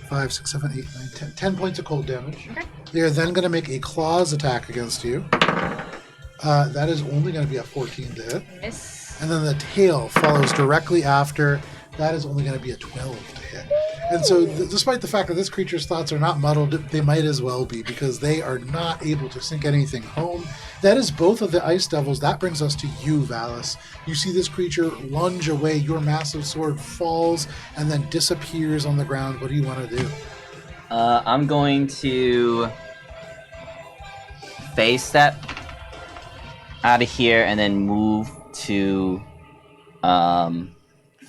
5, 6, 7, 8, 9, 10. 10 points of cold damage. Okay. They are then going to make a claws attack against you. That is only going to be a 14 to hit. Miss. And then the tail follows directly after. That is only going to be a 12 to hit. And so, despite the fact that this creature's thoughts are not muddled, they might as well be because they are not able to sink anything home. That is both of the ice devils. That brings us to you, Valis. You see this creature lunge away. Your massive sword falls and then disappears on the ground. What do you want to do? I'm going to phase step out of here and then move to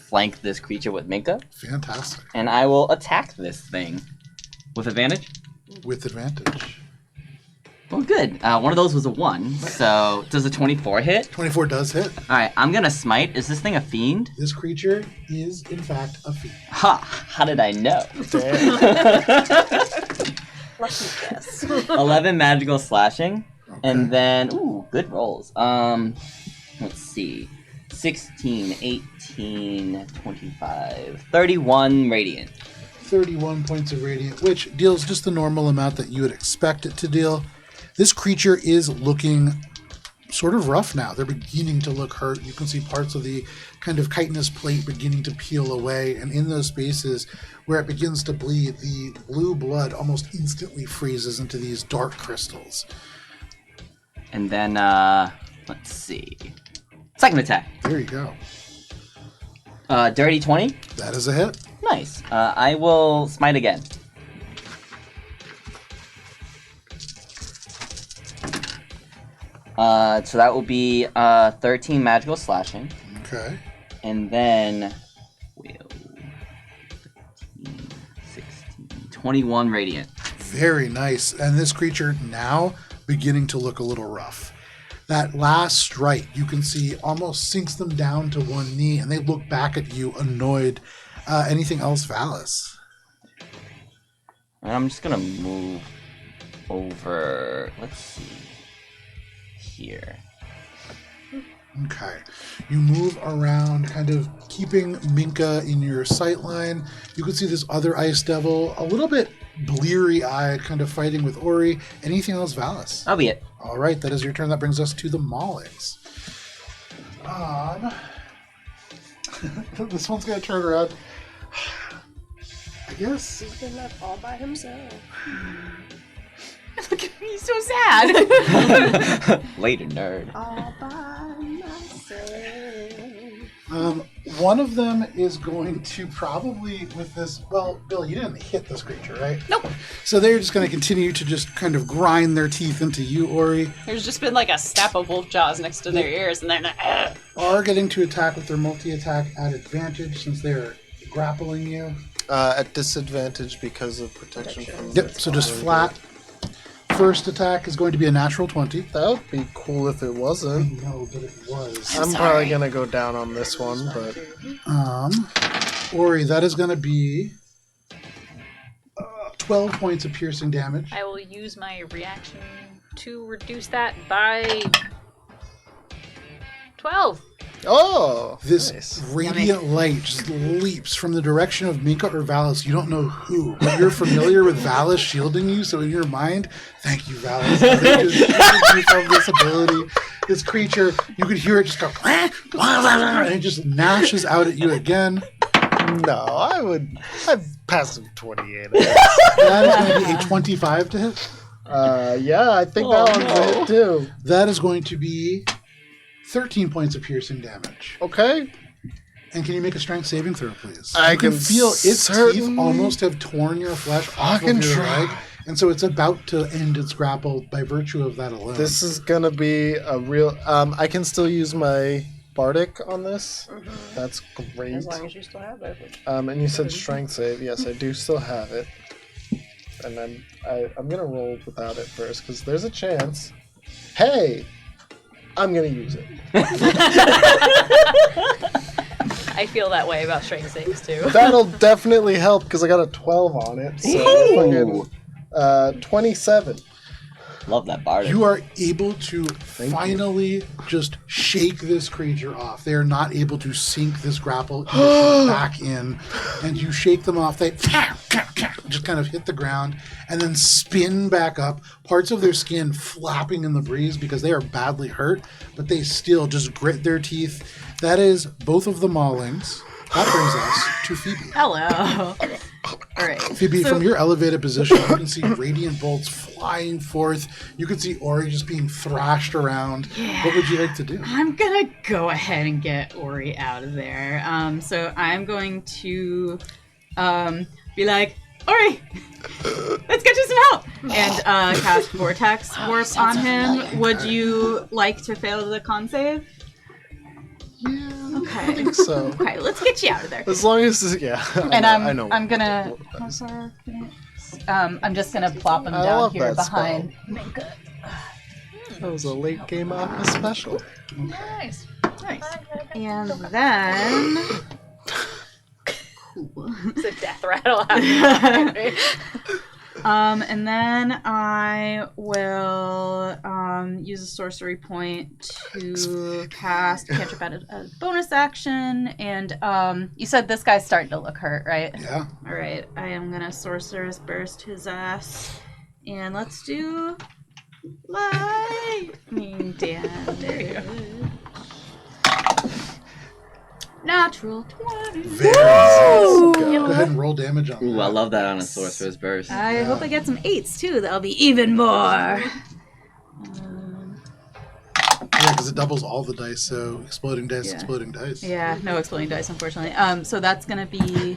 flank this creature with Minka. Fantastic. And I will attack this thing with advantage. With advantage. Well, good. One of those was a 1, so does a 24 hit? 24 does hit. Alright, I'm gonna smite. Is this thing a fiend? This creature is, in fact, a fiend. Ha! How did I know? Lucky guess. 11 magical slashing. And then, ooh, good rolls. Let's see. 16, 18, 25, 31 radiant. 31 points of radiant, which deals just the normal amount that you would expect it to deal. This creature is looking sort of rough now. They're beginning to look hurt. You can see parts of the kind of chitinous plate beginning to peel away, and in those spaces where it begins to bleed, the blue blood almost instantly freezes into these dark crystals. And then, let's see. Second attack. There you go. Dirty 20. That is a hit. Nice. I will smite again. So that will be 13 magical slashing. Okay. And then 15, 16, 21 radiant. Very nice. And this creature now beginning to look a little rough. That last strike, you can see, almost sinks them down to one knee, and they look back at you annoyed. Anything else, Valis? And I'm just gonna move over. Let's see. Here. Okay. You move around, kind of keeping Minka in your sight line. You can see this other ice devil, a little bit bleary-eyed, kind of fighting with Ori. Anything else, Valis? That'll be it. All right, that is your turn. That brings us to the Maulings. This one's going to turn around. I guess. He's been left all by himself. Look at me, so sad. Later, nerd. All by myself. One of them is going to probably with this. Well, Bill, you didn't hit this creature, right? Nope. So they're just going to continue to just kind of grind their teeth into you, Ori. There's just been like a snap of wolf jaws next to their ears, and they're like, Are getting to attack with their multi-attack at advantage since they're grappling you. At disadvantage because of protection from... Yep. So just flat. First attack is going to be a natural 20. That would be cool if it wasn't. No, but it was. I'm probably going to go down on this one, but... Ori, that is going to be 12 points of piercing damage. I will use my reaction to reduce that by 12. Oh! This nice. radiant light just leaps from the direction of Minka or Valis. You don't know who, but you're familiar with Valis shielding you, so in your mind, thank you, Valis. They just shielded you from this ability. This creature, you could hear it just go, and it just gnashes out at you again. No, I've passive 28. That is going to be a 25 to hit. Yeah, I think that one's a hit too. That is going to be 13 points of piercing damage. Okay. And can you make a strength saving throw, please? I you can can feel its certainly- teeth almost have torn your flesh off can of your try. leg, and so it's about to end its grapple by virtue of that alone. This is gonna be a real... I can still use my Bardic on this. Mm-hmm. That's great. As long as you still have that. And you said strength save. Yes, I do still have it. And then I'm gonna roll without it first, because there's a chance. Hey! I'm gonna use it. I feel that way about strength saves too. That'll definitely help, because I got a 12 on it. So fucking, 27. Love that bardic. You are able to finally just shake this creature off. They are not able to sink this grapple back in, and you shake them off. They just kind of hit the ground and then spin back up, parts of their skin flapping in the breeze because they are badly hurt, but they still just grit their teeth. That is both of the Maulings. That brings us to Phoebe. Hello. All right. Phoebe, from your elevated position, you can see radiant bolts flying forth. You can see Ori just being thrashed around. Yeah. What would you like to do? I'm gonna go ahead and get Ori out of there. So I'm going to be like, Ori, let's get you some help, and cast Vortex Warp on him. Would you like to fail the con save? Yeah, Okay. I think so. Okay, let's get you out of there. As long as this, yeah. And I know. I'm gonna. I'm just gonna plop him I down love here that behind. That was a late game Aqua special. Nice. Nice. And then. It's a death rattle happening. And then I will use a sorcery point to cast Cantrip at a bonus action. And you said this guy's starting to look hurt, right? Yeah. All right. I am going to Sorcerer's Burst his ass. And let's do Lightning damage. Natural 20. Very nice. Go. Go ahead and roll damage on Ooh, that. I love that on a sorcerer's burst. I hope I get some 8s too. That'll be even more. Yeah, because it doubles all the dice, so exploding dice, Yeah. exploding dice. Yeah, no exploding dice, unfortunately. So that's gonna be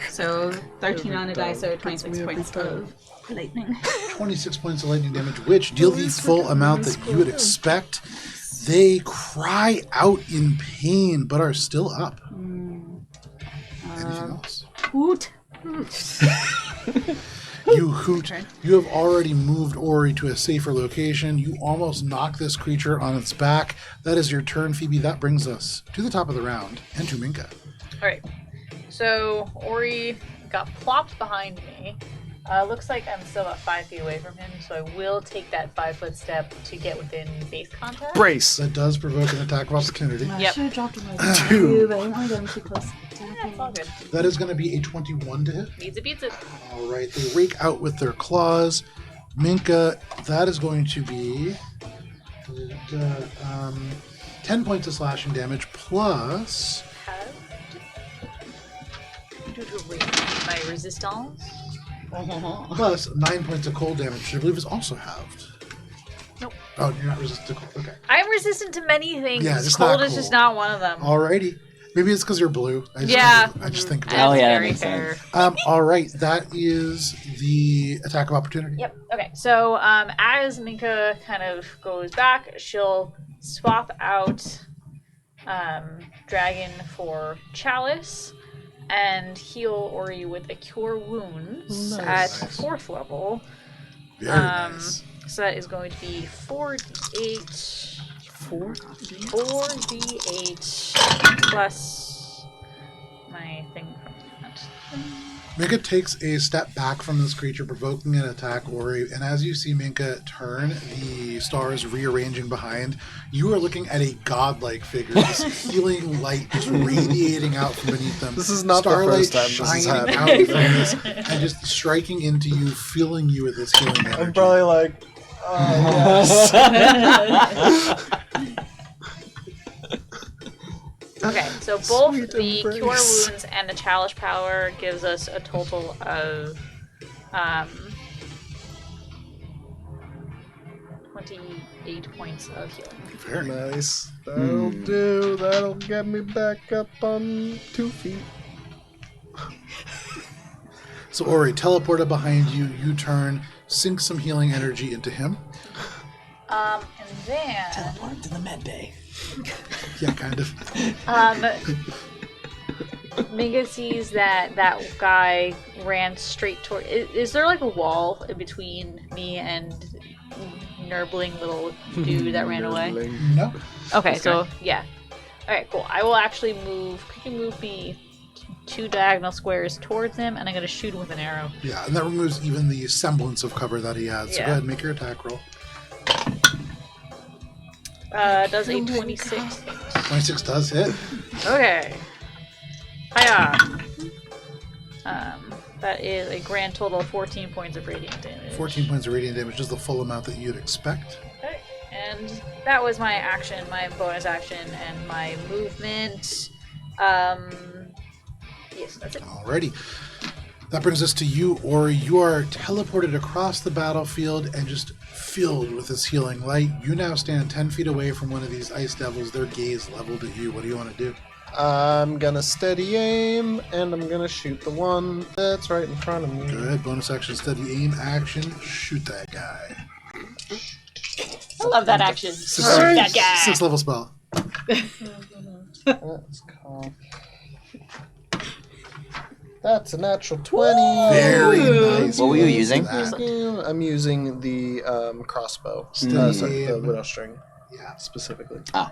13 on a die, so 26 points of lightning. 26 points of lightning damage, which deal the full amount that you would expect. They cry out in pain, but are still up. Anything else? Hoot. You hoot. You have already moved Ori to a safer location. You almost knock this creature on its back. That is your turn, Phoebe. That brings us to the top of the round and to Minka. Alright. So, Ori got plopped behind me. Looks like I'm still about 5 feet away from him, so I will take that 5-foot step to get within base contact. Brace. That does provoke an attack of opportunity. I Yep. should have dropped him like Two. but I didn't want to get him too close. Yeah, it's all good. That is going to be a 21 to hit. Needs it, beats it. All right, they rake out with their claws. Minka, that is going to be 10 points of slashing damage plus. Due to my resistance. Plus 9 points of cold damage, which I believe is also halved. Nope. Oh, you're not resistant to cold. Okay. I'm resistant to many things. Yeah, just cold not is just cold. not one of them. Alrighty. Maybe it's because you're blue. I just think about Oh, it. yeah, that very makes fair. sense. All right, that is the attack of opportunity. Yep. Okay. So as Minka kind of goes back, she'll swap out Dragon for Chalice and heal Ori with a Cure Wounds at 4th level. Very nice. So that is going to be 4d8. 4d8 plus my thing from that. Minka takes a step back from this creature, provoking an attack, Ori, and as you see Minka turn, the stars rearranging behind, you are looking at a godlike figure, this healing light just radiating out from beneath them. This is not the Starlight first time this has shining out happened. from this, and just striking into you, filling you with this healing energy. I'm probably like, yes. Okay, so both Sweet the embrace. Cure Wounds and the Chalice Power gives us a total of 28 points of healing. Very nice. Nice. That'll do. That'll get me back up on 2 feet. So Ori, teleported behind you, you turn, sink some healing energy into him. And then Teleport to the med bay. Yeah, kind of. Minga sees that that guy ran straight toward. Is there like a wall in between me and Nurbling little dude that ran away? No. Okay, so yeah. Alright, cool. I will actually move. Could you move me 2 diagonal squares towards him, and I'm going to shoot him with an arrow. Yeah, and that removes even the semblance of cover that he has. So Yeah. go ahead and make your attack roll. Does a 26. 26 does hit. Okay. Hiya! That is a grand total of 14 points of radiant damage. 14 points of radiant damage is the full amount that you'd expect. Okay. And that was my action, my bonus action, and my movement. Yes, that's it. Alrighty. That brings us to you, Ori. You are teleported across the battlefield and just filled with this healing light. You now stand 10 feet away from one of these ice devils, their gaze leveled at you. What do you want to do? I'm gonna steady aim, and I'm gonna shoot the one that's right in front of me. Good. Bonus action, steady aim, action, shoot that guy. I love that action. Six, Shoot that guy. 6 level spell. That's cool. That's a natural 20. Very nice. What were you roll for using? that. I'm using the crossbow. Steady Sorry, the aim. widow string Yeah. specifically. Ah.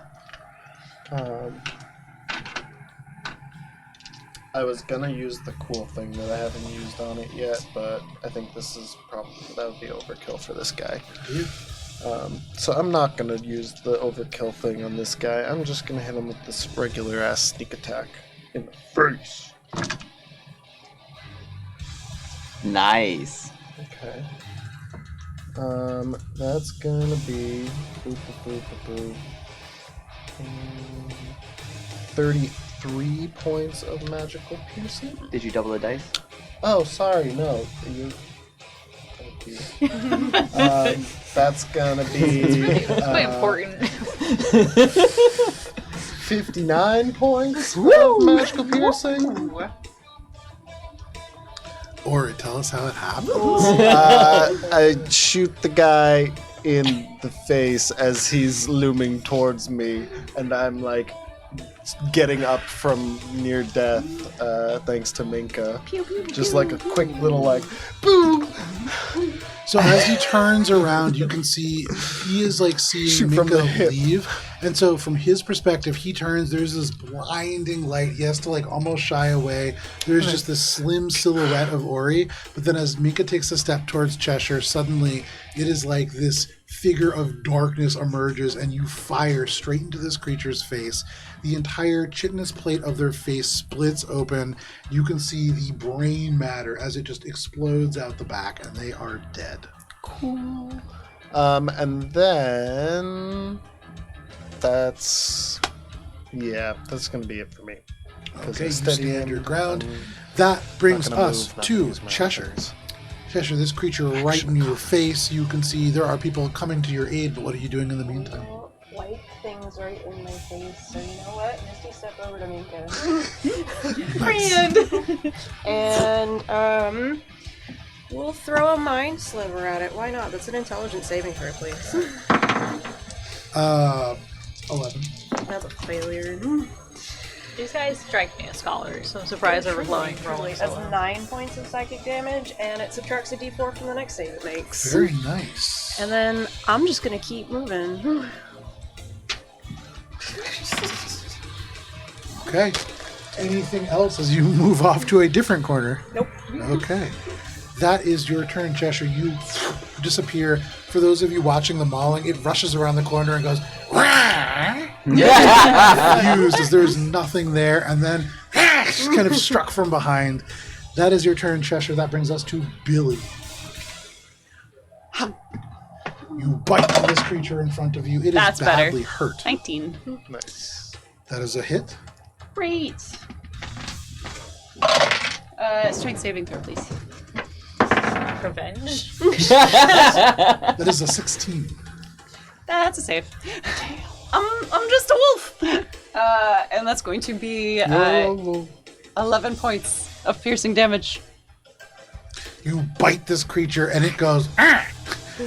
I was gonna use the cool thing that I haven't used on it yet, but I think this is probably that would be overkill for this guy. So I'm not gonna use the overkill thing on this guy. I'm just gonna hit him with this regular ass sneak attack in the face. Nice. Okay. That's gonna be 33 points of magical piercing. Did you double the dice? Oh, sorry, no. Thank you. That's gonna be It's quite important. 59 points of magical piercing. Ori, tell us how it happens. I shoot the guy in the face as he's looming towards me, and I'm like getting up from near death, thanks to Minka. Just like a quick little like, boom! So as he turns around, you can see he is like seeing Shoot from Minka the hip. leave. And so from his perspective, he turns, there's this blinding light. He has to like almost shy away. There's just this slim silhouette of Ori. But then as Minka takes a step towards Cheshire, suddenly it is like this figure of darkness emerges and you fire straight into this creature's face. The entire chitinous plate of their face splits open. You can see the brain matter as it just explodes out the back and they are dead. Cool. And then that's gonna be it for me. Okay, you stand your ground. That brings us to Cheshire. Cheshire, this creature right in your face. You can see there are people coming to your aid, but what are you doing in the meantime? White things right in my face. So you know what? Misty, step over to Minka. And we'll throw a mind sliver at it. Why not? That's an intelligence saving throw, please. 11. That's a failure. These guys strike me as scholars, so I'm surprised they're rolling That's so well. 9 points of psychic damage, and it subtracts a d4 from the next save it makes. Very nice. And then I'm just gonna keep moving. Okay. Anything else as you move off to a different corner? Nope. Okay. That is your turn, Cheshire. You disappear. For those of you watching the mauling, it rushes around the corner and goes, confused as there's nothing there, and then just kind of struck from behind. That is your turn, Cheshire. That brings us to Billy. You bite on this creature in front of you. It is That's better. badly hurt. 19. Nice. That is a hit. Great. Strength saving throw, please. Revenge. That is a 16. That's a save. I'm just a wolf. And that's going to be 11 points of piercing damage. You bite this creature and it goes,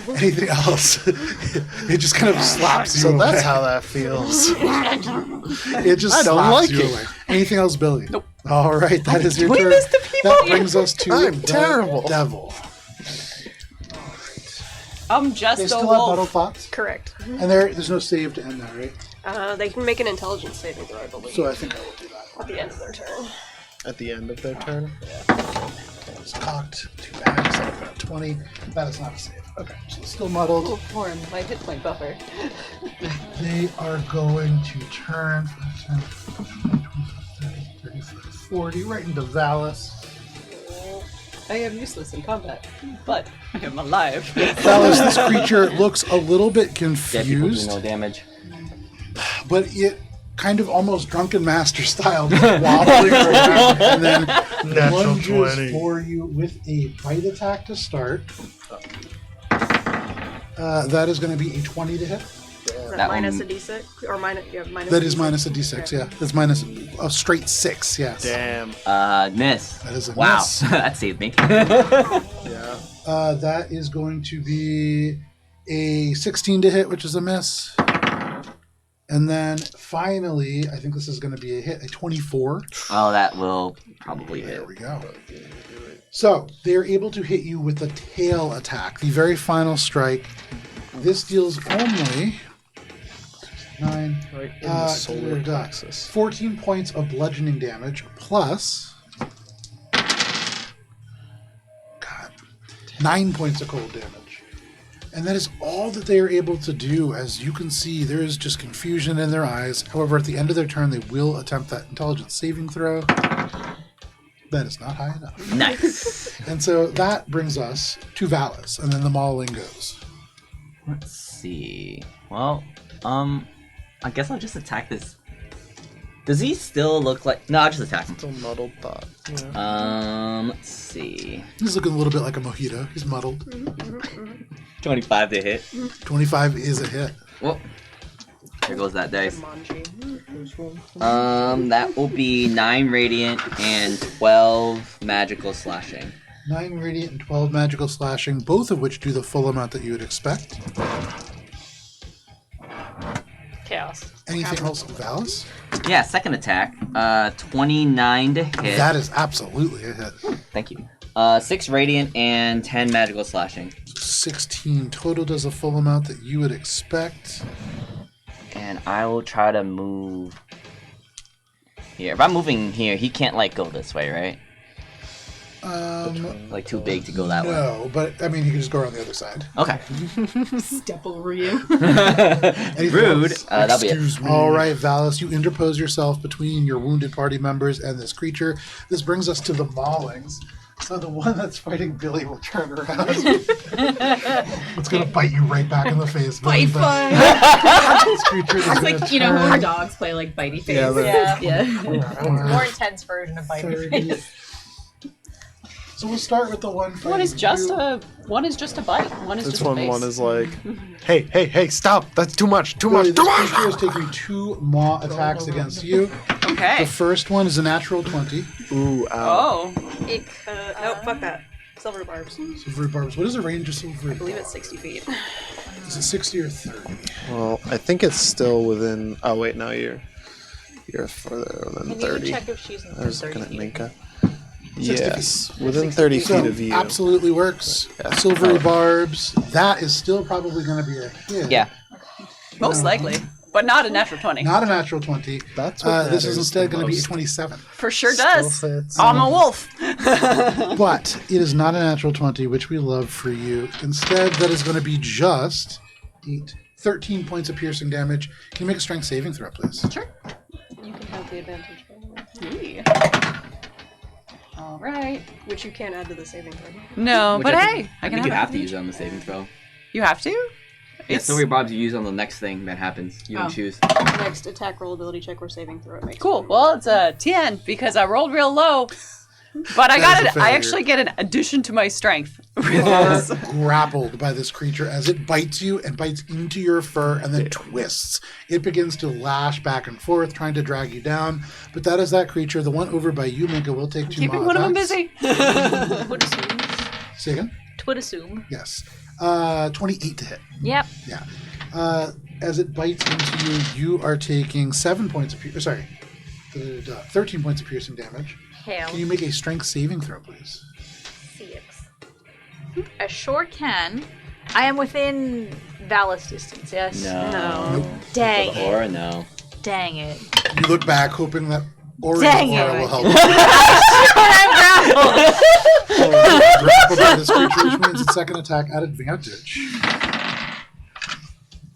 anything else? It just kind of slaps you So away. that's how that feels. It just I don't slaps like you it. away. Anything else, Billy? Nope. All right, that is your doing turn. this to people? That brings us to I'm the terrible. devil. I'm just They a still have wolf. battle thoughts, Correct. and there's no save to end that, right? They can make an intelligence saving throw, I believe, So I think I will do that. at the end of their turn. At the end of their turn. It's cocked. 2 bags. I got 20. That is not a save. Okay, so it's still muddled. Form my hit point buffer. They are going to turn 10, 20, 30, 35, 40, right into Valis. I am useless in combat, but I am alive. Valis, this creature looks a little bit Dead people do confused, no damage. but it kind of almost drunken master style, just wobbling around, and then Natural lunges 20. for you with a bite attack to start. That is going to be a 20 to hit. Is That that minus one- a d6? Or minus, minus That a is d6. minus a d6, yeah. That's minus a straight 6, yes. Damn. Miss. That is a Wow, miss. that saved me. Yeah. That is going to be a 16 to hit, which is a miss. And then finally, I think this is going to be a hit, a 24. Oh, that will probably hit. There we go. So they're able to hit you with the tail attack, the very final strike. This deals only 9, Right in the solar we've got plexus. 14 points of bludgeoning damage plus 9 points of cold damage. And that is all that they are able to do. As you can see, there is just confusion in their eyes. However, at the end of their turn, they will attempt that intelligence saving throw. That is not high enough. Nice. And so that brings us to Valis, and then the mauling goes. Let's see. Well, I guess I'll just attack this. Does he still look like? No, I'll just attack him. Still muddled thought. Yeah. Let's see. He's looking a little bit like a mojito. He's muddled. 25 to hit. 25 is a hit. Well, here goes that dice. Manji. That will be 9 radiant and 12 magical slashing. 9 radiant and 12 magical slashing, both of which do the full amount that you would expect. Chaos. Anything else, Valis? Yeah, second attack. 29 to hit. That is absolutely a hit. Thank you. 6 radiant and 10 magical slashing. 16 total does a full amount that you would expect. And I will try to move here. If I'm moving here, he can't like go this way, right? Like too big to go that way. No, but I mean, you can just go around the other side. Okay. Step over you. Anything Rude. else? That'll be it. Excuse me. All right, Valis, you interpose yourself between your wounded party members and this creature. This brings us to the maulings. So the one that's fighting Billy will turn around. It's going to bite you right back in the face. Bite Billy, fun. This creature is It's gonna like, you know, when turn dogs play like bitey face. Yeah, Yeah. More intense version of biting 30. face. So we'll start with the one fighting One is just you. a bite. One is This just a face. one is like, hey, stop! That's too much, too Billy, much, too this much! creature is taking 2 maw attacks against you. Okay. The first one is a natural 20. Ooh, ow. Oh. Nope, fuck that. Silver barbs. Silvery barbs. What is the range of silvery I believe barbs? it's 60 feet. Is it 60 or 30? Well, I think it's still within. Oh wait, no, you're further than Can you 30. check if she's in I was 30 looking at feet? Minka. 60 Yes, within 30 So, feet of you. absolutely works. Yeah. Silvery barbs. That is still probably going to be a hit. Yeah. Most likely. But not a natural 20. Not a natural 20. That's what This is matters instead the going to be a most. 27. For sure Still does. fits. I'm a wolf. But it is not a natural 20, which we love for you. Instead, that is going to be just 13 points of piercing damage. Can you make a strength saving throw, please? Sure. You can have the advantage. All right. Which you can't add to the saving throw. No, Which but I hey, think, I I can think you have to advantage. use it on the saving throw. You have to? Yeah, It's silvery barbs you use on the next thing that happens. You Oh. don't choose. Next attack roll ability check or saving throw it makes. cool. Well, it's a 10 because I rolled real low. But I That is got a it. I failure. actually get an addition to my strength. You are grappled by this creature as it bites you and bites into your fur and then twists. It begins to lash back and forth, trying to drag you down. But that is that creature. The one over by you, Minka, will take 2 Keeping maw one of them attacks. busy. Twould assume. Say again? Twould assume. Yes. 28 to hit. Yep. Yeah. As it bites into you, you are taking 13 points of piercing damage. Hell. Can you make a strength saving throw, please? I sure can. I am within Valis distance, yes? No. Dang For the it. aura, no. Dang it. You look back, hoping that Ori's Dang aura it. will help. I'm Grappled by this creature, which means its second attack at advantage.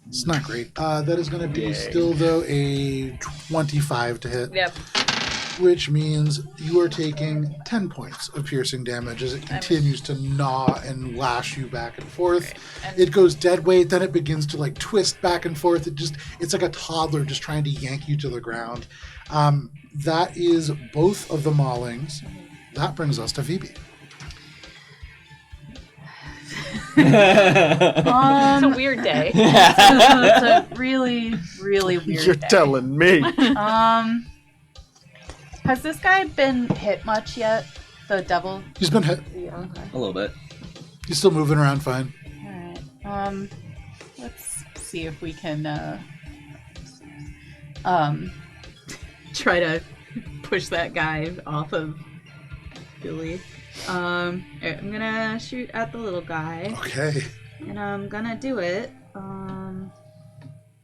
It's not great. That is going to be still, though, a 25 to hit. Yep. Which means you are taking 10 points of piercing damage as it continues to gnaw and lash you back and forth. It goes dead weight, then it begins to like twist back and forth. It's like a toddler just trying to yank you to the ground. That is both of the maulings. That brings us to Phoebe. It's a weird day. It's a really, really weird You're day. telling me. Has this guy been hit much yet? The devil? He's been hit. A little bit. He's still moving around fine. Alright. Let's see if we can try to push that guy off of Billy. Alright, I'm gonna shoot at the little guy. Okay. And I'm gonna do it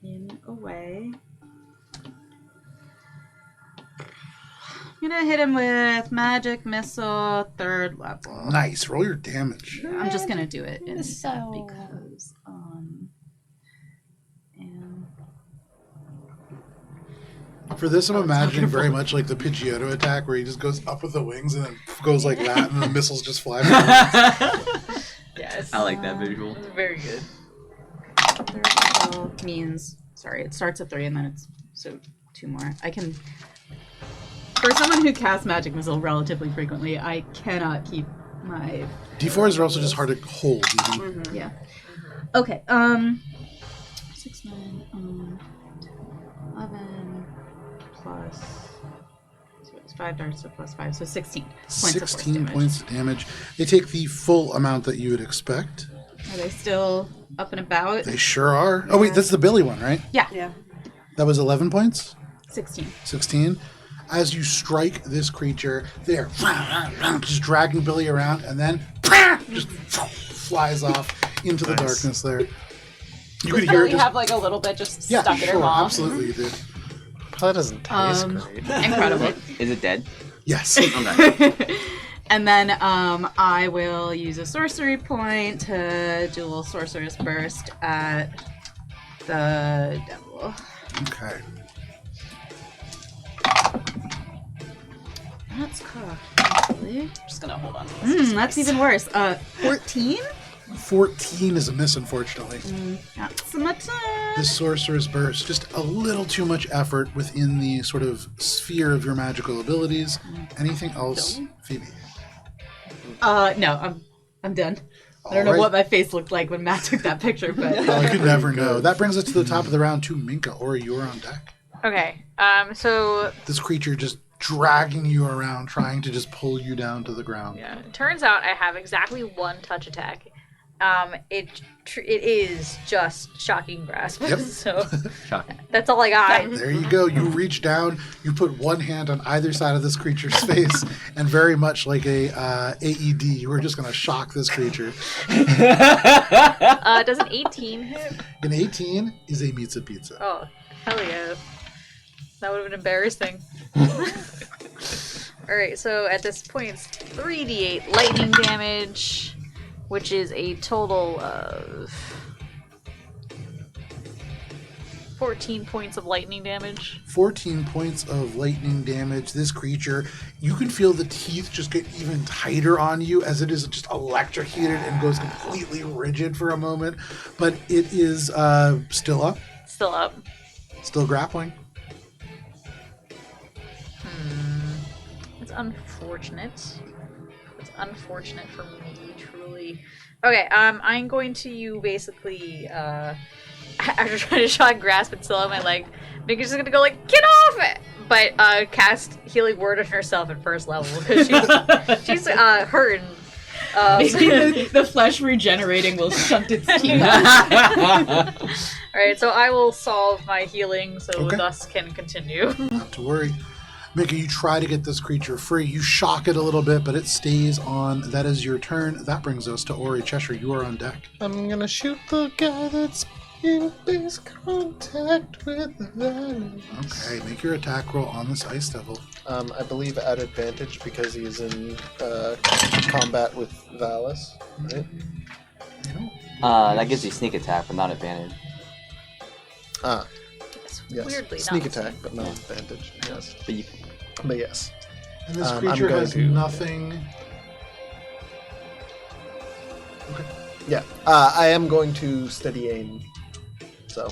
in a way. I'm gonna hit him with magic missile 3rd level. Nice. Roll your damage. I'm just gonna do it in So- because and For this, I'm imagining very much like the Pidgeotto attack, where he just goes up with the wings and then goes like that, and the missiles just fly. Yes. I like that visual. Very good. Third means, sorry, it starts at 3 and then it's, so 2 more. I can, for someone who casts magic missile relatively frequently, I cannot keep my... D4s are also just hard to hold. Even. Yeah. Okay, 6, 9, 11 plus... So it's 5 darts, so plus 5, so 16 points of force 16 damage. points of damage. They take the full amount that you would expect. Are they still up and about? They sure are. Oh, wait, that's the Billy one, right? Yeah. That was 11 points? 16. 16. As you strike this creature, they're just dragging Billy around, and then just flies off into the darkness there. You could hear it We just... have like a little bit just Yeah, stuck in her sure, mouth. absolutely you did. Probably doesn't taste great. Incredible. Is it dead? Yes. Okay. And then I will use a sorcery point to do a little sorcerer's burst at the devil. Okay. That's cocked, actually. I'm just gonna hold on to this. That's even worse. 14? 14 is a miss, unfortunately. Not so much. This sorcerer's burst, just a little too much effort within the sort of sphere of your magical abilities. Anything else, Phoebe? No, I'm done. I don't know All right. what my face looked like when Matt took that picture, but Well, I could never know. That brings us to the top of the round to Minka. Ori, you're on deck. Okay. So This creature just dragging you around, trying to just pull you down to the ground. yeah, it turns out I have exactly 1 touch attack. It is just shocking grasp. Yep. So Shocking. that's all I got. There you go. You reach down, you put one hand on either side of this creature's face, and very much like a AED, you are just going to shock this creature. Does an 18 hit? An 18 is a pizza. Oh, hell yeah. That would have been embarrassing. Alright, so at this point it's 3d8 lightning damage, which is a total of 14 points of lightning damage. 14 points of lightning damage. This creature, you can feel the teeth just get even tighter on you as it is just electrocuted and goes completely rigid for a moment. But it is still up, Still up. still grappling. It's unfortunate. It's unfortunate for me, truly. Okay, I'm going to basically, after trying to shock grasp and still have my leg, Minka's just gonna go like, get off it! But cast Healing Word on herself at first level, because she's hurting. maybe the flesh regenerating will shunt its teeth. Alright, so I will solve my healing, so Okay. thus can continue. Not to worry. Minka, you try to get this creature free. You shock it a little bit, but it stays on. That is your turn. That brings us to Ori. Cheshire, you are on deck. I'm gonna shoot the guy that's in base contact with the valley. Okay, make your attack roll on this ice devil. I believe at advantage because he is in combat with Valis, right? That gives you sneak attack, but not advantage. Ah, It's yes. weirdly Sneak not. attack, but not advantage. Yes. But you But yes. And this I'm creature going has to- nothing. Yeah. I am going to steady aim. So,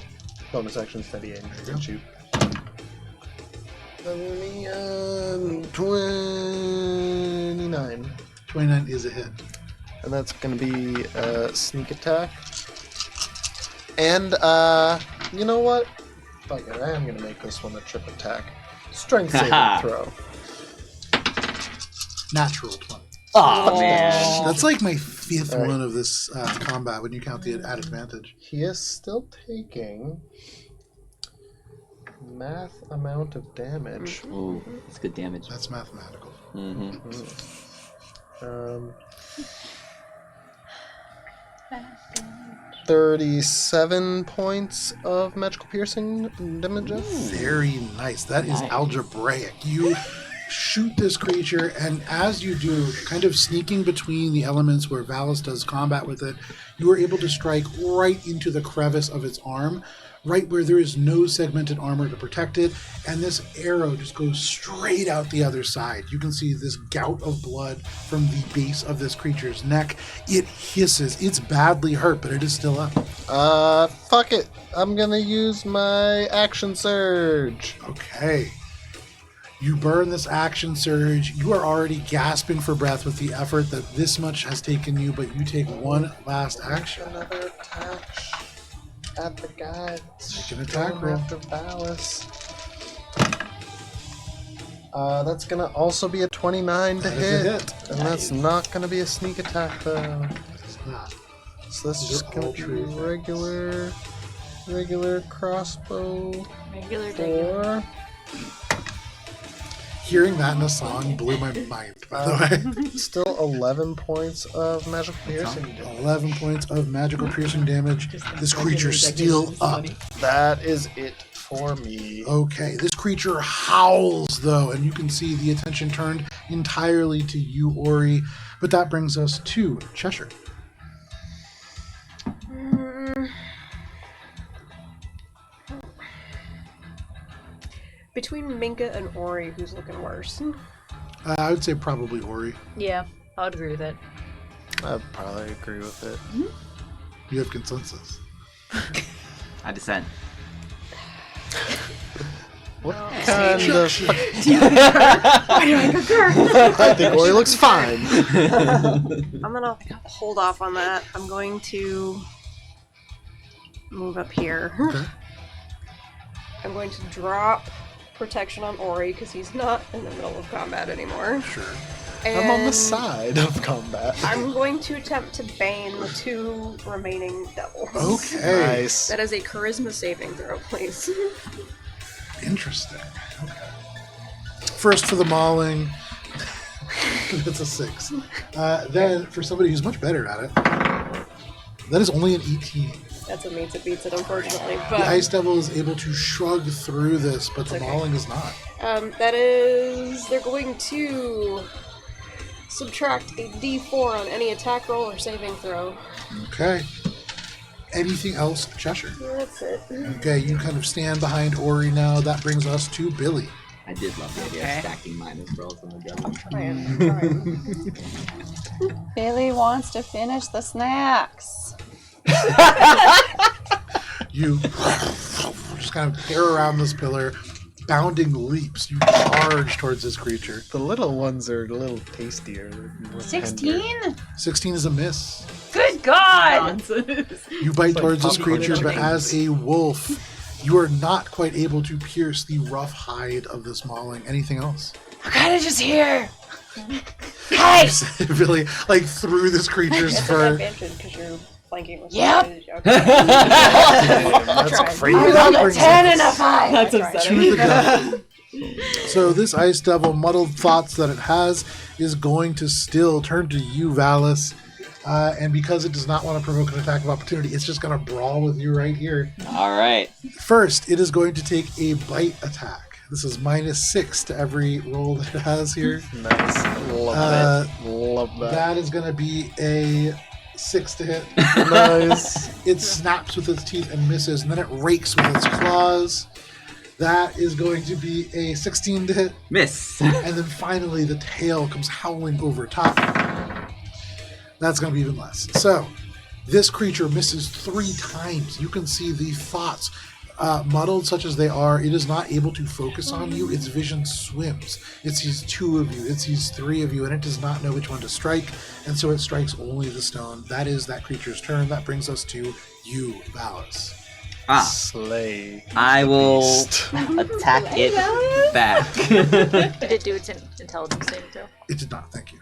bonus action steady aim you go. and shoot. 29. 29 is a hit. And that's going to be sneak attack. And, you know what? Fuck it, I am going to make this one a trip attack. Strength saving throw. Natural 20. Oh man. That's like my fifth All right. one of this combat when you count the at advantage. He is still taking math amount of damage. Ooh, that's good damage. That's mathematical. Mm-hmm. Um, 37 points of magical piercing damage. Very nice. That is Nice. algebraic. You shoot this creature, and as you do, kind of sneaking between the elements where Valis does combat with it, you are able to strike right into the crevice of its arm, right where there is no segmented armor to protect it, and this arrow just goes straight out the other side. You can see this gout of blood from the base of this creature's neck. It hisses. It's badly hurt, but it is still up. Fuck it. I'm gonna use my action surge. Okay. You burn this action surge. You are already gasping for breath with the effort that this much has taken you, but you take one last action. Another attack at the guy. Make an attack roll. After Valis. That's gonna also be a 29 to That is a hit. hit. And that's not gonna be a sneak attack though. It's not. So that's These just are gonna all be true. regular crossbow. Regular 4. Hearing that in a song blew my mind, by the way. Still 11 points of magical piercing. 11 points of magical piercing damage. This creature's still up. That is it for me. Okay, this creature howls, though, and you can see the attention turned entirely to you, Ori. But that brings us to Cheshire. Between Minka and Ori, who's looking worse? I would say probably Ori. Yeah, I would agree with it. I'd probably agree with it. You have consensus. I dissent. What kind of... Why do I concur? I think Ori looks fine. I'm gonna hold off on that. I'm going to move up here. Okay. I'm going to drop protection on Ori because he's not in the middle of combat anymore. Sure. And I'm on the side of combat. I'm going to attempt to bane the 2 remaining devils. Okay. Nice. That is a charisma saving throw, please. Interesting. Okay. First for the mauling. That's a 6. Then for somebody who's much better at it, that is only an 18. That's what means it beats it, unfortunately. The But Ice Devil is able to shrug through this, but the Okay. mauling is not. that is, they're going to subtract a D4 on any attack roll or saving throw. Okay. Anything else, Cheshire? That's it. Okay, you kind of stand behind Ori now. That brings us to Billy. I did love the idea of stacking minus rolls on the gun. Trying. Billy wants to finish the snacks. You just kind of tear around this pillar, bounding leaps. You charge towards this creature. The little ones are a little tastier. More 16? 16 is a miss. Good God! You bite towards this pumpkin creature, but chickens. as a wolf, you are not quite able to pierce the rough hide of this mauling. Anything else? What kind of just here? Hey! Billy, like through this creature's It's an fur. advantage because you're flanking with Yep. Okay. That's crazy. I rolled a 10 and a 5. That's That's upsetting. To the gun. So this Ice Devil, muddled thoughts that it has, is going to still turn to you, Valis. And because it does not want to provoke an attack of opportunity, it's just going to brawl with you right here. All right. First, it is going to take a bite attack. This is -6 to every roll that it has here. Nice. Love Uh, it. Love that. That is going to be a 6 to hit. Nice. It snaps with its teeth and misses, and then it rakes with its claws. That is going to be a 16 to hit. Miss. And then finally, the tail comes howling over top. That's going to be even less. So, this creature misses 3 times. You can see the thoughts, muddled such as they are, it is not able to focus on you. Its vision swims. It sees 2 of you, it sees 3 of you, and it does not know which one to strike, and so it strikes only the stone. That is that creature's turn. That brings us to you, Valis. Slay. I will Beast. attack it back. Did it do its intelligence saving throw? It did not, thank you.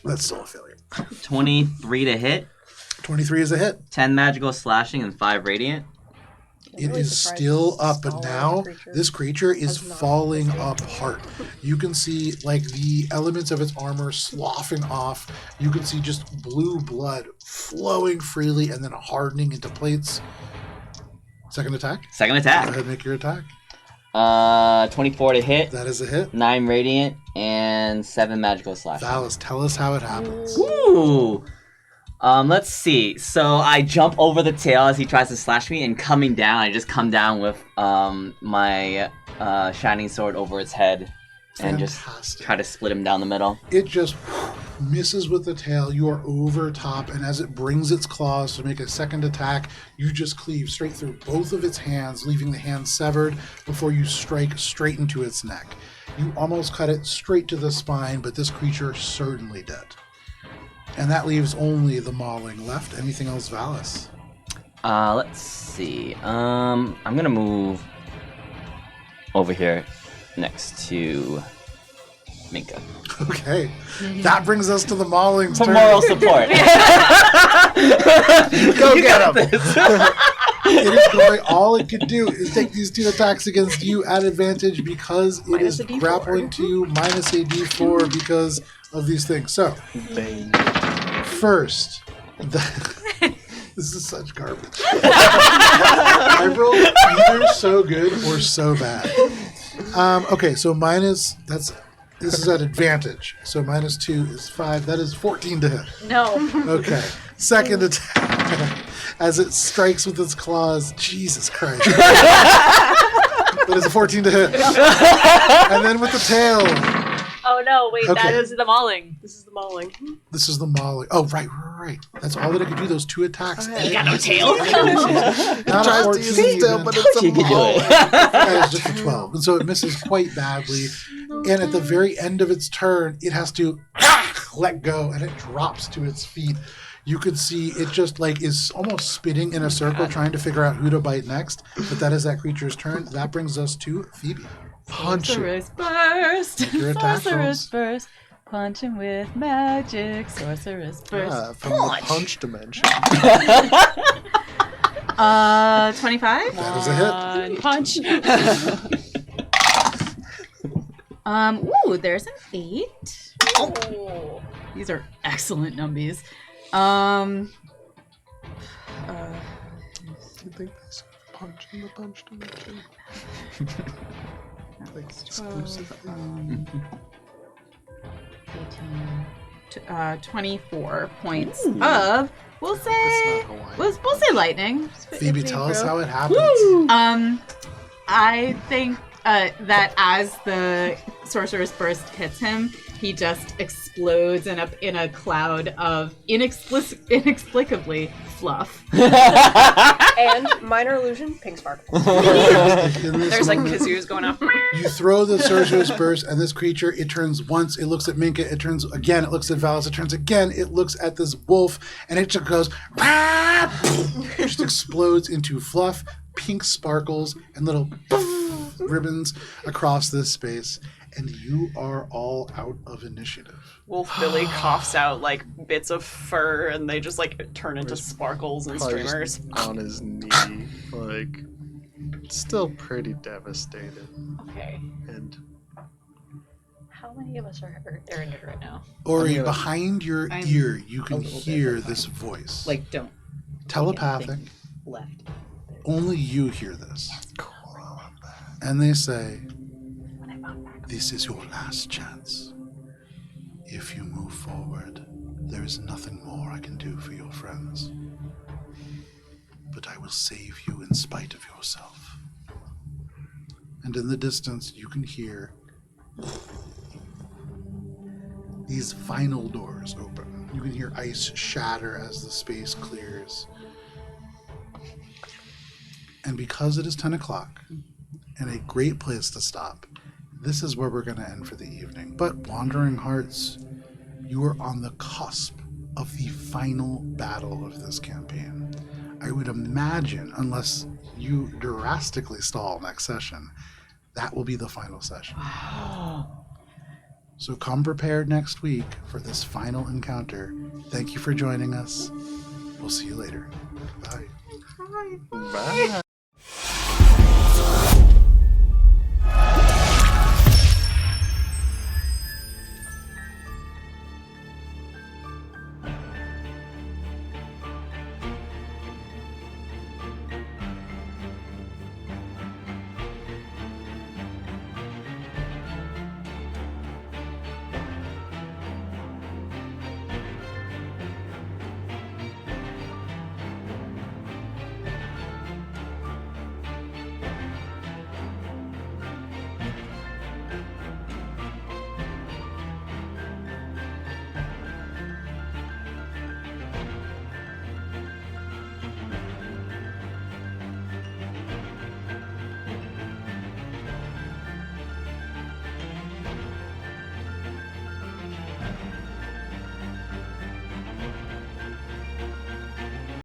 That's still a failure. 23 to hit, 23 is a hit. 10 magical slashing, and 5 radiant. It is still up, but now this creature is falling apart. You can see like the elements of its armor sloughing off. You can see just blue blood flowing freely and then hardening into plates. Second attack. Second Go attack. ahead and make your attack. 24 to hit. That is a hit. 9 radiant and 7 magical slash. Valis, tell us how it happens. Ooh. Let's see. So I jump over the tail as he tries to slash me, and coming down, I just come down with my shining sword over its head, and just try to split him down the middle. It just misses with the tail. You are over top, and as it brings its claws to make a second attack, you just cleave straight through both of its hands, leaving the hand severed before you strike straight into its neck. You almost cut it straight to the spine, but this creature certainly dead. And that leaves only the mauling left. Anything else, Valis? Let's see. I'm gonna move over here next to Minka. Okay. That brings us to the mauling's For turn. moral support. Go get him! It is going, all it could do is take these 2 attacks against you at advantage because it is grappling to you, minus a d4 because of these things. So, first, this is such garbage. I rolled either so good or so bad. Okay, so this is at advantage. So minus 2 is 5. That is 14 to hit. No. Okay. Second attack as it strikes with its claws. Jesus Christ. That is a 14 to hit. And then with the tail. Oh no, wait, Okay. that is the mauling. This is the mauling. This is the mauling. Oh, right. That's all that I could do, those 2 attacks. You got no tail. Not a 14 use his tail, even. but it's a You can do maul. it. That is just a 12. And so it misses quite badly. And at the very end of its turn, it has to let go, and it drops to its feet. You could see it just is almost spinning in a circle, trying to figure out who to bite next. But that is that creature's turn. That brings us to Phoebe. Punch it. Sorcerer's burst. Make your attack Sorcerer's rolls. burst. Punch him with magic. Sorcerer's burst. From the punch dimension. 25. That is a hit. Punch. Ooh, there's an 8. Oh. These are excellent numbies. Do you think there's a punch in the punch dimension? Exclusively? 18, 24 points of, we'll say, That's not Hawaiian. we'll say lightning. Phoebe, tell us how it happens. I think that as the sorcerer's burst hits him, he just explodes in a cloud of inexplicably fluff. And minor illusion, pink sparkle. There's kazoos going off. You throw the sorcerer's burst, and this creature, it turns once, it looks at Minka, it turns again, it looks at Valis, it turns again, it looks at this wolf, and it just goes, it just explodes into fluff, pink sparkles, and little ribbons across this space, and you are all out of initiative. Wolf Billy coughs out bits of fur, and they just turn into sparkles and Probably streamers. just on his knee, still pretty devastated. Okay. And How many of us are injured right now? Ori, behind your I'm ear, you a can little bit hear behind. this voice. Don't. Telepathic. Left. Only you hear this. And they say, this is your last chance. If you move forward, there is nothing more I can do for your friends. But I will save you in spite of yourself. And in the distance, you can hear these final doors open. You can hear ice shatter as the space clears. And because it is 10 o'clock, and a great place to stop, this is where we're going to end for the evening. But Wandering Hearts, you are on the cusp of the final battle of this campaign. I would imagine, unless you drastically stall next session, that will be the final session. So come prepared next week for this final encounter. Thank you for joining us. We'll see you later. Bye. bye.